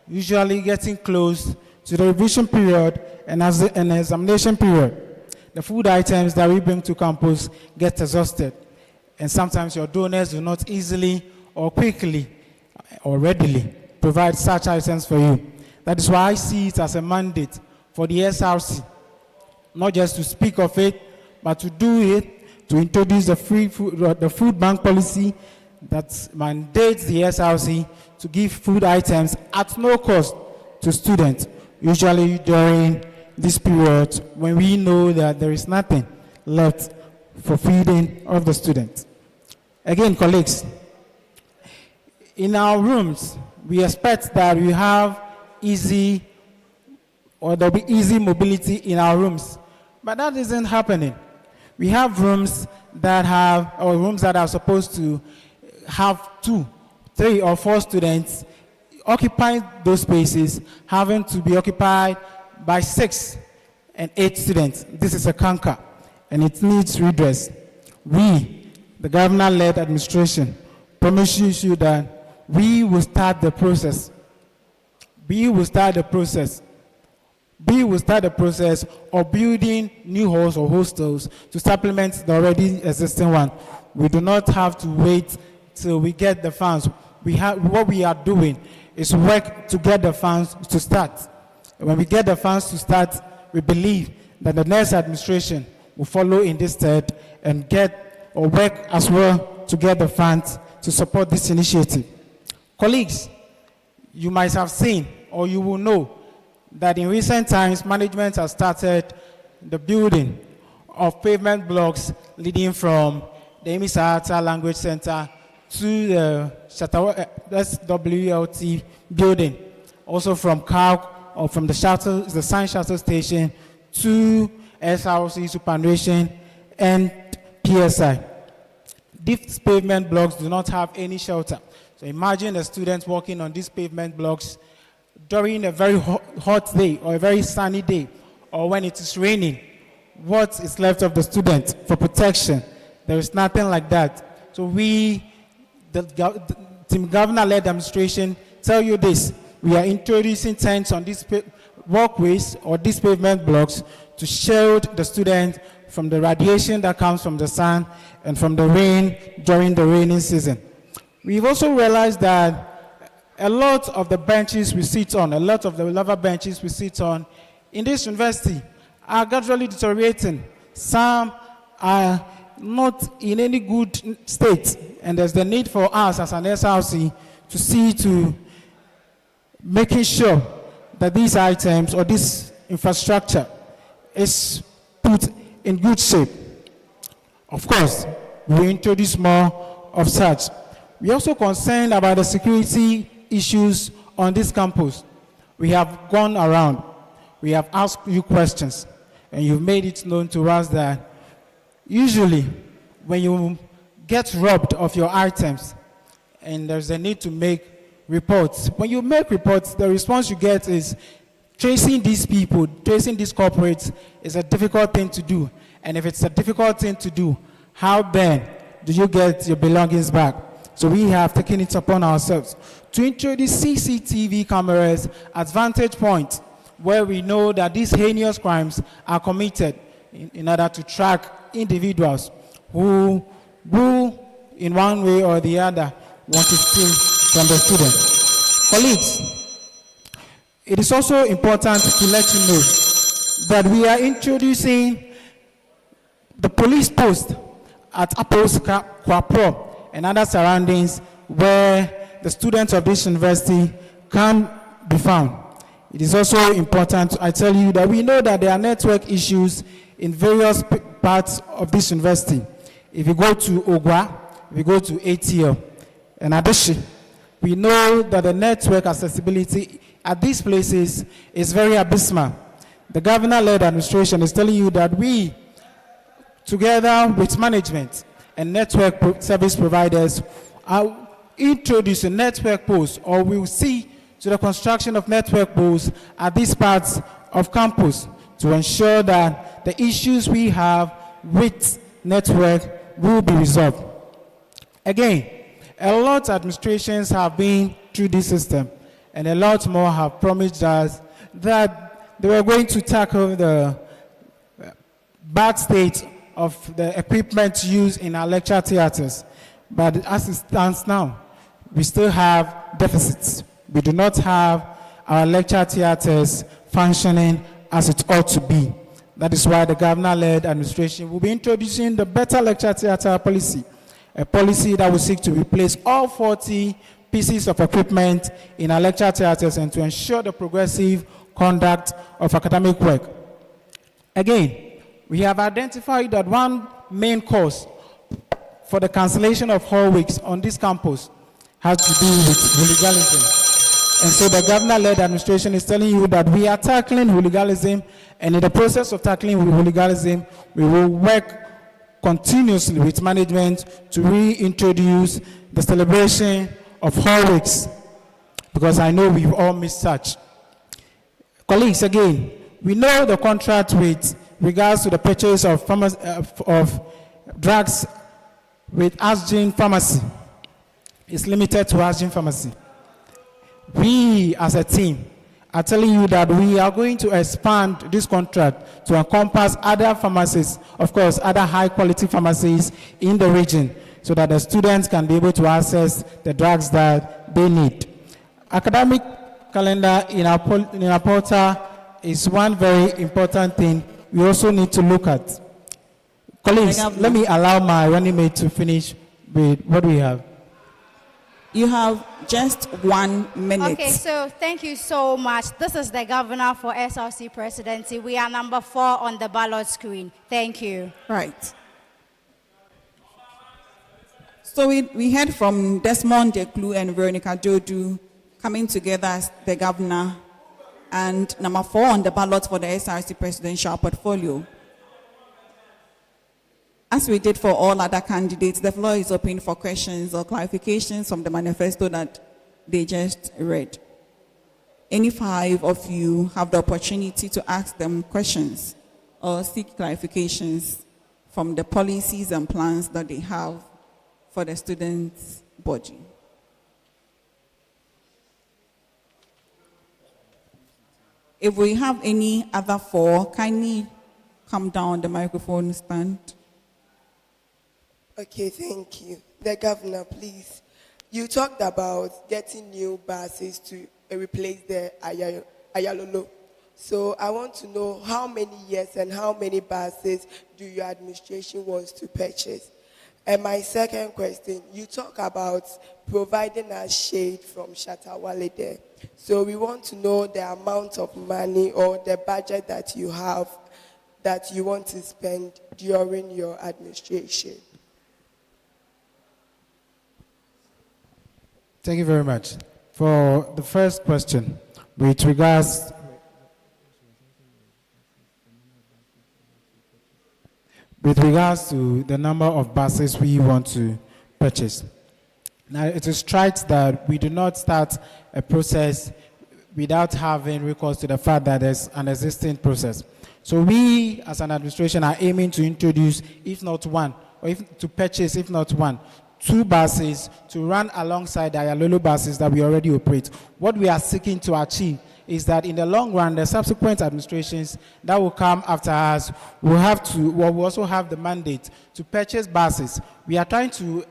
usually getting close to the revision period and as an examination period, the food items that we bring to campus get exhausted. And sometimes your donors do not easily or quickly or readily provide such items for you. That is why I see it as a mandate for the SRC, not just to speak of it, but to do it, to introduce the food bank policy that mandates the SRC to give food items at no cost to students, usually during this period when we know that there is nothing left for feeding of the students. Again, colleagues, in our rooms, we expect that we have there'll be easy mobility in our rooms, but that isn't happening. We have rooms that are supposed to have 2, 3, or 4 students occupying those spaces, having to be occupied by 6 and 8 students. This is a canker, and it needs redress. We, the governor-led administration, promise you that we will start the process. We will start the process of building new halls or hostels to supplement the already existing one. We do not have to wait till we get the funds. What we are doing is work to get the funds to start. When we get the funds to start, we believe that the next administration will follow in this stead and work as well to get the funds to support this initiative. Colleagues, you might have seen or you will know that in recent times, management has started the building of pavement blocks leading from the Emisata Language Center to the SWLT building, also from CALC or from the science shuttle station to SRC superannuation and PSI. These pavement blocks do not have any shelter. So imagine the students walking on these pavement blocks during a very hot day or a very sunny day, or when it is raining. What is left of the student for protection? There is nothing like that. So we, the team governor-led administration, tell you this. We are introducing tents on these walkways or these pavement blocks to shield the student from the radiation that comes from the sun and from the rain during the rainy season. We've also realized that a lot of the benches we sit on, a lot of the lava benches we sit on in this university are gradually deteriorating. Some are not in any good state, and there's the need for us as an SRC to see to making sure that these items or this infrastructure is put in good shape. Of course, we introduce more of such. We are also concerned about the security issues on this campus. We have gone around, we have asked you questions, and you've made it known to us that usually when you get robbed of your items and there's a need to make reports, when you make reports, the response you get is tracing these people, tracing these corporates is a difficult thing to do. And if it's a difficult thing to do, how then do you get your belongings back? So we have taken it upon ourselves to introduce CCTV cameras at vantage points where we know that these heinous crimes are committed in order to track individuals who in one way or the other want to steal from the student. Colleagues, it is also important to let you know that we are introducing the police post at Apos Kwapro and other surroundings where the students of this university can be found. It is also important, I tell you, that we know that there are network issues in various parts of this university. If you go to Ogwa, if you go to ATL and Adeshi, we know that the network accessibility at these places is very abysmal. The governor-led administration is telling you that we, together with management and network service providers, are introducing network posts, or we will see to the construction of network posts at these parts of campus to ensure that the issues we have with network will be resolved. Again, a lot of administrations have been through this system, and a lot more have promised us that they were going to tackle the bad state of the equipment used in our lecture theaters. But as it stands now, we still have deficits. We do not have our lecture theaters functioning as it ought to be. That is why the governor-led administration will be introducing the better lecture theater policy, a policy that will seek to replace all 40 pieces of equipment in our lecture theaters and to ensure the progressive conduct of academic work. Again, we have identified that one main cause for the cancellation of hall weeks on this campus has to do with hooliganism. And so the governor-led administration is telling you that we are tackling hooliganism, and in the process of tackling hooliganism, we will work continuously with management to reintroduce the celebration of hall weeks, because I know we've all missed such. Colleagues, again, we know the contract with regards to the purchase of drugs with Asgene Pharmacy is limited to Asgene Pharmacy. We, as a team, are telling you that we are going to expand this contract to encompass other pharmacies, of course, other high-quality pharmacies in the region, so that the students can be able to access the drugs that they need. Academic calendar in our portal is one very important thing we also need to look at. Colleagues, let me allow my running mate to finish with what we have. You have just 1 minute. Okay, so thank you so much. This is the governor for SRC presidency. We are number 4 on the ballot screen. Thank you. Right. So we heard from Desmond Deklu and Veronica Jodu coming together as the governor and number 4 on the ballot for the SRC presidential portfolio. As we did for all other candidates, the floor is open for questions or clarifications from the manifesto that they just read. Any 5 of you have the opportunity to ask them questions or seek clarifications from the policies and plans that they have for the students' body. If we have any other 4, kindly come down the microphone stand. Okay, thank you. The governor, please. You talked about getting new buses to replace the Ayalolo. So I want to know how many years and how many buses do your administration want to purchase? And my second question, you talk about providing us shade from Shatawale there. So we want to know the amount of money or the budget that you have that you want to spend during your administration. Thank you very much. For the first question, with regards to the number of buses we want to purchase. Now, it is right that we do not start a process without having recourse to the fact that there's an existing process. So we, as an administration, are aiming to introduce, if not one, or to purchase, if not one, 2 buses to run alongside the Ayalolo buses that we already operate. What we are seeking to achieve is that in the long run, the subsequent administrations that will come after us will also have the mandate to purchase buses. We are trying to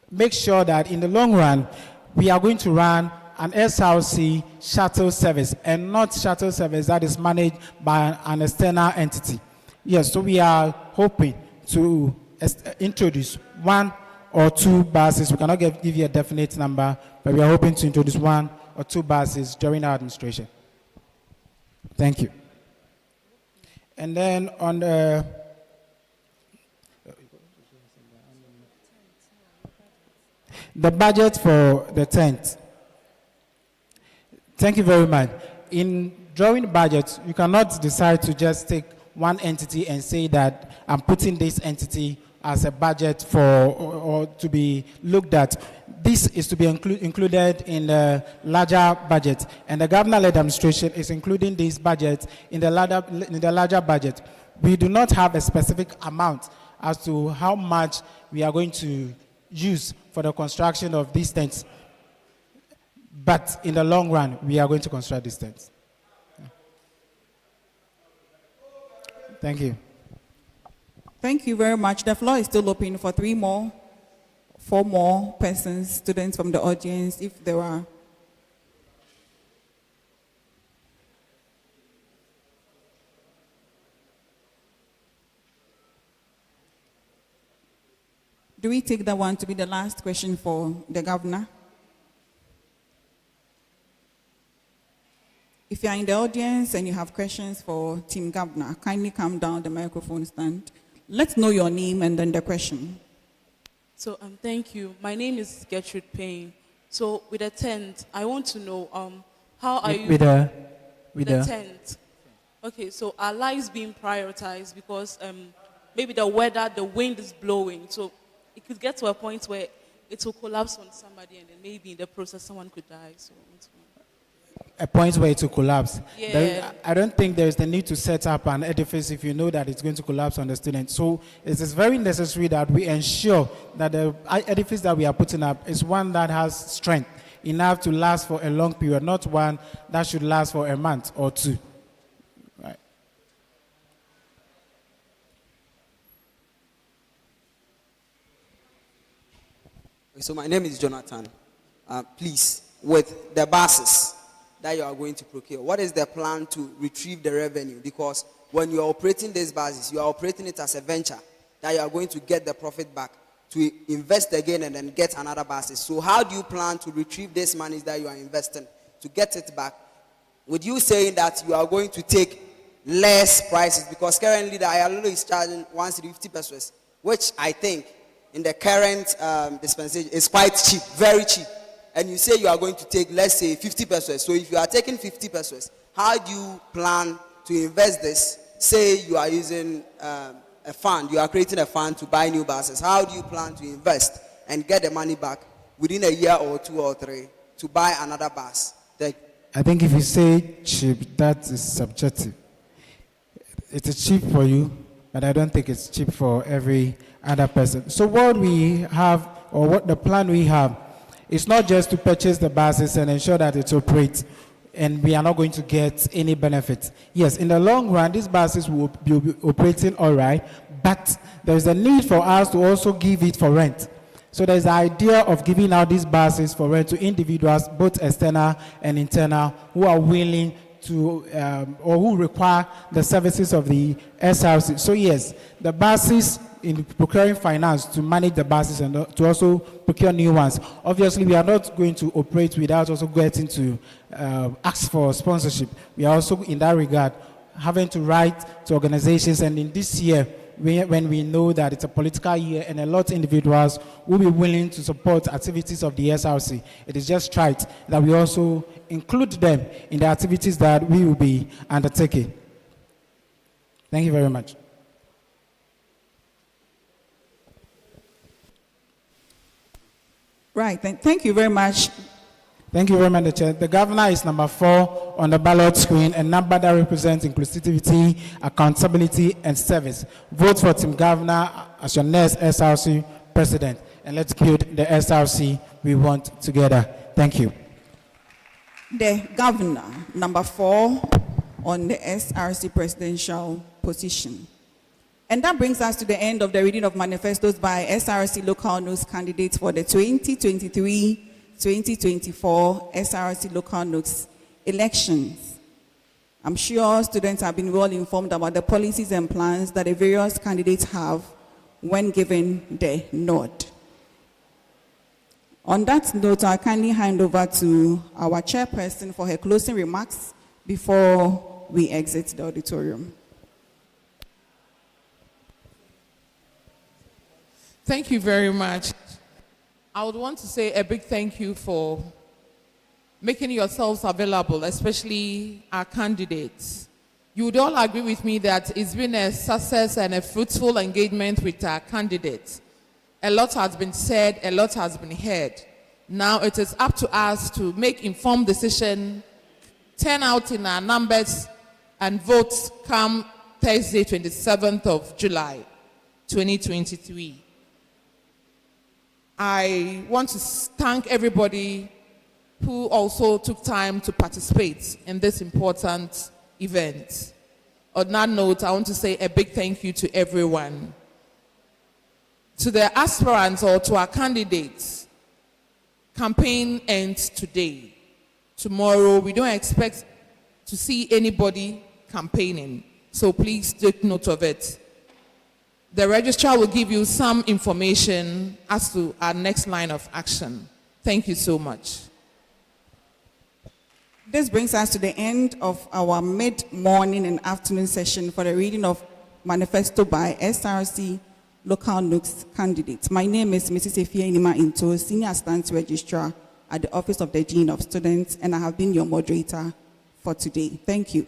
make sure that in the long run, we are going to run an SRC shuttle service and not shuttle service that is managed by an external entity. Yes, so we are hoping to introduce 1 or 2 buses. We cannot give you a definite number, but we are hoping to introduce 1 or 2 buses during our administration. Thank you. And then on the budget for the tent. Thank you very much. In drawing budget, you cannot decide to just take one entity and say that I'm putting this entity as a budget for or to be looked at. this is to be included in the larger budget, and the governor-led administration is including this budget in the larger budget. We do not have a specific amount as to how much we are going to use for the construction of these tents, but in the long run, we are going to construct these tents. Thank you. Thank you very much. The floor is still open for 4 more persons, students from the audience, if there are. Do we take that one to be the last question for the governor? If you are in the audience and you have questions for Team Governor, kindly come down the microphone stand. Let's know your name and then the question. So thank you. My name is Gertrude Payne. So with the tent, I want to know how are you... With the tent. Okay, so are lives being prioritized because maybe the weather, the wind is blowing. So it could get to a point where it will collapse on somebody and then maybe in the process someone could die. So a point where it will collapse. Yeah. I don't think there is the need to set up an edifice if you know that it's going to collapse on the student. So it is very necessary that we ensure that the edifice that we are putting up is one that has strength enough to last for a long period, not one that should last for a month or 2. Right. So my name is Jonathan. Please, with the buses that you are going to procure, what is the plan to retrieve the revenue? Because when you are operating these buses, you are operating it as a venture that you are going to get the profit back to invest again and then get another buses. So how do you plan to retrieve this money that you are investing to get it back? With you saying that you are going to take less prices, because currently the ILO is charging 150 pesos, which I think in the current dispensation is quite cheap, very cheap. And you say you are going to take, let's say, 50 pesos. So if you are taking 50 pesos, how do you plan to invest this? Say you are using a fund, you are creating a fund to buy new buses. How do you plan to invest and get the money back within a year or 2 or 3 to buy another bus? I think if you say cheap, that is subjective. It is cheap for you, but I don't think it's cheap for every other person. So what we have, or what the plan we have, it's not just to purchase the buses and ensure that it operates, and we are not going to get any benefits. Yes, in the long run, these buses will be operating all right, but there's a need for us to also give it for rent. So there's the idea of giving out these buses for rent to individuals, both external and internal, who are willing to, or who require the services of the SRC. So yes, the buses, in procuring finance to manage the buses and to also procure new ones. Obviously, we are not going to operate without also getting to ask for sponsorship. We are also, in that regard, having to write to organizations, and in this year, when we know that it's a political year and a lot of individuals will be willing to support activities of the SRC, it is just right that we also include them in the activities that we will be undertaking. Thank you very much. Right, thank you very much. Thank you very much, Chair. The governor is number 4 on the ballot screen, a number that represents inclusivity, accountability, and service. Vote for Team Governor as your next SRC president, and let's build the SRC we want together. Thank you. The governor, number 4 on the SRC presidential position. And that brings us to the end of the reading of manifestos by SRC local news candidates for the 2023-2024 SRC local news elections. I'm sure students have been well informed about the policies and plans that the various candidates have when given the nod. On that note, I kindly hand over to our chairperson for her closing remarks before we exit the auditorium. Thank you very much. I would want to say a big thank you for making yourselves available, especially our candidates. You would all agree with me that it's been a success and a fruitful engagement with our candidates. A lot has been said, a lot has been heard. Now it is up to us to make informed decision, turn out in our numbers, and vote come Thursday, 27th of July, 2023. I want to thank everybody who also took time to participate in this important event. On that note, I want to say a big thank you to everyone. To the aspirants or to our candidates, campaign ends today. Tomorrow, we don't expect to see anybody campaigning, so please take note of it. The registrar will give you some information as to our next line of action. Thank you so much. This brings us to the end of our mid-morning and afternoon session for the reading of Manifesto by SRC local Nugs candidates. My name is Mrs. Efia Inima Into, Senior Assistant Registrar at the Office of the Dean of Students, and I have been your moderator for today. Thank you.